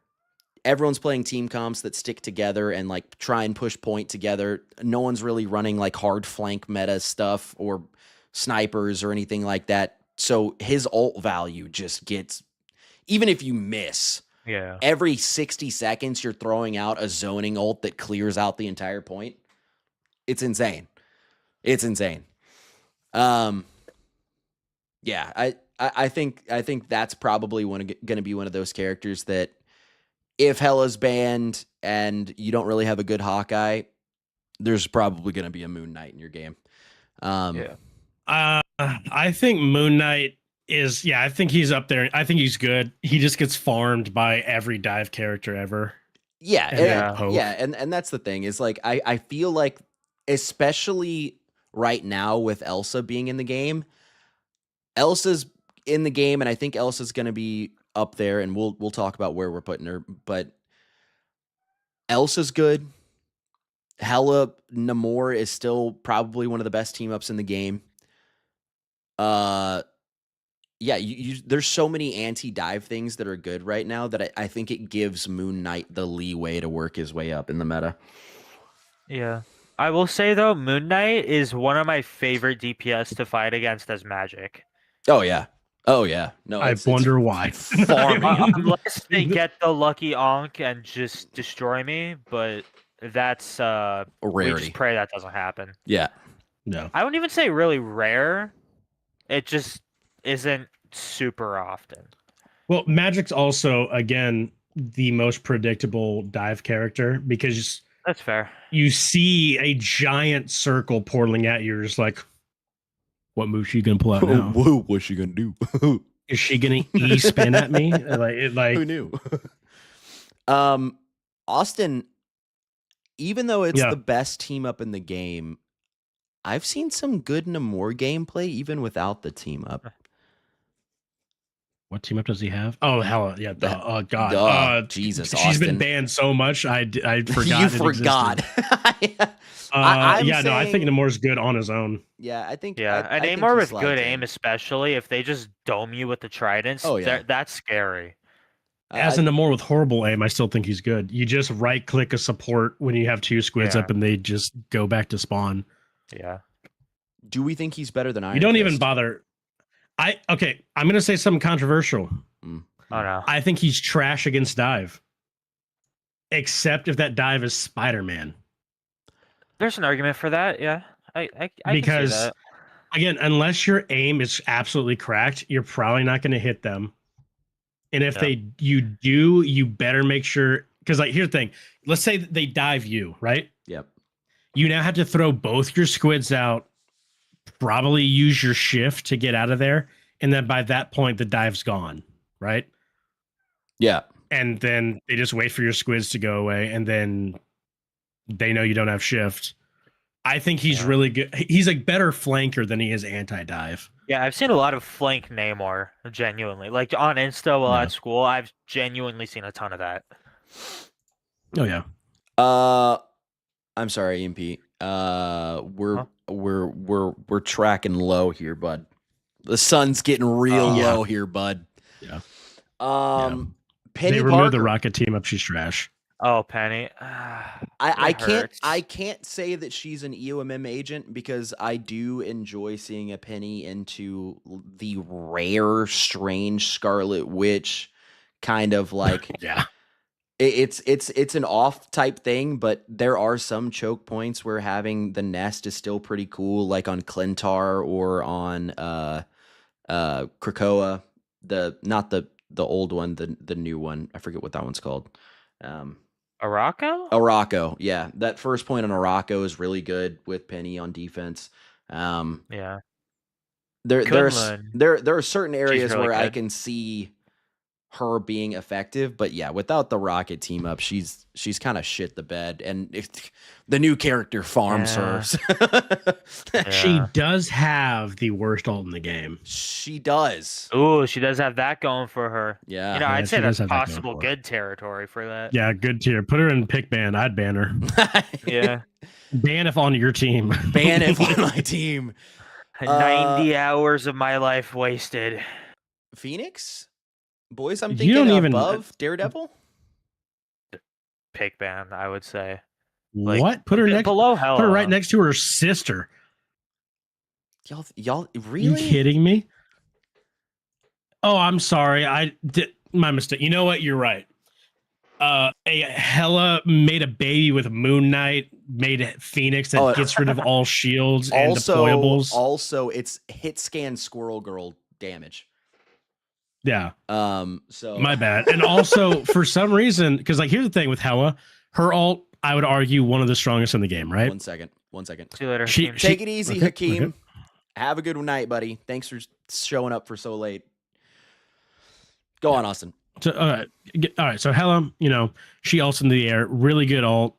Everyone's playing team comps that stick together and like try and push point together. No one's really running like hard flank meta stuff or snipers or anything like that. So his ult value just gets, even if you miss, every 60 seconds you're throwing out a zoning ult that clears out the entire point. It's insane. It's insane. Yeah, I think that's probably going to be one of those characters that if Hela's banned and you don't really have a good Hawkeye, there's probably going to be a Moon Knight in your game. I think Moon Knight is, I think he's up there. I think he's good. He just gets farmed by every dive character ever. And that's the thing is like I feel like, especially right now with ELSA being in the game, Elsa's in the game, and I think Elsa's going to be up there, and we'll talk about where we're putting her. But Elsa's good. Hela Namor is still probably one of the best team ups in the game. There's so many anti-dive things that are good right now that I think it gives Moon Knight the leeway to work his way up in the meta. Yeah. I will say, though, Moon Knight is one of my favorite DPS to fight against as Magic. Oh, yeah. No, I wonder why. Unless they get the lucky onk and just destroy me, but that's a rarity. We just pray that doesn't happen. Yeah. No. I wouldn't even say really rare. It just isn't super often. Well, Magic's also, again, the most predictable dive character because that's fair. You see a giant circle portaling at you. You're just like, what move she gonna pull out now? What's she gonna do? Is she gonna spin at me? Like who knew? Austin, even though it's Yeah. the best team up in the game, I've seen some good Namor gameplay even without the team up. What team up does he have? Oh, hell yeah. Oh, God. Duh. Jesus, she's been Austin. banned so much. I forgot. You it forgot. existed. I'm yeah, no, I think saying- Namor's good on his own. Yeah, I think. Yeah, I and think Namor he with slides good in. aim, especially if they just dome you with the tridents, Oh, yeah. that's scary. As a Namor with horrible aim, I still think he's good. You just right click a support when you have 2 squids Yeah. up and they just go back to spawn. Yeah. Do we think he's better than Iron You don't Fist? even bother. Okay, I'm gonna say something controversial. Oh no. I think he's trash against dive. Except if that dive is Spider-Man. There's an argument for that, yeah. I can see Because that. again, unless your aim is absolutely cracked, you're probably not gonna hit them. And if you do, you better make sure, because like here's the thing. Let's say that they dive you, right? Yep. You now have to throw both your squids out, probably use your shift to get out of there, and then by that point the dive's gone, right? Yeah. And then they just wait for your squids to go away, and then they know you don't have shift. I think he's really good. He's a better flanker than he is anti-dive. Yeah, I've seen a lot of flank Namor, genuinely. Like on Insta while at school, I've genuinely seen a ton of that. Oh yeah. I'm sorry, EMP. We're tracking low here, bud. The sun's getting real low here, bud. Yeah. Penny They Parker. removed the rocket team up. She's trash. Oh, Penny. I can't say that she's an EOMM agent because I do enjoy seeing a Penny into the rare, strange Scarlet Witch kind of like Yeah. It's an off type thing, but there are some choke points where having the nest is still pretty cool, like on Clintar or on Krakoa, not the old one, the new one. I forget what that one's called. Arako, yeah. That first point on Arako is really good with Penny on defense. Yeah. There are certain areas really where I good. can see her being effective, but yeah, without the Rocket team up, she's kind of shit the bed, and the new character farms her. She does have the worst ult in the game. She does. Ooh, she does have that going for her. Yeah. You know, Yeah, I'd she say does that's have that going possible for her. good territory for that. Yeah, good tier. Put her in pick ban. I'd ban her. Yeah. Ban if on your team. Ban if on my team. 90 hours of my life wasted. Phoenix? Boys, I'm You thinking don't even- above Daredevil. Pick ban, I would say. What? Put her next. Below Hella. Put her right next to her sister. Y'all really? You kidding me? Oh, I'm sorry. I did my mistake. You know what? You're right. A Hella made a baby with Moon Knight, made Phoenix that gets rid of all shields and deployables. Also, it's hit scan Squirrel Girl damage. Yeah. So My bad. And also, for some reason, because like here's the thing with Hella, her ult, I would argue, one of the strongest in the game, right? 1 second. See you later. She- Hakeem. Take it easy, okay, Hakeem. okay. Have a good night, buddy. Thanks for showing up for so late. Go on, Austin. So, all right. So Hella, she ults in the air, really good ult.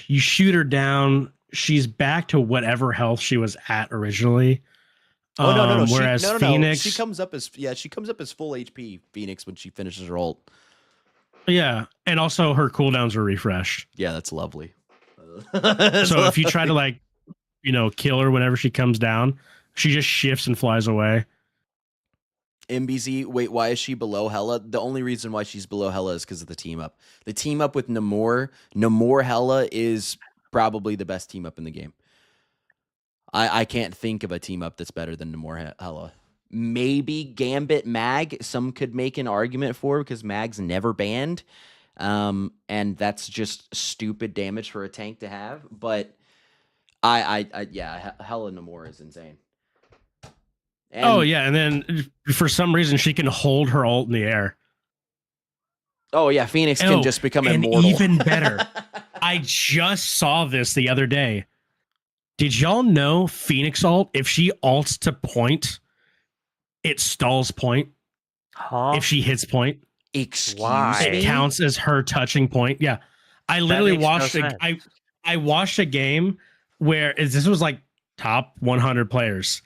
You shoot her down, she's back to whatever health she was at originally. Oh no. Whereas No. Phoenix, She comes up as full HP. Phoenix when she finishes her ult. yeah, and also her cooldowns are refreshed. Yeah, that's lovely. So if you try to kill her whenever she comes down, she just shifts and flies away. MBZ, wait, why is she below Hella? The only reason why she's below Hella is because of the team up. The team up with Namor Hella is probably the best team up in the game. I can't think of a team up that's better than Namor Hella. Maybe Gambit Mag, some could make an argument for because Mag's never banned. And that's just stupid damage for a tank to have. But Hella Namor is insane. And, and then for some reason she can hold her ult in the air. Oh yeah, Phoenix can just become and immortal. Even better. I just saw this the other day. Did y'all know Phoenix ult, if she ults to point, it stalls point? Huh? If she hits point, Excuse Why? it me? counts as her touching point. Yeah. I literally makes no watched sense. I watched a game where this was like top 100 players.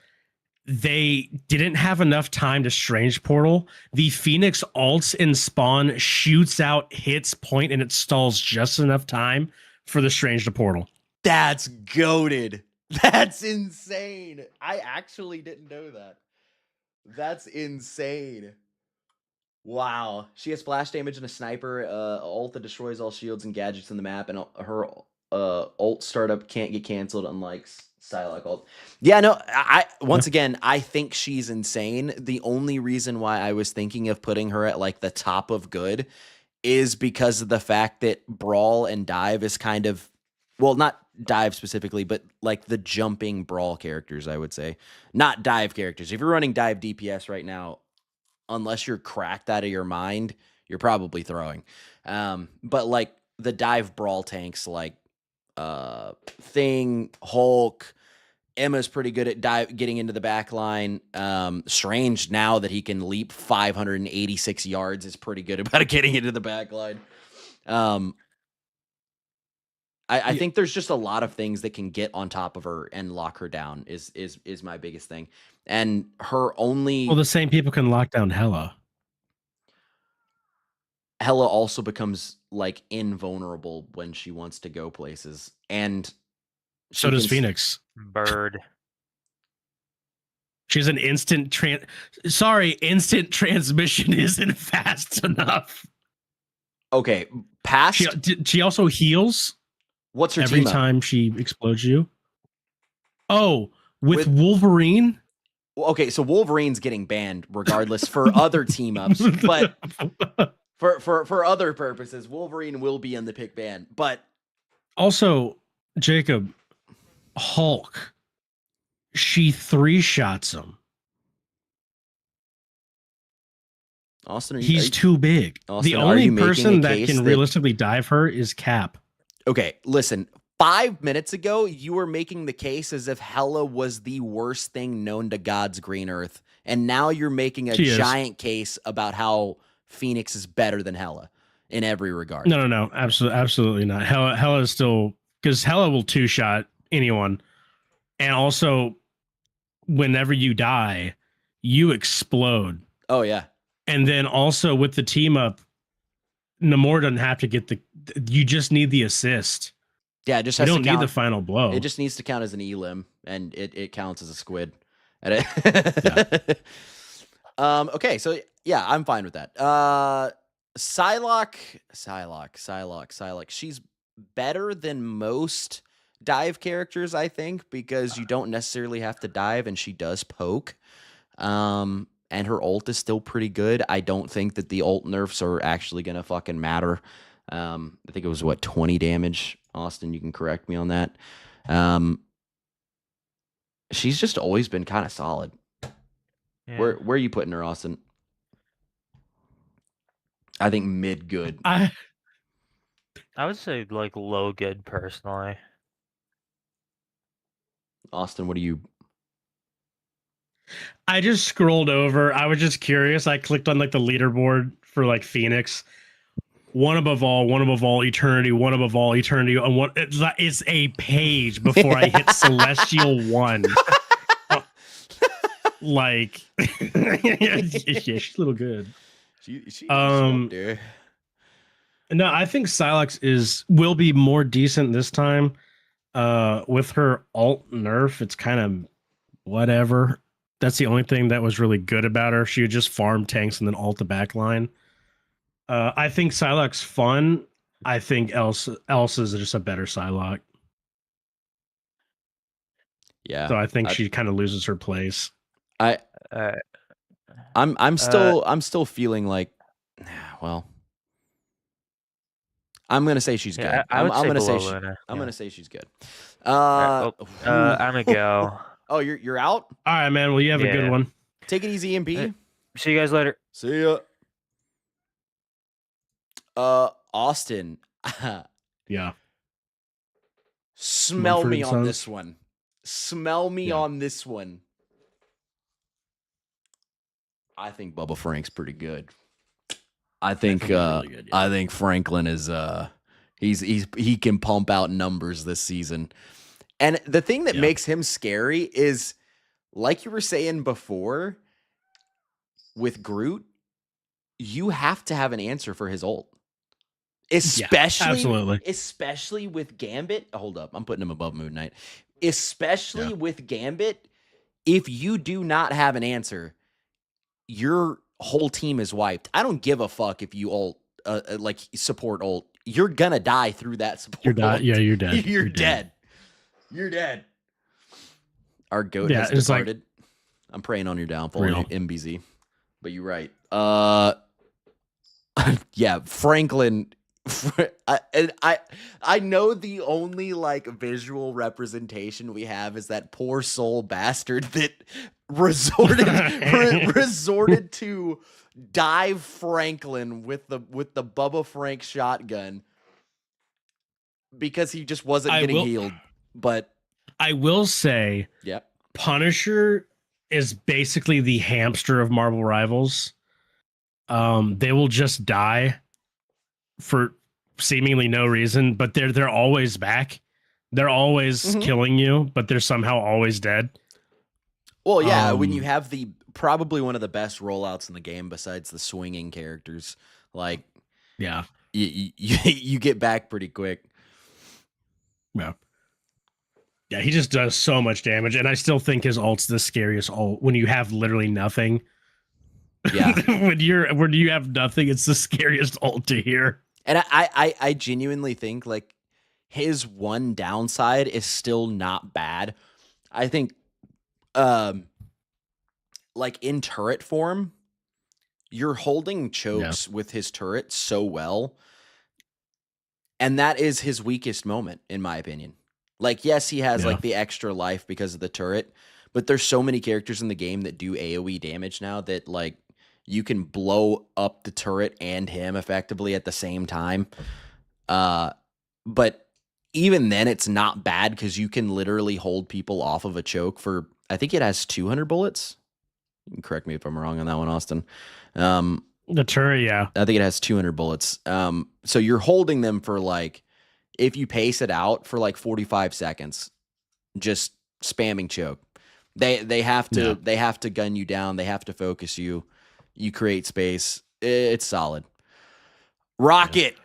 They didn't have enough time to Strange Portal. The Phoenix ults in spawn, shoots out, hits point, and it stalls just enough time for the Strange to Portal. That's goated. That's insane. I actually didn't know that. That's insane. Wow. She has splash damage and a sniper ult that destroys all shields and gadgets in the map, and her ult startup can't get canceled, unlike Psylocke ult. Yeah, no, once again, I think she's insane. The only reason why I was thinking of putting her at like the top of good is because of the fact that Brawl and Dive is kind of, well, not Dive specifically, but like the jumping Brawl characters, I would say. Not Dive characters. If you're running Dive DPS right now, unless you're cracked out of your mind, you're probably throwing. But like the Dive Brawl tanks like Thing, Hulk, Emma's pretty good at getting into the back line. Strange, now that he can leap 586 yards, is pretty good about getting into the back line. I think there's just a lot of things that can get on top of her and lock her down is my biggest thing. And her only... Well, the same people can lock down Hela. Hela also becomes like invulnerable when she wants to go places. And so does Phoenix. Bird. She's an instant instant transmission isn't fast enough. Okay, past... She also heals. What's her every team up? time she explodes you? Oh, with Wolverine? Well, okay, so Wolverine's getting banned regardless for other team ups, but for other purposes, Wolverine will be in the pick ban. But also, Jacob, Hulk, she 3-shots him. Austin, he's too big. Austin, the only person that can realistically dive her is Cap. Okay, listen. 5 minutes ago, you were making the case as if Hela was the worst thing known to God's green earth. And now you're making a giant case about how Phoenix is better than Hela in every regard. No. Absolutely not. Hela is still... Because Hela will 2-shot anyone. And also, whenever you die, you explode. Oh, yeah. And then also with the team up, Namor doesn't have to get you just need the assist. Yeah, it just has you don't to count. need the final blow. It just needs to count as an elim, and it counts as a squid. Okay, so yeah, I'm fine with that. Psylocke. She's better than most dive characters, I think, because you don't necessarily have to dive, and she does poke. And her ult is still pretty good. I don't think that the ult nerfs are actually gonna fucking matter. I think it was 20 damage. Austin, you can correct me on that. She's just always been kind of solid. Yeah. Where are you putting her, Austin? I think mid good. I would say like low good personally. Austin, what do you? I just scrolled over. I was just curious. I clicked on like the leaderboard for like Phoenix. One above all, eternity, one above all, eternity. And what it's a page before I hit Celestial 1. Like, yeah, she's a little good. She's no, I think Psylocke will be more decent this time. With her alt nerf, it's kind of whatever. That's the only thing that was really good about her. She would just farm tanks and then ult the back line. I think Psylocke's fun. I think Elsa's just a better Psylocke. Yeah. So I think she kind of loses her place. I'm still feeling like, well, I'm gonna say she's good. I'm gonna say she's good. I'm gonna go. Oh, you're out? All right, man. Well, you have a good one. Take it easy, MP. See you guys later. See ya. Austin. Yeah. Smell me on this one. Smell me on this one. I think Bubba Frank's pretty good. I think really good, I think Franklin is He can pump out numbers this season. And the thing that makes him scary is, like you were saying before, with Groot, you have to have an answer for his ult. Especially with Gambit. Hold up, I'm putting him above Moon Knight. Especially with Gambit, if you do not have an answer, your whole team is wiped. I don't give a fuck if you ult, like support ult. You're gonna die through that support. You're dead. Yeah, you're dead. You're dead. You're dead. Our goat has departed. I'm praying on your downfall, MBZ. But you're right. Yeah, Franklin. I know the only like visual representation we have is that poor soul bastard that resorted to dive Franklin with the Bubba Frank shotgun because he just wasn't getting healed. But I will say, Punisher is basically the hamster of Marvel Rivals. They will just die for seemingly no reason, but they're always back. They're always killing you, but they're somehow always dead. Well, yeah, when you have probably one of the best rollouts in the game besides the swinging characters, like you get back pretty quick. Yeah, he just does so much damage, and I still think his ult's the scariest ult when you have literally nothing. Yeah, when you have nothing, it's the scariest ult to hear. And I genuinely think like his one downside is still not bad. I think like in turret form, you're holding chokes with his turret so well. And that is his weakest moment, in my opinion. Like, yes, he has like the extra life because of the turret, but there's so many characters in the game that do AoE damage now that like you can blow up the turret and him effectively at the same time. But even then, it's not bad because you can literally hold people off of a choke for, I think it has 200 bullets. You can correct me if I'm wrong on that one, Austin. The turret, yeah. I think it has 200 bullets. So you're holding them for like, if you pace it out for like 45 seconds, just spamming choke. They have to gun you down. They have to focus you. You create space. It's solid. Rocket.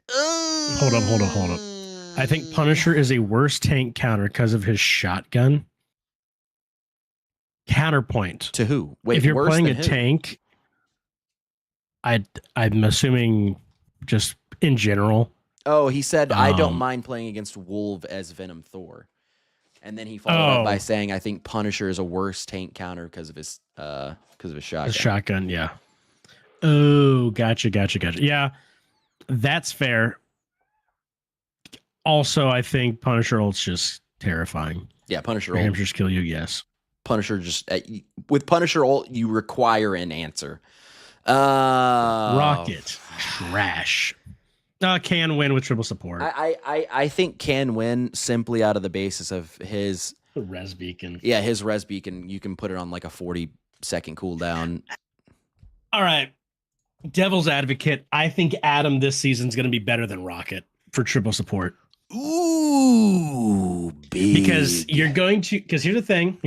Hold up. I think Punisher is a worse tank counter because of his shotgun. Counterpoint. To who? Wait, if you're playing a who? tank, I'm assuming just in general. Oh, he said, I don't mind playing against Wolve as Venom Thor. And then he followed up by saying, I think Punisher is a worse tank counter because of his shotgun. His shotgun, yeah. Oh, gotcha. Yeah, that's fair. Also, I think Punisher ult's just terrifying. Yeah, Punisher ult. Hamsters kill you, yes. Punisher just... with Punisher ult, you require an answer. Rocket. Trash. Can win with triple support. I think can win simply out of the basis of his res beacon. Yeah, his res beacon. You can put it on like a 40-second cooldown. All right, devil's advocate. I think Adam this season's going to be better than Rocket for triple support. Ooh, big. Because you're going to. Because here's the thing.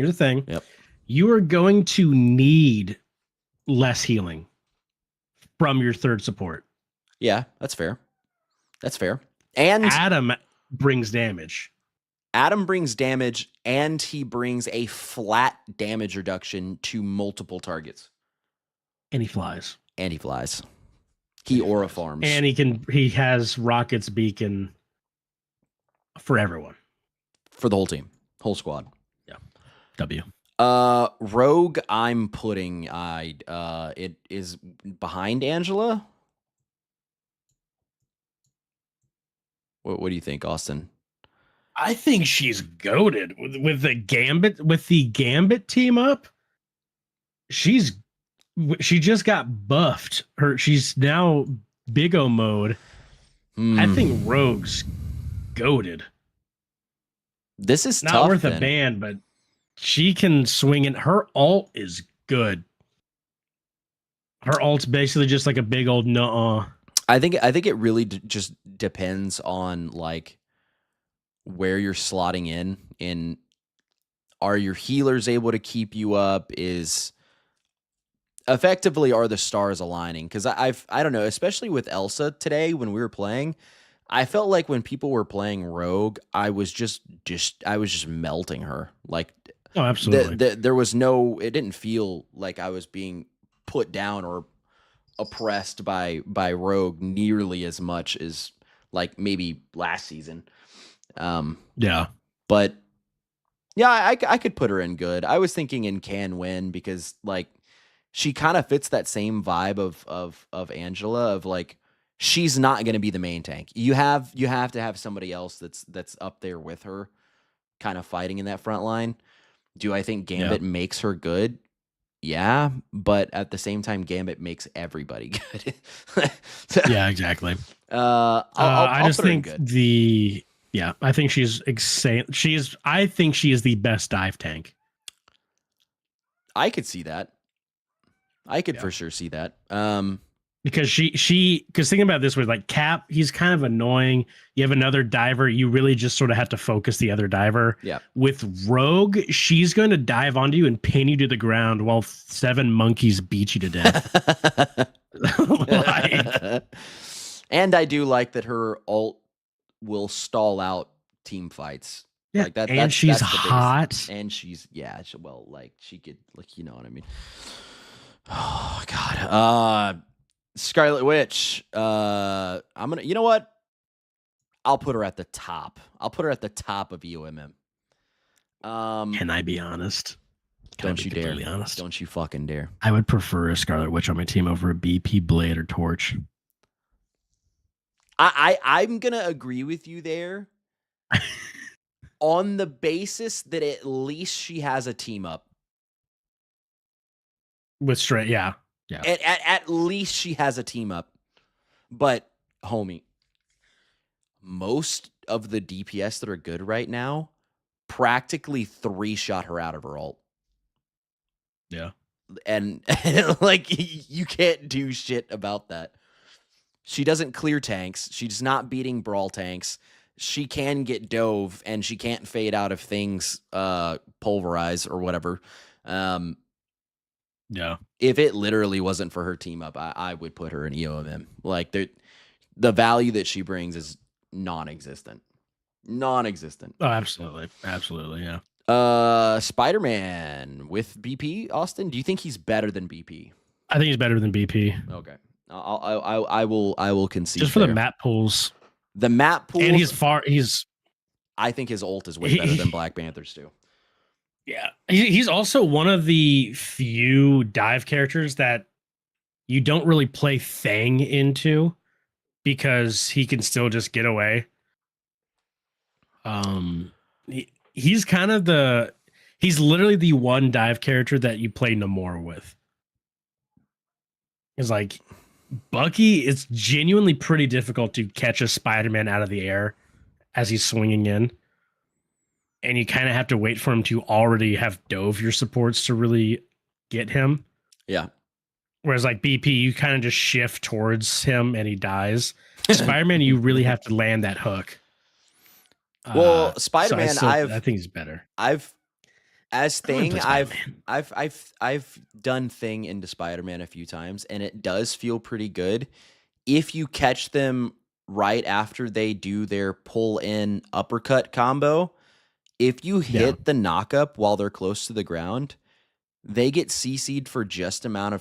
Yep. You are going to need less healing from your third support. Yeah, that's fair. And Adam brings damage. and he brings a flat damage reduction to multiple targets. And he flies. He aura farms. And he has Rocket's beacon for everyone. For the whole team. Whole squad. Yeah. W. Rogue, I'm putting it is behind Angela. What do you think, Austin? I think she's goated with the Gambit team up. She just got buffed. She's now Big O mode. I think Rogue's goated. This is not tough, worth then. a ban, but she can swing it. Her ult is good. Her ult's basically just like a big old nuh-uh. I think it really just depends on like where you're slotting in. Are your healers able to keep you up? Is effectively are the stars aligning? Because I don't know, especially with Elsa today when we were playing, I felt like when people were playing Rogue, I was just melting her. Like Oh, absolutely. there was no, it didn't feel like I was being put down or oppressed by Rogue nearly as much as like maybe last season. Yeah. But yeah, I could put her in good. I was thinking in can win because like she kind of fits that same vibe of Angela of like she's not going to be the main tank. You have to have somebody else that's up there with her, kind of fighting in that front line. Do I think Gambit makes her good? Yeah, but at the same time, Gambit makes everybody good. Yeah, exactly. I'll I just put her in think good. I think she's insane. I think she is the best dive tank. I could see that. I could for sure see that. Because because thinking about it this way, like Cap, he's kind of annoying. You have another diver, you really just sort of have to focus the other diver. Yeah. With Rogue, she's going to dive onto you and pin you to the ground while 7 monkeys beat you to death. Like, and I do like that her ult will stall out team fights. yeah, Like that, and she's that's the biggest- hot. and she's well, like she could, like, you know what I mean. Oh God. Scarlet Witch. I'm gonna. You know what? I'll put her at the top. I'll put her at the top of EOMM. Can I be honest? Don't you dare! Honest? Don't you fucking dare! I would prefer a Scarlet Witch on my team over a BP Blade or Torch. I'm gonna agree with you there, on the basis that at least she has a team up. With straight, yeah. At least she has a team up. But homie, most of the DPS that are good right now practically 3-shot her out of her ult. Yeah. And like you can't do shit about that. She doesn't clear tanks. She's not beating brawl tanks. She can get dove and she can't fade out if things pulverize or whatever. Yeah. If it literally wasn't for her team up, I would put her in EOMM. Like the value that she brings is non-existent. Non-existent. Oh, absolutely. Absolutely, yeah. Spider-Man with BP, Austin, do you think he's better than BP? I think he's better than BP. Okay. I will concede. Just for there. the map pools. The map pools. And he's I think his ult is way better than Black Panther's too. Yeah. He's also one of the few dive characters that you don't really play Thang into because he can still just get away. He's kind of he's literally the one dive character that you play Namor with. It's like Bucky, it's genuinely pretty difficult to catch a Spider-Man out of the air as he's swinging in. And you kind of have to wait for him to already have dove your supports to really get him. Yeah. Whereas like BP, you kind of just shift towards him and he dies. Spider-Man, you really have to land that hook. Well, Spider-Man, so I think he's better. I've done Thing into Spider-Man a few times, and it does feel pretty good if you catch them right after they do their pull-in uppercut combo. If you hit the knock-up while they're close to the ground, they get CC'd for just the amount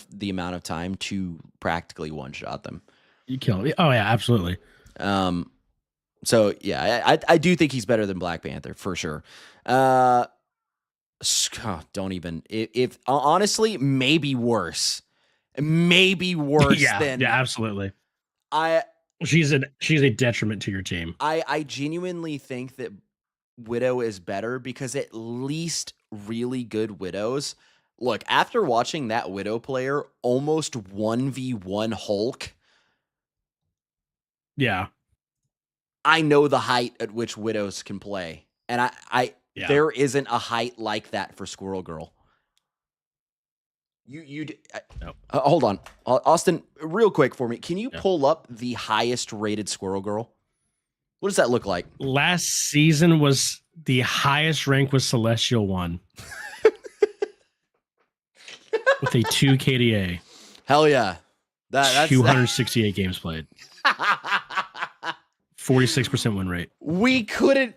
of time to practically one-shot them. You kill him. Oh, yeah, absolutely. So, yeah, I do think he's better than Black Panther, for sure. Don't even. If honestly, maybe worse. Maybe worse than... Yeah, absolutely. She's a detriment to your team. I genuinely think that Widow is better because at least really good Widows. Look, after watching that Widow player almost 1v1 Hulk, yeah, I know the height at which Widows can play. And there isn't a height like that for Squirrel Girl. Nope. Hold on, Austin, real quick for me. Can you Yeah. pull up the highest rated Squirrel Girl? What does that look like? Last season was the highest rank was Celestial 1 with a 2 KDA, Hell yeah, that's 268 games played, 46% win rate. we couldn't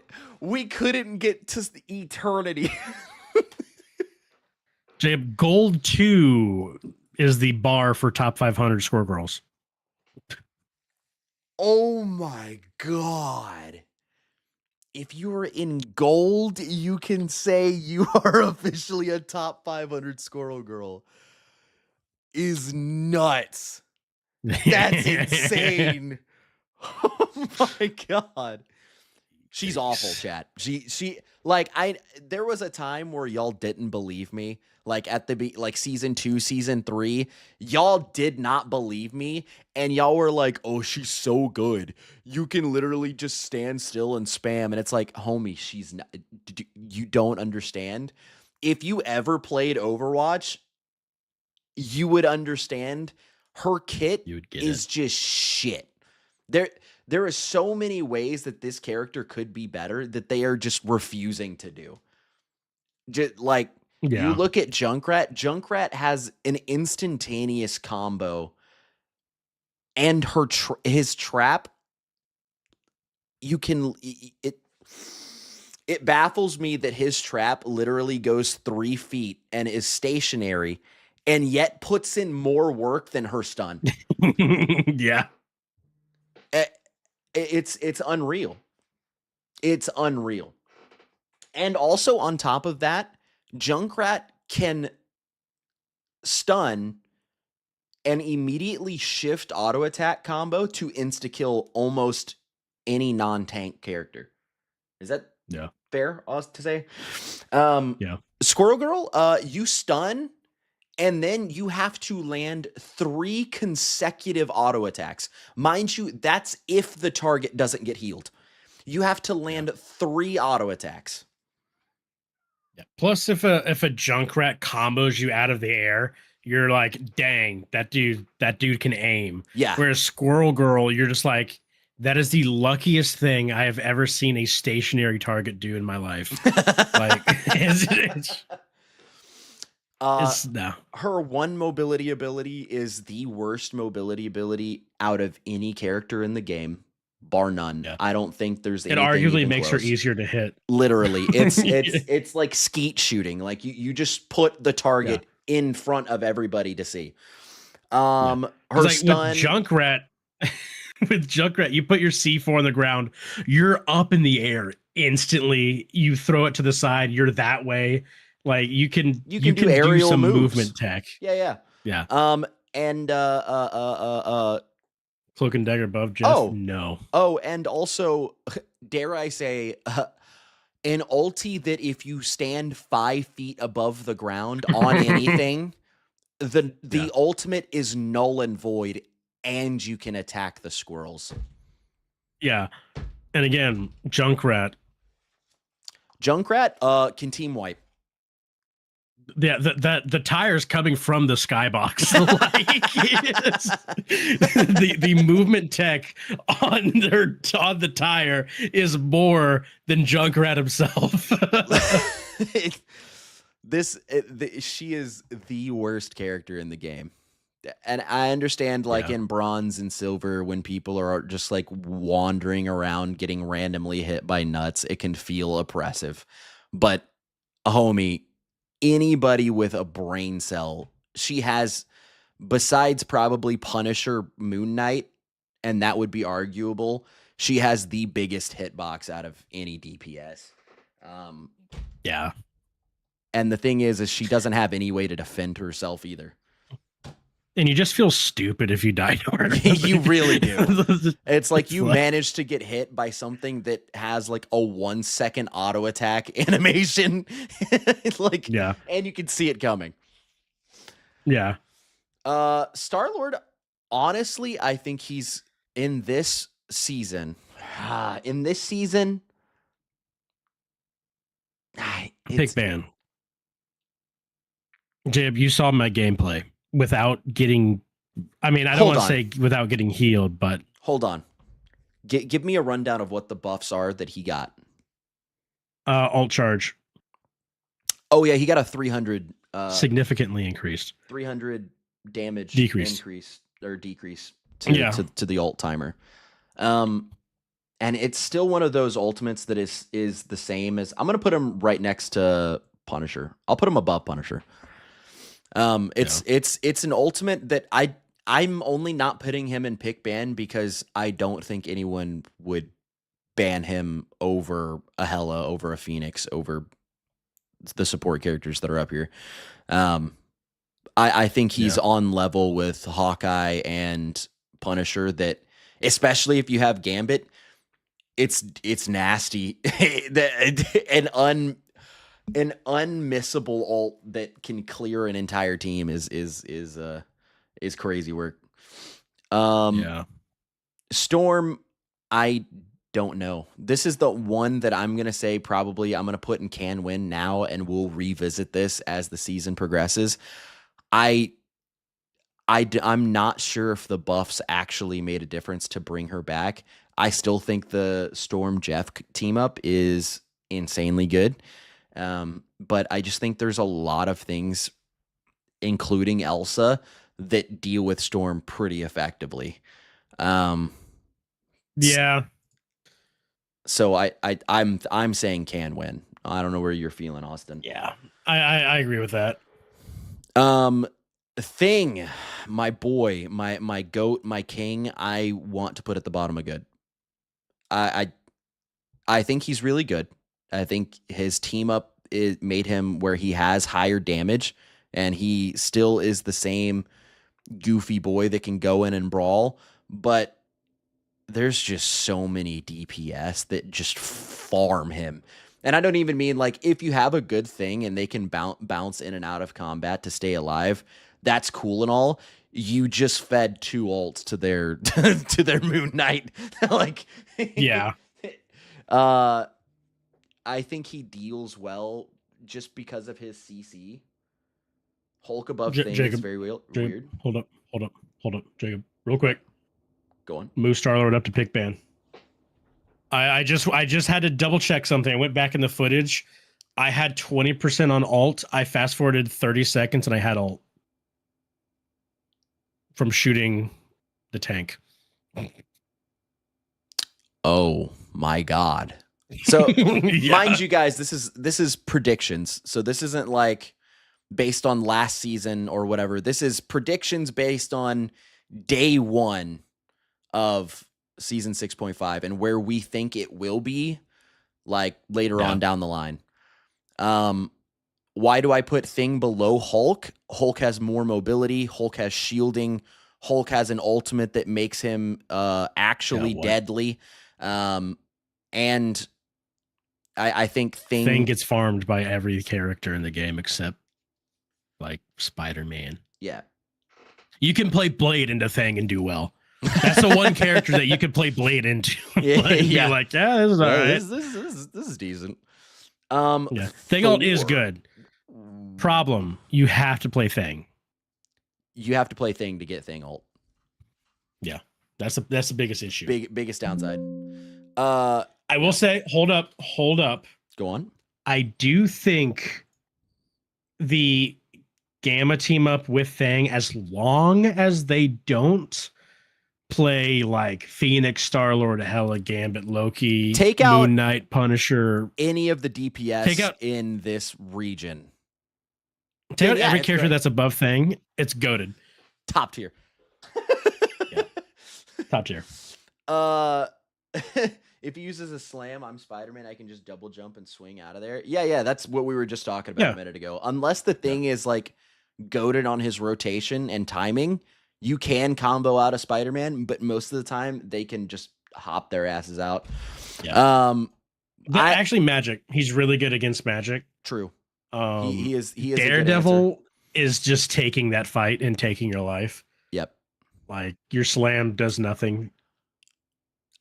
get to eternity. Jacob, Gold 2 is the bar for top 500 score girls. Oh my god. If you are in gold, you can say you are officially a top 500 Squirrel Girl. Is nuts. That's insane. Oh my god. She's awful, chat. She like there was a time where y'all didn't believe me. Like at the like season 2, season 3, y'all did not believe me and y'all were like, "Oh, she's so good. You can literally just stand still and spam." And it's like, "Homie, she's not, you don't understand. If you ever played Overwatch, you would understand her kit You would get is just shit. There are so many ways that this character could be better that they are just refusing to do. Just like Yeah. you look at Junkrat. Junkrat has an instantaneous combo, and his trap. You can it. It baffles me that his trap literally goes 3 feet and is stationary, and yet puts in more work than her stun. Yeah. It's unreal. It's unreal. And also on top of that, Junkrat can stun and immediately shift auto attack combo to insta kill almost any non-tank character. Is that fair to say? Yeah. Squirrel Girl, you stun and then you have to land 3 consecutive auto attacks. Mind you, that's if the target doesn't get healed. You have to land 3 auto attacks. Yeah. Plus, if a Junkrat combos you out of the air, you're like, dang, that dude can aim. Yeah. Whereas Squirrel Girl, you're just like, that is the luckiest thing I have ever seen a stationary target do in my life. Like, no. Her one mobility ability is the worst mobility ability out of any character in the game, bar none. Yeah. I don't think there's It anything arguably even makes close. her easier to hit. Literally, it's like skeet shooting. Like you just put the target in front of everybody to see. Her like stun with Junkrat. With Junkrat, you put your C4 on the ground, you're up in the air instantly. You throw it to the side, you're that way. Like you can do aerial some moves. movement tech. Yeah. And Cloak and Dagger above Jeff. No. Oh, and also, dare I say, an ulti that if you stand 5 feet above the ground on anything, the ultimate is null and void, and you can attack the squirrels. Yeah. And again, Junkrat can team wipe. Yeah, the tire's coming from the skybox. Like the movement tech on the tire is more than Junkrat himself. She is the worst character in the game. And I understand, like in bronze and silver, when people are just like wandering around getting randomly hit by nuts, it can feel oppressive. But homie, anybody with a brain cell, she has, besides probably Punisher, Moon Knight, and that would be arguable, she has the biggest hitbox out of any DPS. Yeah. And the thing is she doesn't have any way to defend herself either. And you just feel stupid if you die to her. You really do. It's like you managed to get hit by something that has like a 1 second auto attack animation. Like, and you can see it coming. Yeah. Star-Lord, honestly, I think he's in this season. Pick ban. Jib, you saw my gameplay without getting. I mean, I don't Hold want to on. say without getting healed, but Hold on. Give me a rundown of what the buffs are that he got. alt charge Oh yeah, he got a 300 significantly increased. 300 damage Decrease. increase or decrease to, Yeah. to the ult timer. And it's still one of those ultimates that is the same as I'm gonna put him right next to Punisher. I'll put him above Punisher. It's an ultimate that I'm only not putting him in pick ban because I don't think anyone would ban him over a Hela, over a Phoenix, over the support characters that are up here. I think he's on level with Hawkeye and Punisher, that especially if you have Gambit, it's nasty. An unmissable ult that can clear an entire team is crazy work. Storm, I don't know. This is the one that I'm gonna say probably I'm gonna put in can win now, and we'll revisit this as the season progresses. I'm not sure if the buffs actually made a difference to bring her back. I still think the Storm Jeff team up is insanely good. But I just think there's a lot of things, including ELSA, that deal with Storm pretty effectively. So I'm saying can win. I don't know where you're feeling, Austin. Yeah, I agree with that. Thing, my boy, my goat, my king, I want to put at the bottom of good. I think he's really good. I think his team up made him where he has higher damage, and he still is the same goofy boy that can go in and brawl, but there's just so many DPS that just farm him. And I don't even mean like if you have a good thing and they can bounce in and out of combat to stay alive, that's cool and all. You just fed 2 ults to their to their Moon Knight. Like, yeah. I think he deals well just because of his CC. Hulk above thing Jacob, is very weird. Hold up, Jacob, real quick. Go on. Move Starlord up to pick ban. I just had to double check something. I went back in the footage. I had 20% on alt. I fast forwarded 30 seconds and I had alt from shooting the tank. Oh my God. So mind you guys, this is predictions. So this isn't like based on last season or whatever. This is predictions based on day 1 of season 6.5 and where we think it will be like later on down the line. Why do I put Thing below Hulk? Hulk has more mobility. Hulk has shielding. Hulk has an ultimate that makes him actually deadly. And I think Thing gets farmed by every character in the game except like Spider-Man. Yeah. You can play Blade into Thing and do well. That's the one character that you could play Blade into. Be like, yeah, this is all right. This is decent. Thing ult is good. Problem, you have to play Thing. You have to play Thing to get Thing ult. Yeah, that's the biggest issue. Biggest downside. I will say, hold up. Go on. I do think the Gamma team up with Thing, as long as they don't play like Phoenix, Star-Lord, Hela, Gambit, Loki, take out Moon Knight, Punisher, any of the DPS in this region. Take out every character that's above Thing. It's goated. Top tier. Top tier. If he uses a slam, I'm Spider-Man, I can just double jump and swing out of there. Yeah, that's what we were just talking about a minute ago. Unless the Thing is like goated on his rotation and timing, you can combo out a Spider-Man, but most of the time they can just hop their asses out. Yeah. Actually, Magic. He's really good against Magic. True. He is. Daredevil is just taking that fight and taking your life. Yep. Like your slam does nothing.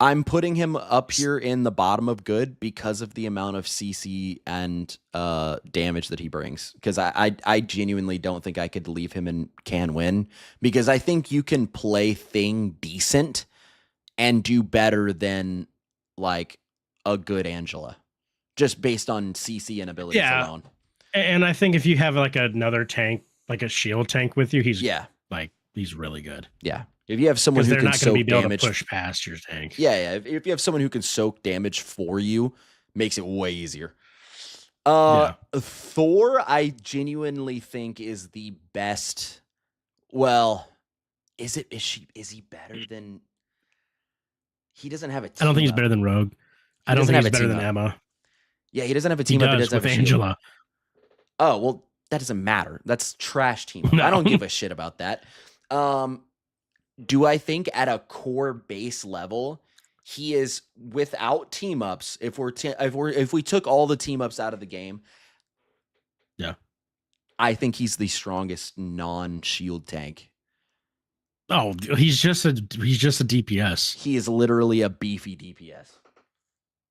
I'm putting him up here in the bottom of good because of the amount of CC and damage that he brings. Because I genuinely don't think I could leave him in can win, because I think you can play Thing decent and do better than like a good Angela, just based on CC and abilities alone. And I think if you have like another tank, like a shield tank with you, he's really good. Yeah. If you have someone who they're can not going to soak be able damage, to push past your tank. Yeah. If you have someone who can soak damage for you, makes it way easier. Thor, I genuinely think is the best. Well, is he better than? He doesn't have a team I don't think he's up. better than Rogue. I don't doesn't think have he's a better team than up. Emma. Yeah, he doesn't have a He team up. He does doesn't with have a shield. Angela. Oh, well, that doesn't matter. That's trash team up. No. I don't give a shit about that. Do I think at a core base level, he is without team ups? If we took all the team ups out of the game, yeah, I think he's the strongest non-shield tank. Oh, he's just a DPS. He is literally a beefy DPS.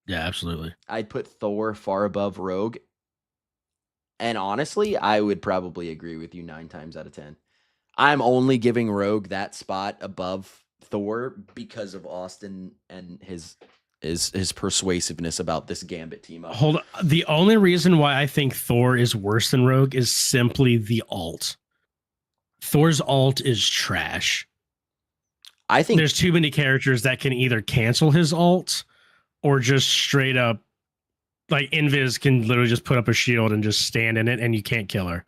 Yeah, absolutely. I'd put Thor far above Rogue. And honestly, I would probably agree with you 9 times out of 10. I'm only giving Rogue that spot above Thor because of Austin and his persuasiveness about this Gambit team up. Hold on. The only reason why I think Thor is worse than Rogue is simply the ult. Thor's ult is trash. I think there's too many characters that can either cancel his ult or just straight up, like Invis can literally just put up a shield and just stand in it and you can't kill her.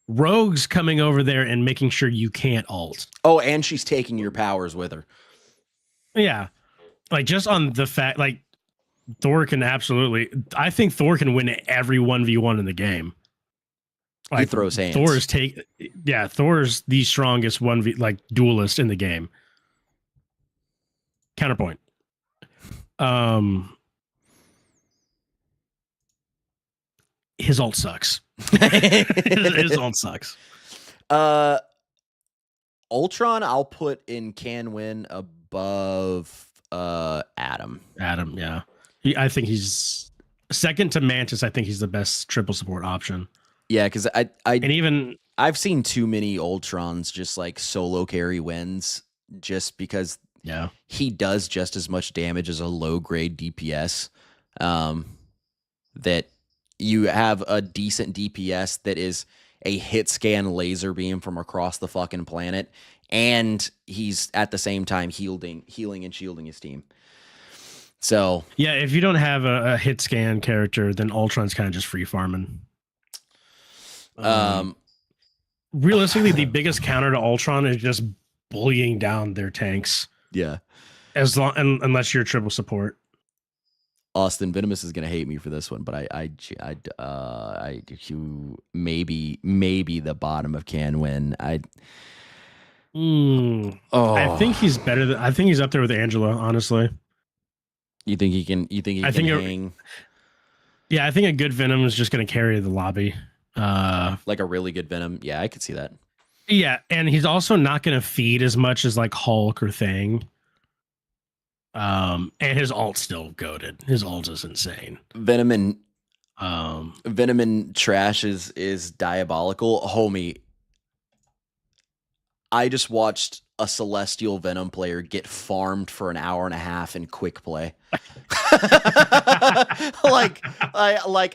Rogue's coming over there and making sure you can't ult. Oh, and she's taking your powers with her. Yeah. Like, just on the fact, like, Thor can absolutely... I think Thor can win every 1v1 in the game. Like, he throws hands. Thor's the strongest 1v, like, duelist in the game. Counterpoint. His ult sucks. His ult sucks. Ultron, I'll put in can win above Adam. Adam, yeah. I think he's second to Mantis. I think he's the best triple support option. Yeah, because I've seen too many Ultrons just like solo carry wins just because he does just as much damage as a low grade DPS. That you have a decent DPS that is a hit scan laser beam from across the fucking planet, and he's at the same time healing and shielding his team. So yeah, if you don't have a hit scan character, then Ultron's kind of just free farming. Realistically, the biggest counter to Ultron is just bullying down their tanks. Yeah, unless you're triple support. Austin Venomous is gonna hate me for this one, but maybe the bottom of can win. I think he's better I think he's up there with Angela, honestly. You think he can hang? Yeah, I think a good Venom is just gonna carry the lobby. Like a really good Venom. Yeah, I could see that. Yeah, and he's also not gonna feed as much as like Hulk or Thing. And his ult's still goated. His ult is insane. Venom and trash is diabolical. Homie, I just watched a Celestial Venom player get farmed for an hour and a half in quick play.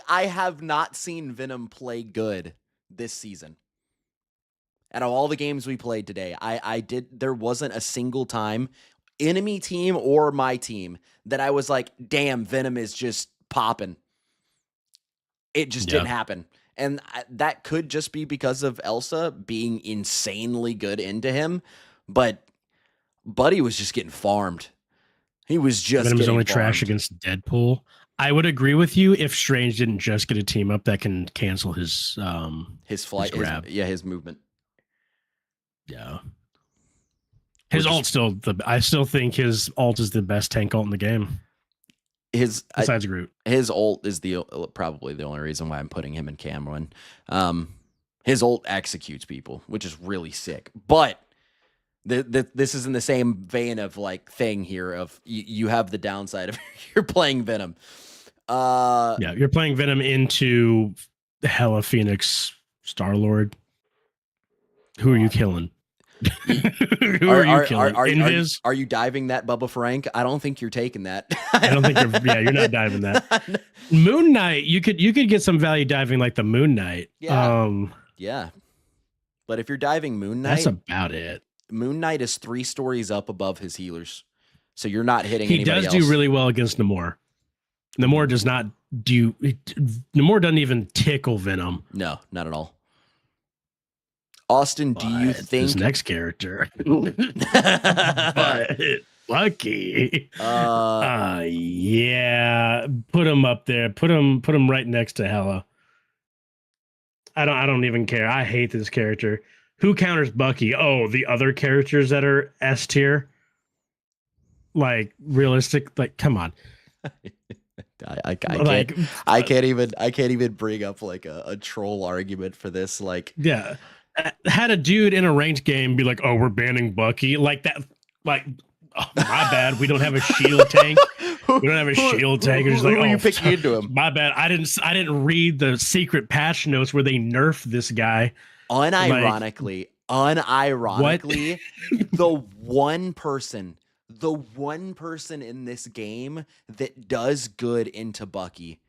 I have not seen Venom play good this season. Out of all the games we played today, there wasn't a single time, enemy team or my team, that I was like, damn, Venom is just popping. It just didn't happen. And that could just be because of ELSA being insanely good into him. But Buddy was just getting farmed. He was just Venom's only farmed. Trash against Deadpool. I would agree with you if Strange didn't just get a team up that can cancel his flight, his grab. His movement. Yeah. His ult I still think his ult is the best tank ult in the game. Besides Groot. His ult is probably the only reason why I'm putting him in Cameron. His ult executes people, which is really sick. But This is in the same vein of like thing here of you have the downside of you're playing Venom. Yeah, you're playing Venom into Hella Phoenix Star-Lord. Who are you killing? Who are you killing? Invis? Are you diving that, Bubba Frank? I don't think you're taking that. I don't think you're not diving that. Moon Knight, you could get some value diving like the Moon Knight. Yeah. Yeah. But if you're diving Moon Knight, that's about it. Moon Knight is 3 stories up above his healers. So you're not hitting He anybody does else. do really well against Namor. Namor does not do Namor doesn't even tickle Venom. No, not at all. Austin, do you think this next character? But Lucky. Yeah. Put him up there. Put him right next to Hela. I don't even care. I hate this character. Who counters Bucky? Oh, the other characters that are S tier. Like realistic. Like, come on. I can't even bring up like a troll argument for this. Like, yeah. Had a dude in a ranked game be like, "Oh, we're banning Bucky," like that. Like, oh, my bad. We don't have a shield tank. We don't have a shield tank. It's like, who are oh, you picking into him? My bad. I didn't read the secret patch notes where they nerfed this guy. Unironically, the one person in this game that does good into Bucky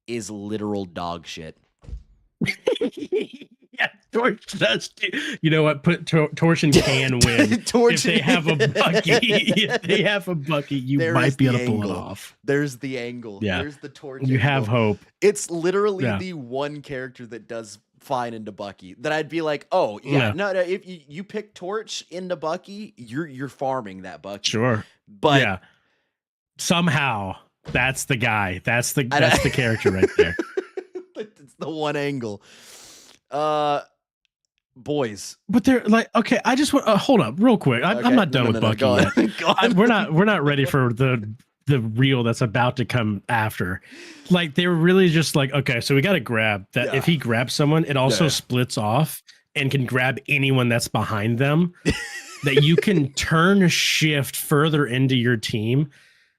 is literal dog shit. Yeah, Torch does. You know what? Torch and can win. If they have a Bucky, you might be able to pull it off. There's the angle. Yeah. There's the Torch. You have hope. It's literally the one character that does fine into Bucky that I'd be like, oh yeah, no. If you pick Torch into Bucky, you're farming that Bucky. Sure, but yeah, somehow that's the guy. That's the character right there. It's the one angle. Boys, but they're like, okay, I just want hold up real quick. I'm not done with Bucky yet. We're not ready for the reel that's about to come after. Like, they were really just like, okay, so we got to grab that. Yeah. If he grabs someone, it also splits off and can grab anyone that's behind them. That you can turn shift further into your team.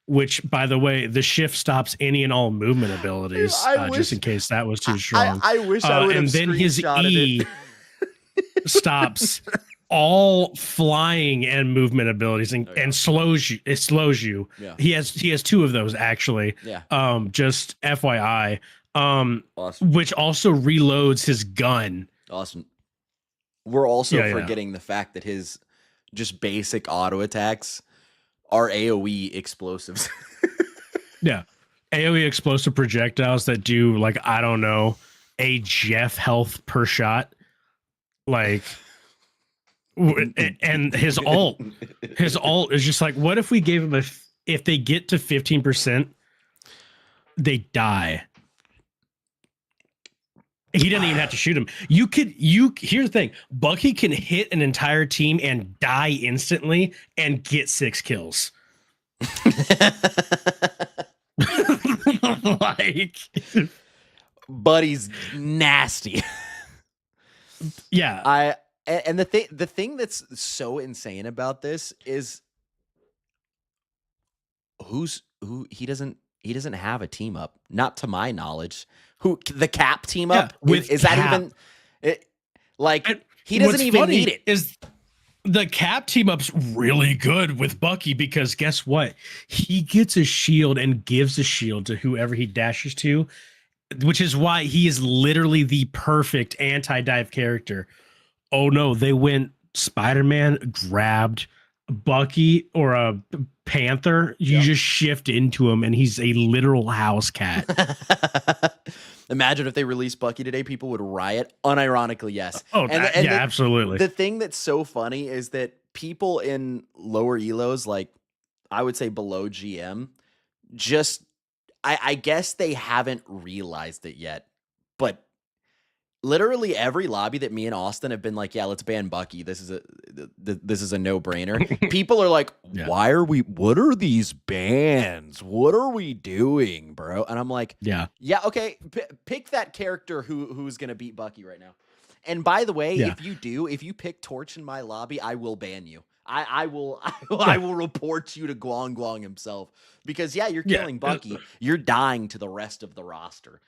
Which, by the way, the shift stops any and all movement abilities, just in case that was too strong. I wish I would have. And then his E stops all flying and movement abilities and slows you. It slows you. Yeah. He has 2 of those actually. Yeah. Just FYI. Awesome. Which also reloads his gun. Awesome. We're also forgetting the fact that his just basic auto attacks are AoE explosives. Yeah. AoE explosive projectiles that do, like, I don't know, a Jeff health per shot. Like, and his ult is just like, what if we gave him if they get to 15%, they die. He doesn't even have to shoot him. Here's the thing. Bucky can hit an entire team and die instantly and get 6 kills. Like, Buddy's nasty. Yeah. And the thing that's so insane about this is he doesn't have a team up, not to my knowledge. Who the Cap team up with is Cap. that even he doesn't even need it. Is the Cap team up's really good with Bucky because guess what? He gets a shield and gives a shield to whoever he dashes to, which is why he is literally the perfect anti-dive character. Oh no, they went Spider-Man, grabbed Bucky or a Panther. You just shift into him and he's a literal house cat. Imagine if they released Bucky today, people would riot. Unironically, yes. Oh, absolutely. The thing that's so funny is that people in lower elos, like I would say below GM, just I guess they haven't realized it yet. But literally every lobby that me and Austin have been like, yeah, let's ban Bucky. This is a no-brainer. People are like, what are these bans? What are we doing, bro? And I'm like, yeah, okay, pick that character who's going to beat Bucky right now. And by the way, if you pick Torch in my lobby, I will ban you. I will I will report you to Guang Guang himself because yeah, you're killing Bucky. You're dying to the rest of the roster.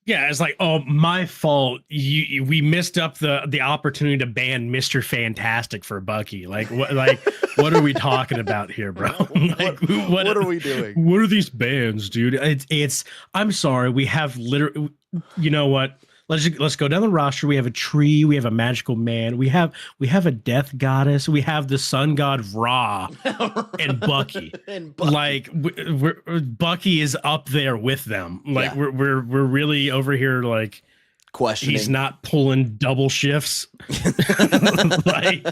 Yeah, it's like, oh, my fault. We missed up the opportunity to ban Mr. Fantastic for Bucky. Like what are we talking about here, bro? Like what are we doing? What are these bans, dude? It's I'm sorry, we have literally, you know what? Let's go down the roster. We have a tree, we have a magical man, we have a death goddess, we have the sun god Ra, and Bucky. Like Bucky is up there with them. Like we're really over here like questioning. He's not pulling double shifts. Like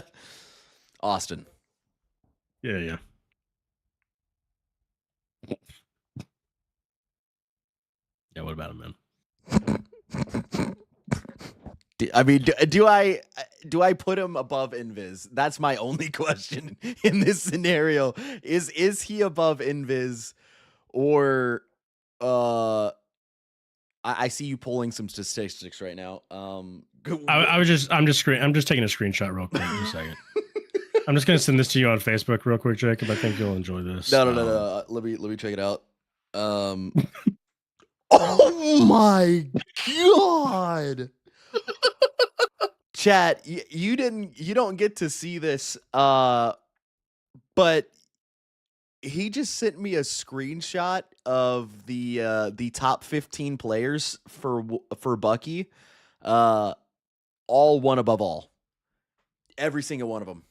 Austin. Yeah. Yeah, what about him, man? I mean, do I put him above Invis? That's my only question in this scenario. Is he above Invis, or I see you pulling some statistics right now. I'm just taking a screenshot real quick in a second. I'm just gonna send this to you on Facebook real quick, Jacob. I think you'll enjoy this. No. Let me check it out. Oh my god. Chat, you don't get to see this, but he just sent me a screenshot of the top 15 players for Bucky, all one above all, every single one of them,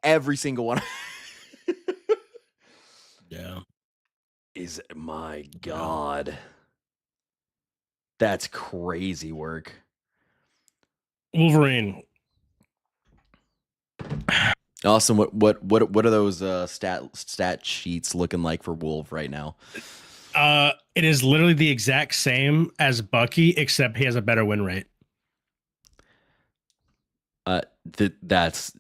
every single one. Yeah, is my god. That's crazy work. Wolverine. Awesome. What are those stat sheets looking like for Wolf right now? It is literally the exact same as Bucky, except he has a better win rate. That's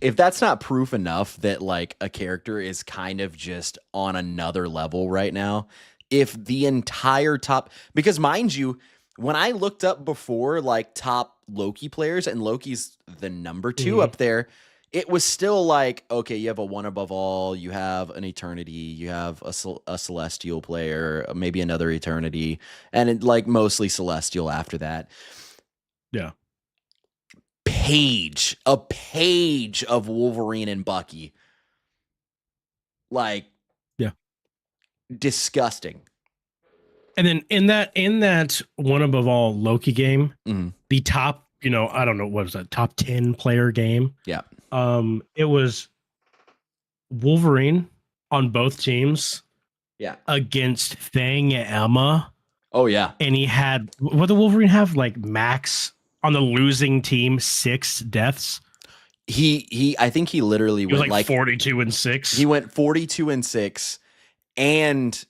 if that's not proof enough that like a character is kind of just on another level right now. If the entire top, because mind you, when I looked up before like top Loki players, and Loki's the number 2 up there, it was still like, okay, you have a one above all, you have an Eternity, you have a Celestial player, maybe another Eternity, and like mostly Celestial after that. Yeah. A page of Wolverine and Bucky. Like, yeah. Disgusting. And then in that one above all Loki game, the top, I don't know, what was that, top 10 player game? Yeah. It was Wolverine on both teams. Yeah. Against Thang Emma. Oh yeah. And he had, what did Wolverine have? Like max on the losing team 6 deaths. I think he literally went like 42-6. He went 42-6, and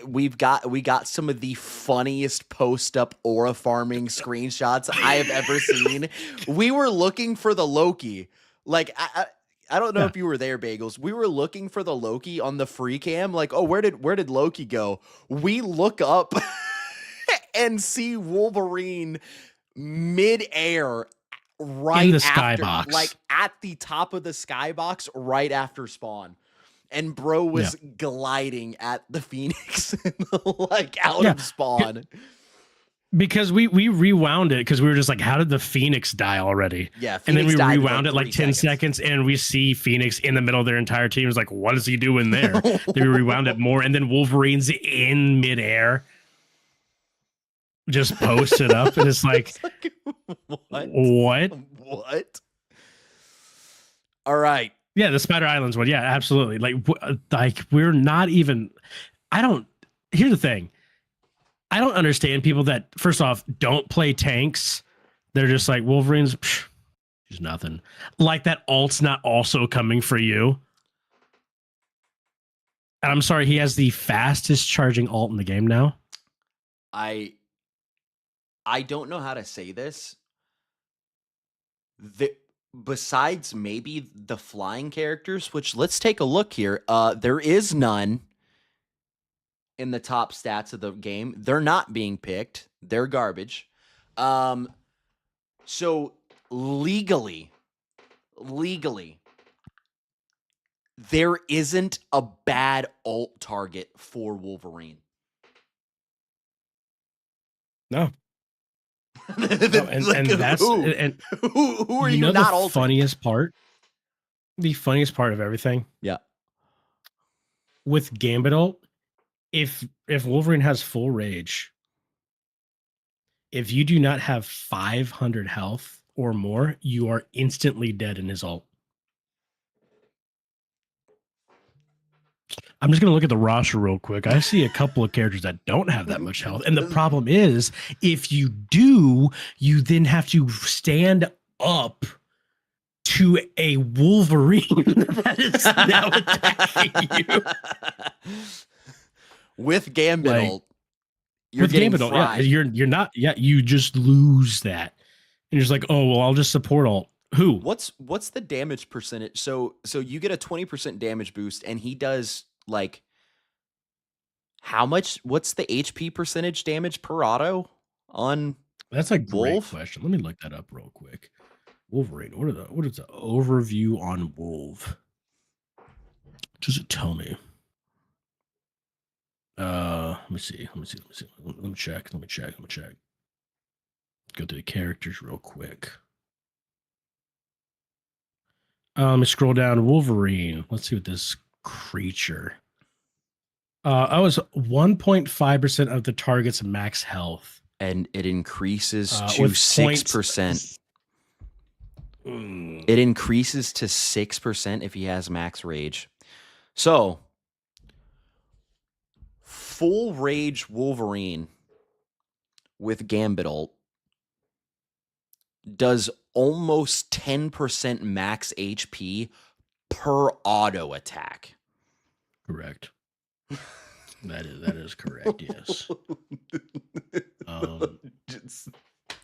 we got some of the funniest post-up aura farming screenshots I have ever seen. We were looking for the Loki. Like I don't know if you were there, Bagels. We were looking for the Loki on the free cam. Like, oh, where did Loki go? We look up and see Wolverine mid-air right in the after, skybox, like at the top of the skybox right after spawn. And bro was gliding at the Phoenix like out of spawn. Because we rewound it because we were just like, how did the Phoenix die already? Yeah, Phoenix, and then we rewound it like 10 seconds. seconds, and we see Phoenix in the middle of their entire team. It's like, what is he doing there? Then we rewound it more, and then Wolverine's in midair, just posted up, and it's like, what? All right. Yeah, the Spider Islands one. Yeah, absolutely. Like we're not even. Here's the thing. I don't understand people that, first off, don't play tanks. They're just like, Wolverine's, she's nothing. Like that ult's not also coming for you. And I'm sorry, he has the fastest charging ult in the game now. I don't know how to say this. Besides maybe the flying characters, which let's take a look here. There is none in the top stats of the game. They're not being picked. They're garbage. So legally, there isn't a bad ult target for Wolverine. No. No, and, Like, and that's who? and Who are you know not the ulting? funniest part? The funniest part of everything Yeah. with Gambit ult, if Wolverine has full rage, if you do not have 500 health or more, you are instantly dead in his ult. I'm just going to look at the roster real quick. I see a couple of characters that don't have that much health. And the problem is, if you do, you then have to stand up to a Wolverine that is now attacking you. With Gambit Like, ult, you're with getting Gambit ult, fried. yeah, you're not, yeah, you just lose that. And you're just like, oh, well, I'll just support ult. Who? What's the damage percentage? So you get a 20% damage boost, and he does like how much? What's the HP percentage damage per auto on That's a great Wolf? question. Let me look that up real quick. Wolverine. What is the overview on Wolf? Does it tell me? Let me see. Let me check. Go through the characters real quick. Let me scroll down. Wolverine. Let's see what this creature. I was 1.5% of the target's max health. And it increases to with 6%. It increases to 6% if he has max rage. So, full rage Wolverine with Gambit ult does almost 10% max HP per auto attack. Correct. That is correct. Yes. That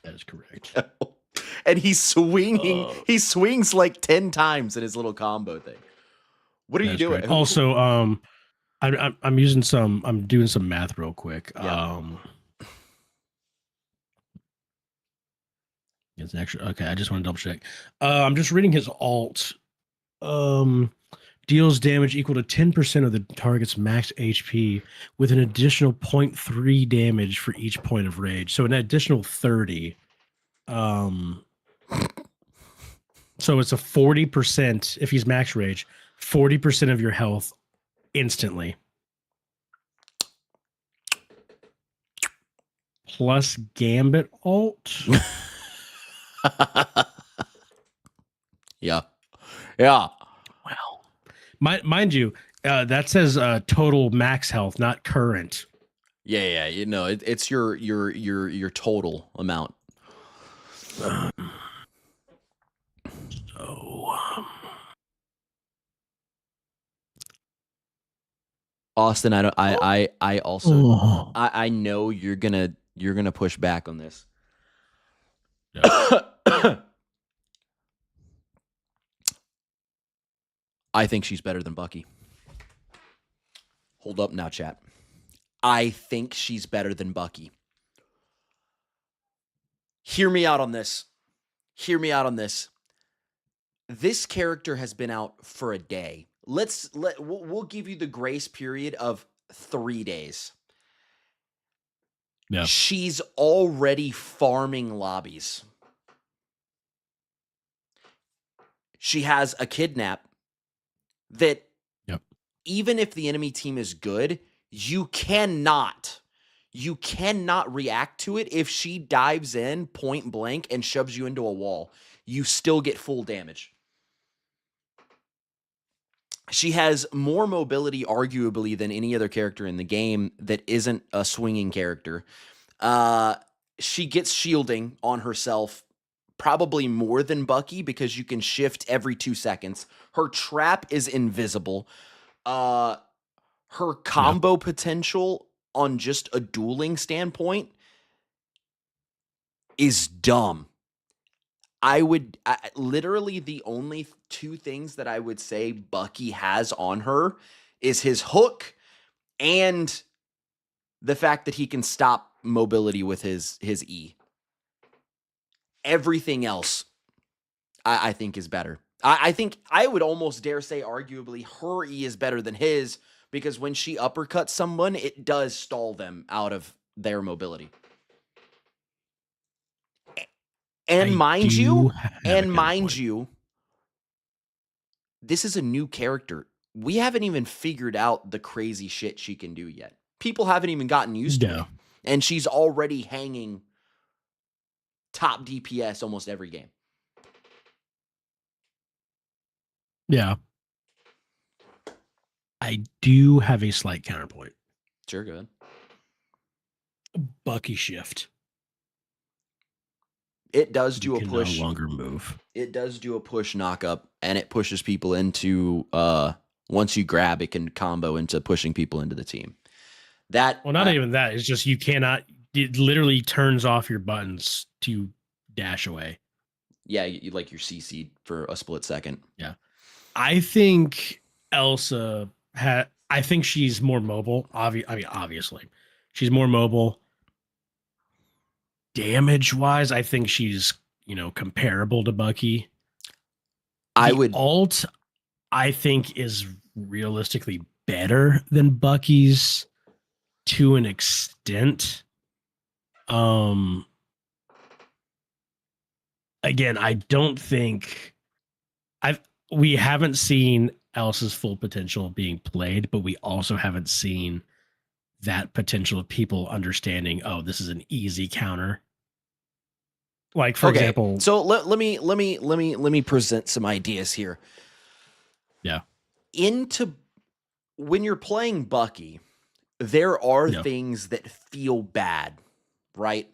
is correct. And he's swinging. He swings like 10 times in his little combo thing. What are you doing? Correct. Also, I'm doing some math real quick. Yeah. It's actually okay. I just want to double check. I'm just reading his alt. Deals damage equal to 10% of the target's max HP with an additional 0.3 damage for each point of rage. So an additional 30. So it's a 40% if he's max rage, 40% of your health instantly. Plus Gambit ult. Yeah. Well, mind you, that says total max health, not current. Yeah. You know, it's your total amount. Austin, I also I know you're gonna push back on this. Yeah. I think she's better than Bucky. Hold up now, chat. I think she's better than Bucky. Hear me out on this. This character has been out for a day. We'll give you the grace period of 3 days. Yeah. She's already farming lobbies. She has a kidnap that even if the enemy team is good, you cannot react to it if she dives in point blank and shoves you into a wall. You still get full damage. She has more mobility, arguably, than any other character in the game that isn't a swinging character. She gets shielding on herself probably more than Bucky because you can shift every 2 seconds. Her trap is invisible. Her combo potential on just a dueling standpoint is dumb. Literally the only 2 things that I would say Bucky has on her is his hook and the fact that he can stop mobility with his E. everything else, I think is better. I think I would almost dare say, arguably, her E is better than his because when she uppercuts someone, it does stall them out of their mobility. And mind you, this is a new character. We haven't even figured out the crazy shit she can do yet. People haven't even gotten used to it. And she's already hanging top DPS almost every game. Yeah. I do have a slight counterpoint. Sure, go ahead. Bucky shift. It does do a push. No longer move. It does do a push knock up, and it pushes people into once you grab, it can combo into pushing people into the team. That not even that. It's just you cannot. It literally turns off your buttons to dash away. Yeah, you like your CC for a split second. Yeah, I think Elsa had. I think she's more mobile. Obviously, she's more mobile. Damage wise, I think she's comparable to Bucky. Alt, I think, is realistically better than Bucky's to an extent. Again, I don't think we haven't seen Elsa's full potential being played, but we also haven't seen that potential of people understanding, oh, this is an easy counter. Like, for example, so let me present some ideas here. Yeah. When you're playing Bucky, there are things that feel bad, right?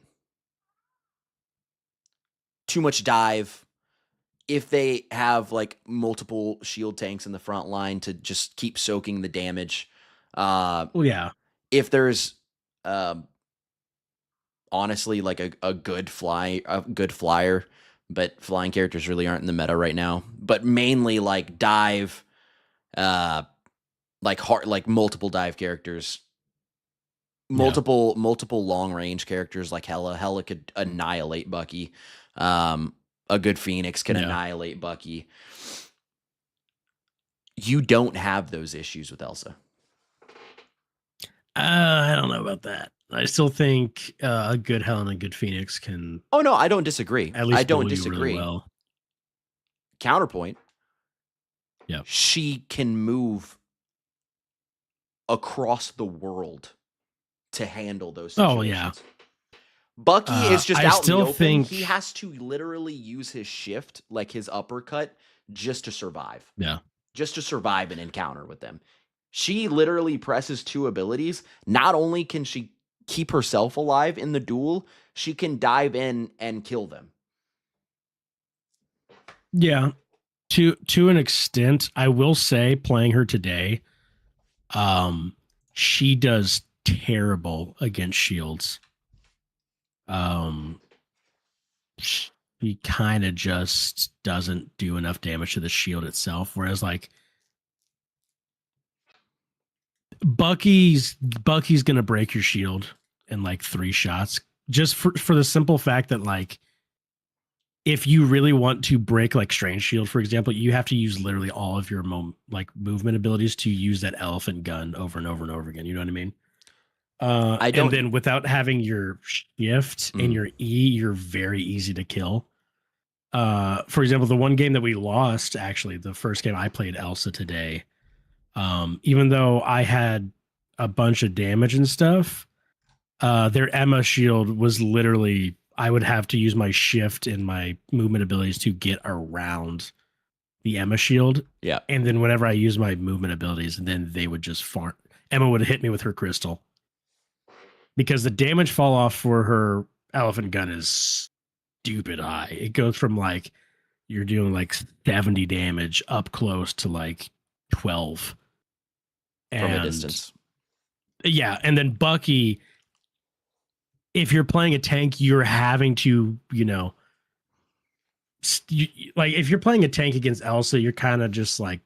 Too much dive. If they have like multiple shield tanks in the front line to just keep soaking the damage. If there's honestly like a good flyer, but flying characters really aren't in the meta right now. But mainly like dive, like multiple dive characters, multiple long range characters like Hela. Hela could annihilate Bucky. A good Phoenix can annihilate Bucky. You don't have those issues with Elsa. I don't know about that. I still think a good Hela and a good Phoenix can. Oh no, I don't disagree. At least I don't disagree. Really well. Counterpoint. Yeah, she can move across the world to handle those situations. Oh yeah. Bucky is just out in the open. Think he has to literally use his shift, like his uppercut, just to survive. Yeah. Just to survive an encounter with them. She literally presses 2 abilities. Not only can she keep herself alive in the duel, she can dive in and kill them. Yeah. To an extent, I will say playing her today, she does terrible against shields. He kind of just doesn't do enough damage to the shield itself. Whereas like Bucky's gonna break your shield in like 3 shots, just for the simple fact that like if you really want to break like Strange Shield, for example, you have to use literally all of your movement abilities to use that elephant gun over and over and over again. You know what I mean? And then without having your shift and your E, you're very easy to kill. For example, the one game that we lost, actually, the first game I played Elsa today, even though I had a bunch of damage and stuff, their Emma shield was literally, I would have to use my shift and my movement abilities to get around the Emma shield. Yeah. And then whenever I use my movement abilities, and then they would just fart. Emma would hit me with her crystal. Because the damage fall off for her elephant gun is stupid high. It goes from like you're doing like 70 damage up close to like 12 from a distance. Yeah, and then Bucky, if you're playing a tank, you're having to, like if you're playing a tank against Elsa, you're kind of just like,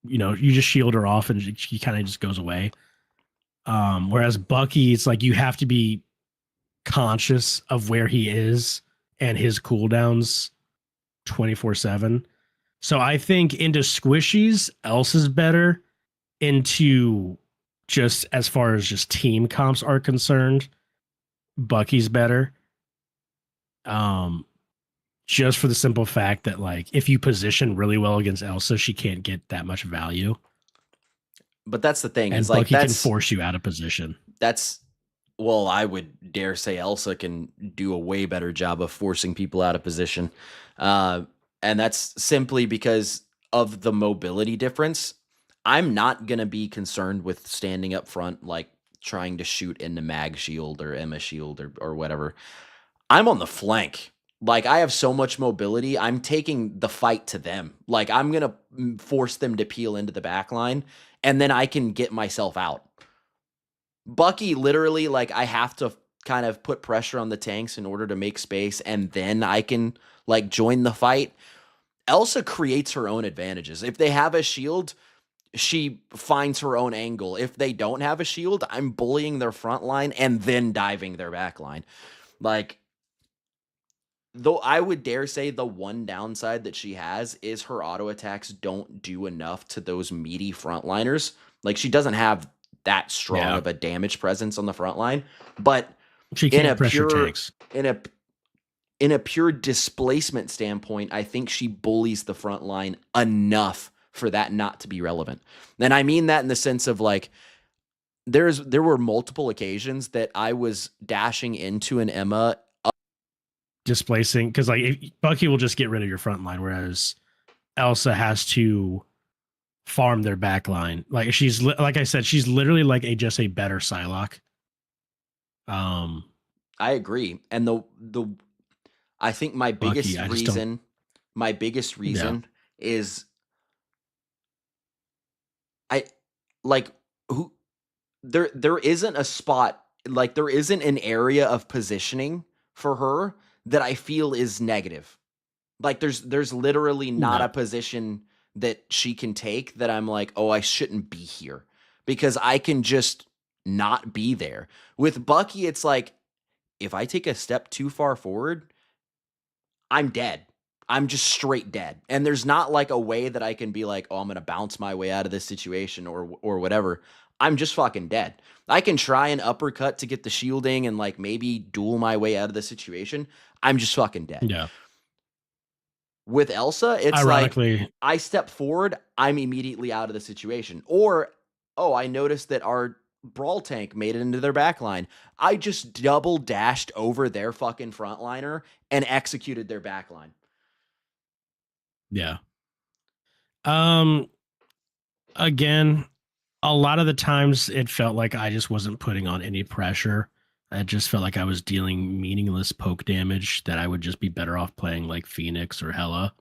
you just shield her off and she kind of just goes away. Whereas Bucky, it's like you have to be conscious of where he is and his cooldowns 24/7. So I think into squishies, Elsa's better. Into just as far as just team comps are concerned, Bucky's better. Just for the simple fact that like if you position really well against Elsa, she can't get that much value. But that's the thing. And Is like Bucky can that's force you out of position. that's well, I would dare say Elsa can do a way better job of forcing people out of position. And that's simply because of the mobility difference. I'm not going to be concerned with standing up front, like trying to shoot into Mag Shield or Emma Shield or whatever. I'm on the flank. Like, I have so much mobility. I'm taking the fight to them. Like, I'm going to force them to peel into the back line, and then I can get myself out. Bucky, literally, like, I have to kind of put pressure on the tanks in order to make space, and then I can, like, join the fight. Elsa creates her own advantages. If they have a shield, she finds her own angle. If they don't have a shield, I'm bullying their front line and then diving their back line. Like, though I would dare say the one downside that she has is her auto attacks don't do enough to those meaty frontliners. Like, she doesn't have that strong of a damage presence on the front line, but she can't pressure tanks. In a pure displacement standpoint, I think she bullies the front line enough for that not to be relevant. And I mean that in the sense of like, there were multiple occasions that I was dashing into an Emma displacing, because like Bucky will just get rid of your front line, whereas Elsa has to farm their back line. Like she's like I said, she's literally like just a better Psylocke. I agree, and I think my biggest reason is there isn't a spot, like there isn't an area of positioning for her that I feel is negative. Like there's literally not a position that she can take that I'm like, oh, I shouldn't be here, because I can just not be there. With Bucky, it's like, if I take a step too far forward, I'm dead. I'm just straight dead. And there's not like a way that I can be like, oh, I'm going to bounce my way out of this situation or whatever. I'm just fucking dead. I can try an uppercut to get the shielding and like maybe duel my way out of the situation. I'm just fucking dead. Yeah. With Elsa, it's ironically, like I step forward, I'm immediately out of the situation. Or, oh, I noticed that our brawl tank made it into their backline. I just double dashed over their fucking frontliner and executed their backline. Yeah. Again, a lot of the times it felt like I just wasn't putting on any pressure. I just felt like I was dealing meaningless poke damage that I would just be better off playing like Phoenix or Hela.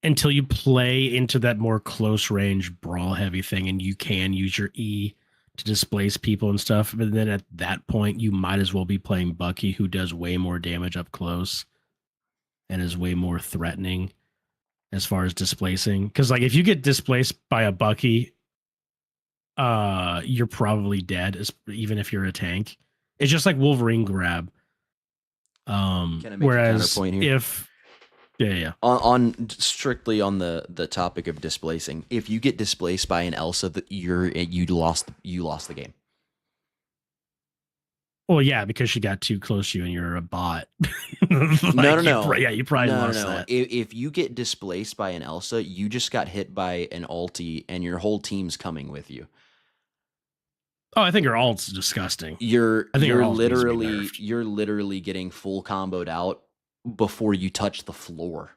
Until you play into that more close range brawl heavy thing and you can use your E to displace people and stuff. But then at that point, you might as well be playing Bucky, who does way more damage up close and is way more threatening as far as displacing. Because like if you get displaced by a Bucky, you're probably dead, even if you're a tank. It's just like Wolverine grab. Whereas if on strictly on the topic of displacing, if you get displaced by an Elsa, that you lost the game. Well, yeah, because she got too close to you and you're a bot. Like, no. You probably lost that. If you get displaced by an Elsa, you just got hit by an ulti and your whole team's coming with you. Oh, I think her ult's disgusting. You're literally getting full comboed out before you touch the floor.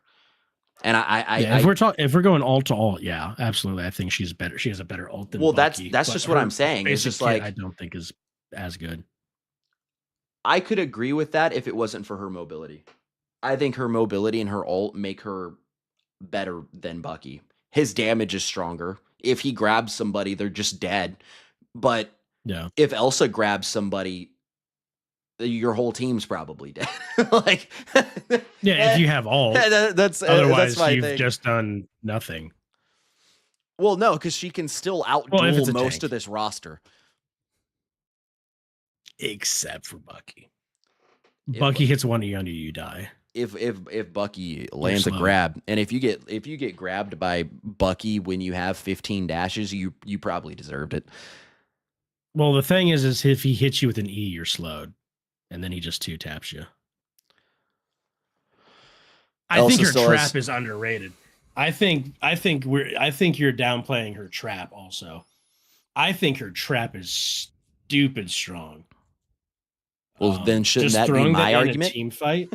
And if we're going ult to ult, yeah, absolutely. I think she's better. She has a better ult than Bucky, that's just what I'm saying. It's just like, I don't think is as good. I could agree with that if it wasn't for her mobility. I think her mobility and her ult make her better than Bucky. His damage is stronger. If he grabs somebody, they're just dead. But if Elsa grabs somebody, your whole team's probably dead. Like, if you have ult, otherwise you've just done nothing. Well, no, because she can still outduel most of this roster. except for Bucky. If- Bucky hits one E on you, you die. If Bucky lands a slow. grab, and if you get grabbed by Bucky when you have 15 dashes, you probably deserved it. Well, the thing is if he hits you with an E, you're slowed, and then he just 2-taps you. I think Elsa her still trap has- is underrated. I think you're downplaying her trap also. I think her trap is stupid strong. Well, then shouldn't just that be throwing my in a argument? team fight.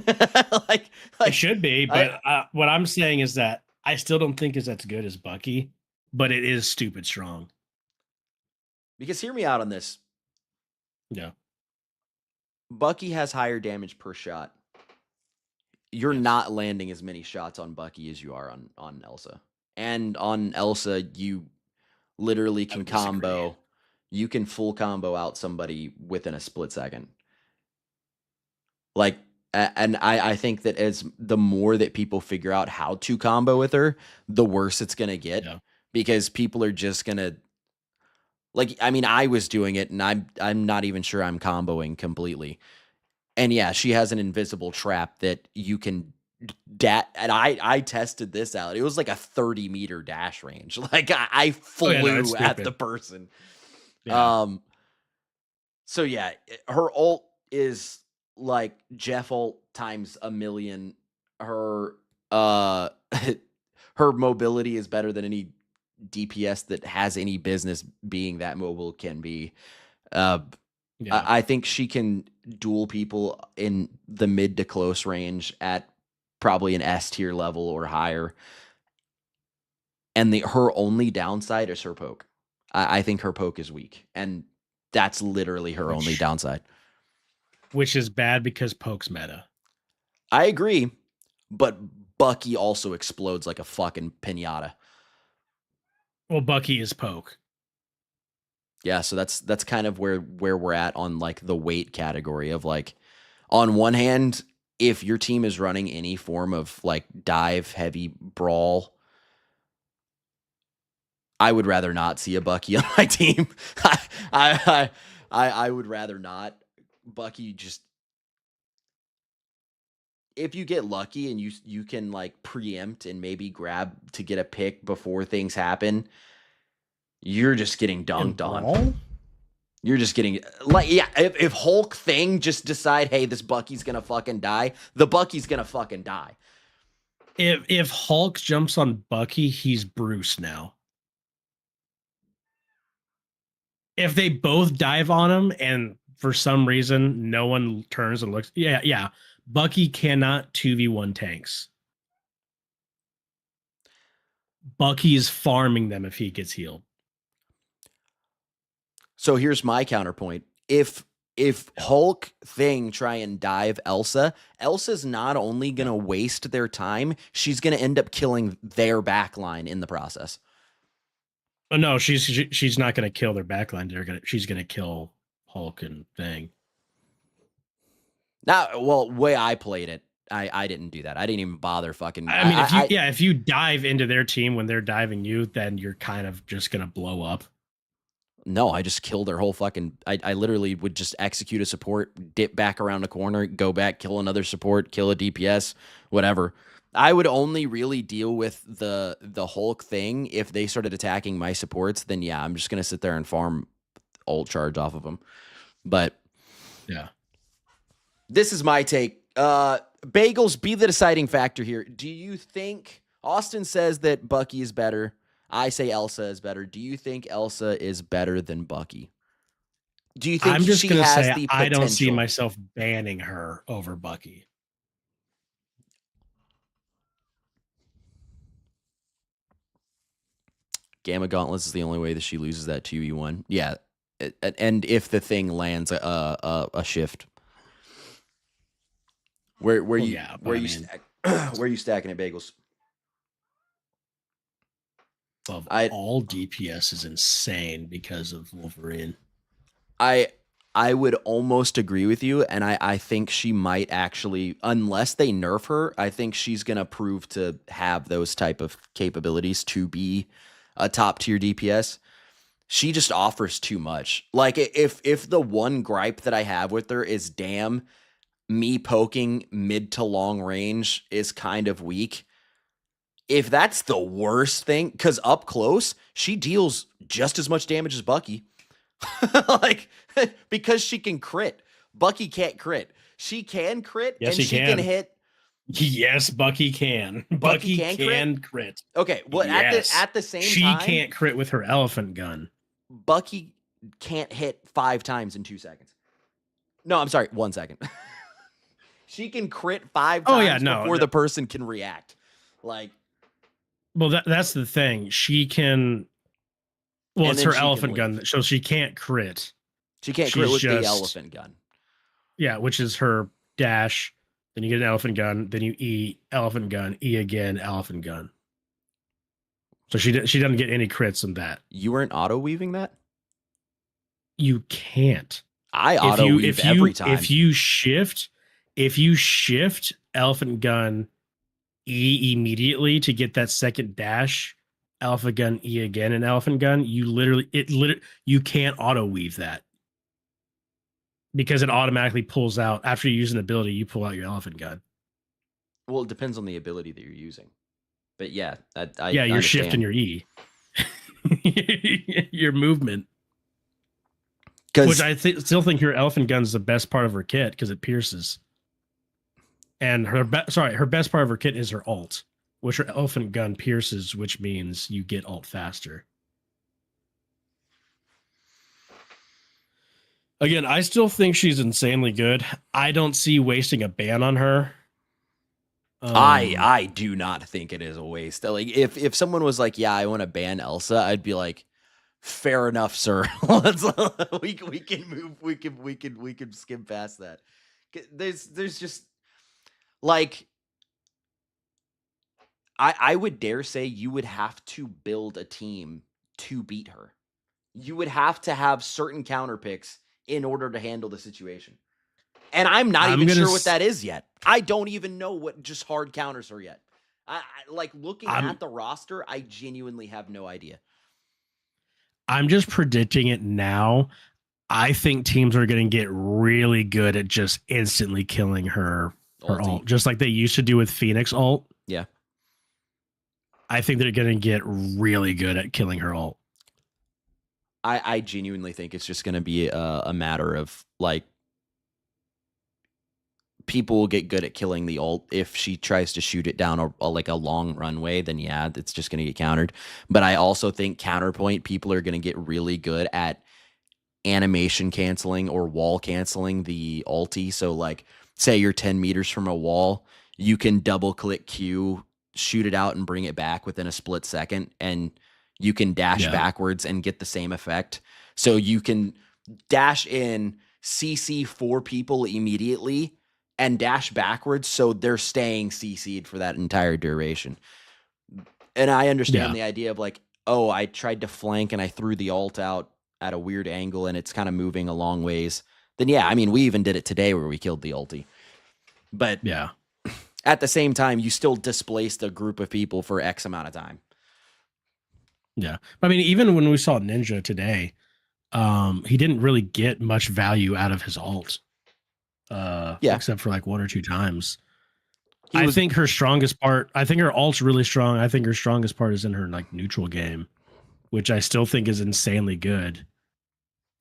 like, It should be, but what I'm saying is that I still don't think is as good as Bucky, but it is stupid strong. because hear me out on this. Yeah. Bucky has higher damage per shot. You're not landing as many shots on Bucky as you are on Elsa. And on Elsa, you literally can combo. You can full combo out somebody within a split second. Like, and I think that as the more that people figure out how to combo with her, the worse it's gonna get. Yeah. Because people are just gonna, like, I mean, I was doing it, and I'm not even sure I'm comboing completely. And yeah, she has an invisible trap that you can and I tested this out. It was like a 30-meter dash range. Like I flew it's at stupid. the person. Yeah. So yeah, her ult is like Jeff ult times a million. Her her mobility is better than any DPS that has any business being that mobile can be. I think she can duel people in the mid to close range at probably an S tier level or higher. And her only downside is her poke. I think her poke is weak, and that's literally her only downside. Which is bad because poke's meta. I agree, but Bucky also explodes like a fucking pinata. Well, Bucky is poke. Yeah, so that's kind of where we're at on like the weight category of like, on one hand, if your team is running any form of like dive heavy brawl, I would rather not see a Bucky on my team. I would rather not. Bucky just, if you get lucky and you can like preempt and maybe grab to get a pick before things happen, you're just getting dunked on. You're just getting, like, yeah, if Hulk thing just decide, hey, this Bucky's gonna fucking die, the Bucky's gonna fucking die. If Hulk jumps on Bucky, he's Bruce now. If they both dive on him and for some reason no one turns and looks, yeah, Bucky cannot 2v1 tanks. Bucky is farming them if he gets healed. So here's my counterpoint. If Hulk thing try and dive Elsa's not only going to waste their time, she's going to end up killing their backline in the process. Oh no, she's not going to kill their backline. She's going to kill Hulk and thing. Now, well, way I played it, I didn't do that. I didn't even bother fucking. I mean, if you dive into their team when they're diving you, then you're kind of just going to blow up. No, I just killed their whole fucking. I literally would just execute a support, dip back around the corner, go back, kill another support, kill a DPS, whatever. I would only really deal with the Hulk thing if they started attacking my supports. Then yeah, I'm just gonna sit there and farm ult charge off of them. But yeah, this is my take. Bagels, be the deciding factor here. Do you think Austin says that Bucky is better? I say Elsa is better. Do you think Elsa is better than Bucky? Do you think I'm just she gonna has say the I don't see potential? myself banning her over Bucky. Gamma Gauntlets is the only way that she loses that 2v1. Yeah. And if the thing lands a shift. Where you stacking it, Bagels? Of all DPS is insane because of Wolverine. I would almost agree with you, and I think she might actually, unless they nerf her, I think she's gonna prove to have those type of capabilities to be a top tier DPS. She just offers too much. Like if the one gripe that I have with her is damn, me poking mid to long range is kind of weak. If that's the worst thing, because up close, she deals just as much damage as Bucky. Like, because she can crit. Bucky can't crit. She can crit, Yes, and he she can. can hit. Yes, Bucky can. Bucky Bucky can crit. Okay, well, Yes. at the same She time, can't crit with her elephant gun. Bucky can't hit 5 times in 2 seconds. No, I'm sorry, 1 second. She can crit 5 times before the person can react. Like, well, that's the thing. She can. Well, and it's then her she can elephant gun, leave. so she can't crit. She can't crit She's with the just- elephant gun. Yeah, which is her dash. Then you get an elephant gun. Then you E, elephant gun, E again, elephant gun. So she doesn't get any crits on that. You weren't auto weaving that? You can't. I auto weave every time. If you shift elephant gun E immediately to get that second dash, elephant gun E again, and elephant gun, you can't auto weave that. Because it automatically pulls out after you use an ability, you pull out your elephant gun. Well, it depends on the ability that you're using. But yeah, I you're understand. shifting your E. Your movement. Which I still think your elephant gun is the best part of her kit because it pierces. And her best part of her kit is her ult, which her elephant gun pierces, which means you get ult faster. Again, I still think she's insanely good. I don't see wasting a ban on her. I do not think it is a waste. Like if someone was like, "Yeah, I want to ban Elsa," I'd be like, "Fair enough, sir. we can move. We can skim past that." There's just like I would dare say you would have to build a team to beat her. You would have to have certain counter picks in order to handle the situation. And I'm not even sure what that is yet. I don't even know what just hard counters are yet. I like looking at the roster, I genuinely have no idea. I'm just predicting it now. I think teams are going to get really good at just instantly killing her ult, just like they used to do with Phoenix ult. Yeah. I think they're going to get really good at killing her ult. I genuinely think it's just going to be a matter of like people will get good at killing the ult. If she tries to shoot it down like a long runway, then yeah, it's just going to get countered. But I also think counterpoint people are going to get really good at animation canceling or wall canceling the ulti. So like say you're 10 meters from a wall, you can double click Q, shoot it out and bring it back within a split second, and you can dash backwards and get the same effect. So you can dash in, CC 4 people immediately, and dash backwards so they're staying CC'd for that entire duration. And I understand the idea of like, oh, I tried to flank and I threw the ult out at a weird angle and it's kind of moving a long ways. Then yeah, I mean, we even did it today where we killed the ulti. But yeah, at the same time, you still displaced a group of people for X amount of time. Yeah. I mean, even when we saw Ninja today, he didn't really get much value out of his ult. Except for like 1 or 2 times. I think her strongest part, I think her ult's really strong. I think her strongest part is in her like neutral game, which I still think is insanely good.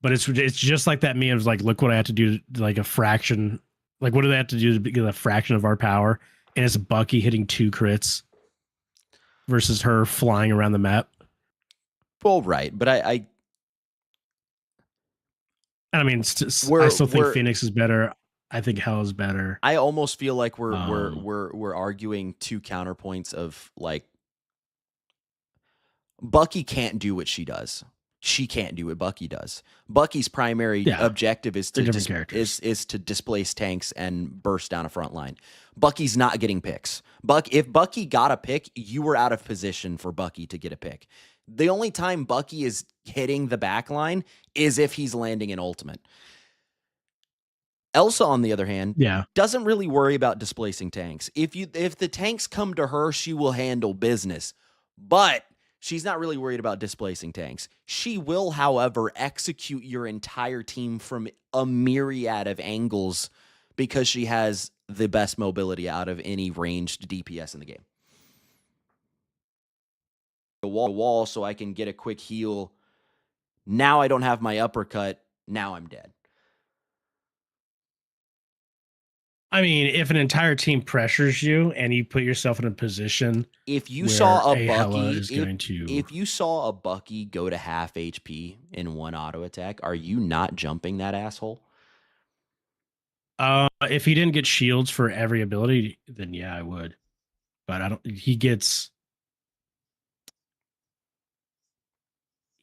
But it's just like that meme of like, look what I have to do, like a fraction. Like, what do they have to do to get a fraction of our power? And it's Bucky hitting 2 crits versus her flying around the map. Well, right, but I mean, I still think Phoenix is better. I think Hell is better. I almost feel like we're arguing 2 counterpoints of like Bucky can't do what she does. She can't do what Bucky does. Bucky's primary objective is to displace tanks and burst down a front line. Bucky's not getting picks. If Bucky got a pick, you were out of position for Bucky to get a pick. The only time Bucky is hitting the back line is if he's landing an ultimate. Elsa, on the other hand, doesn't really worry about displacing tanks. If the tanks come to her, she will handle business. But She's not really worried about displacing tanks. She will, however, execute your entire team from a myriad of angles because she has the best mobility out of any ranged DPS in the game. The wall so I can get a quick heal. Now I don't have my uppercut. Now I'm dead. I mean, if an entire team pressures you and you put yourself in a position, if you where saw a Hela Bucky, is going to, if you saw a Bucky go to half HP in one auto attack, are you not jumping that asshole? if he didn't get shields for every ability, then yeah, I would. But I don't. He gets.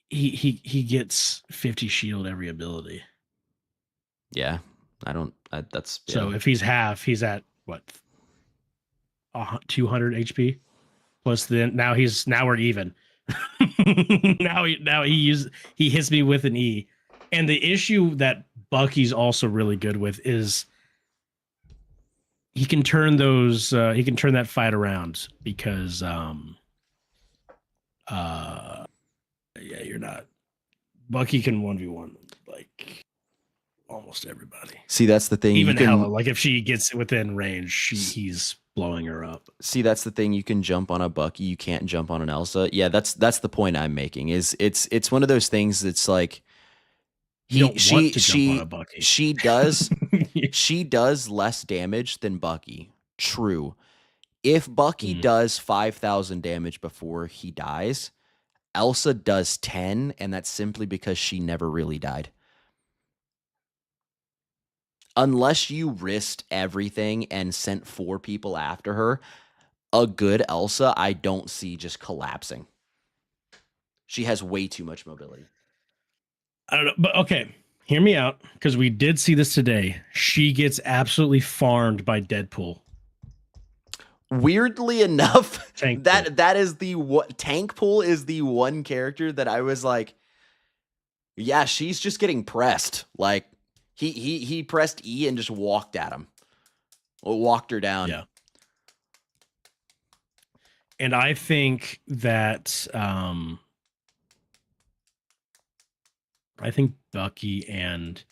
He gets 50 shield every ability. Yeah, I don't. That's So yeah. if he's half, he's at what? 200 HP. Plus, then now we're even. He hits me with an E, and the issue that Bucky's also really good with is he can turn that fight around because yeah, you're not. Bucky can 1v1 like almost everybody. See, that's the thing. Even Hela, like if she gets within range, he's blowing her up. See, that's the thing. You can jump on a Bucky, you can't jump on an Elsa. Yeah, that's the point I'm making. Is it's one of those things that's like jump on a Bucky. She does less damage than Bucky. True. If Bucky does 5,000 damage before he dies, Elsa does 10, and that's simply because she never really died. Unless you risked everything and sent 4 people after her, a good Elsa I don't see just collapsing. She has way too much mobility. I don't know, but okay, hear me out, because we did see this today. She gets absolutely farmed by Deadpool. Weirdly enough, Tank that is the Tank Pool is the one character that I was like, yeah, she's just getting pressed. Like he pressed E and just walked at him. Or walked her down. Yeah. And I think that I think Bucky and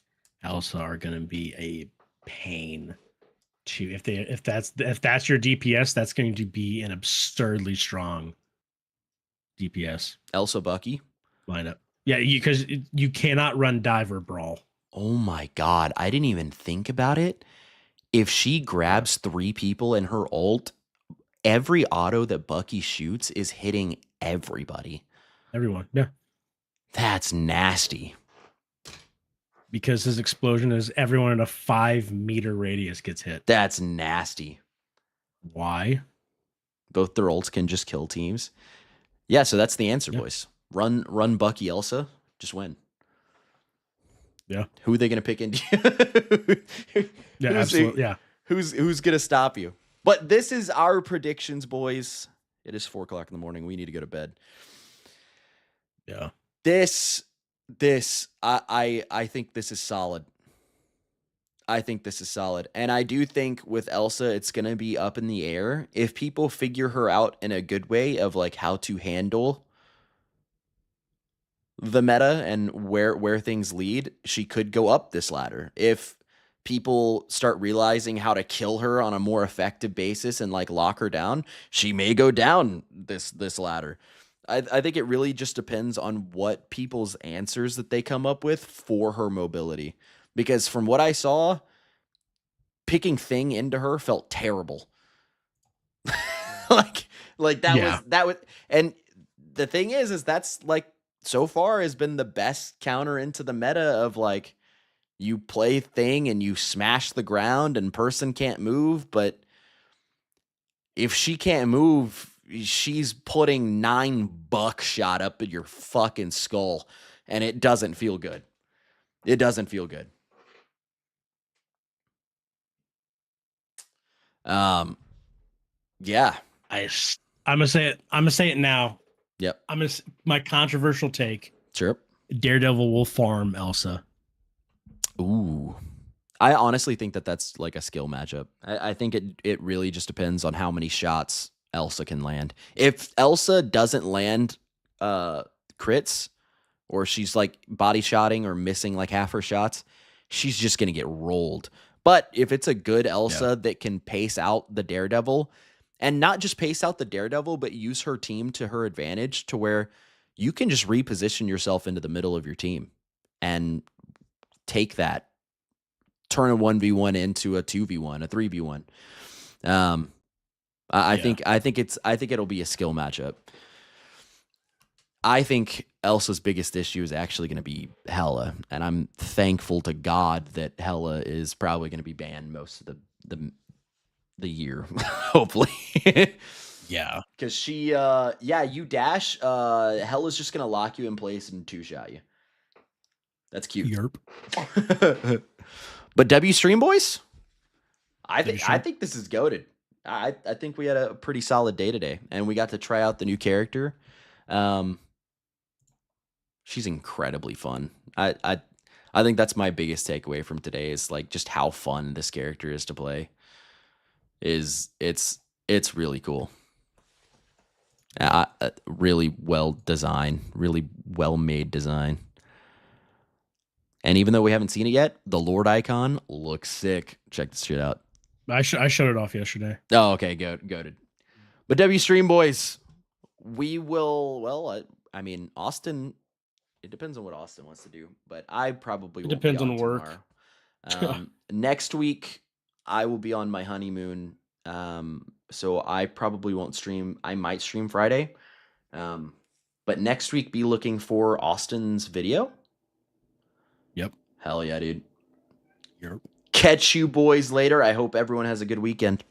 Elsa are going to be a pain to if that's your DPS, that's going to be an absurdly strong DPS. Elsa Bucky lineup. Yeah, because you cannot run Diver Brawl. Oh my god, I didn't even think about it. If she grabs 3 people in her ult, every auto that Bucky shoots is hitting everybody. Everyone, yeah. That's nasty. Because his explosion is everyone in a 5-meter radius gets hit. That's nasty. Why? Both their ults can just kill teams. Yeah, so that's the answer, boys. Run Bucky Elsa, just win. Yeah. Who are they going to pick into? Yeah, absolutely. Yeah. Who's going to stop you? But this is our predictions, boys. It is 4:00 in the morning. We need to go to bed. Yeah. I think this is solid. I think this is solid. And I do think with Elsa, it's going to be up in the air. If people figure her out in a good way of like how to handle the meta and where things lead, she could go up this ladder. If people start realizing how to kill her on a more effective basis and like lock her down, she may go down this ladder. I think it really just depends on what people's answers that they come up with for her mobility. Because from what I saw, picking Thing into her felt terrible. like that was, and the thing is that's like so far has been the best counter into the meta of like you play Thing and you smash the ground and person can't move, but if she can't move, she's putting 9 buckshot up at your fucking skull, and it doesn't feel good. It doesn't feel good. Yeah. I'm gonna say it. I'm gonna say it now. Yep. My controversial take. Sure. Daredevil will farm Elsa. Ooh. I honestly think that's like a skill matchup. I think it really just depends on how many shots Elsa can land. If Elsa doesn't land crits, or she's like body shotting or missing like half her shots, she's just gonna get rolled. But if it's a good Elsa that can pace out the Daredevil, and not just pace out the Daredevil, but use her team to her advantage, to where you can just reposition yourself into the middle of your team and take that, turn a 1v1 into a 2v1, a 3v1. I think it'll be a skill matchup. I think Elsa's biggest issue is actually going to be Hela, and I'm thankful to God that Hela is probably going to be banned most of the year, hopefully. Yeah. Because she, you dash, Hela's just going to lock you in place and two-shot you. That's cute. Yerp. But W Stream Boys, I think this is goated. I think we had a pretty solid day today, and we got to try out the new character. She's incredibly fun. I think that's my biggest takeaway from today, is like just how fun this character is to play. It's really cool. Really well designed, really well made design. And even though we haven't seen it yet, the Lord icon looks sick. Check this shit out. I showed it off yesterday. Oh, okay, goated. But W Stream Boys, we will. Well, I mean, Austin. It depends on what Austin wants to do, but I probably won't depends be on work. Tomorrow. Next week, I will be on my honeymoon, so I probably won't stream. I might stream Friday, but next week, be looking for Austin's video. Yep. Hell yeah, dude. Yep. Catch you boys later. I hope everyone has a good weekend.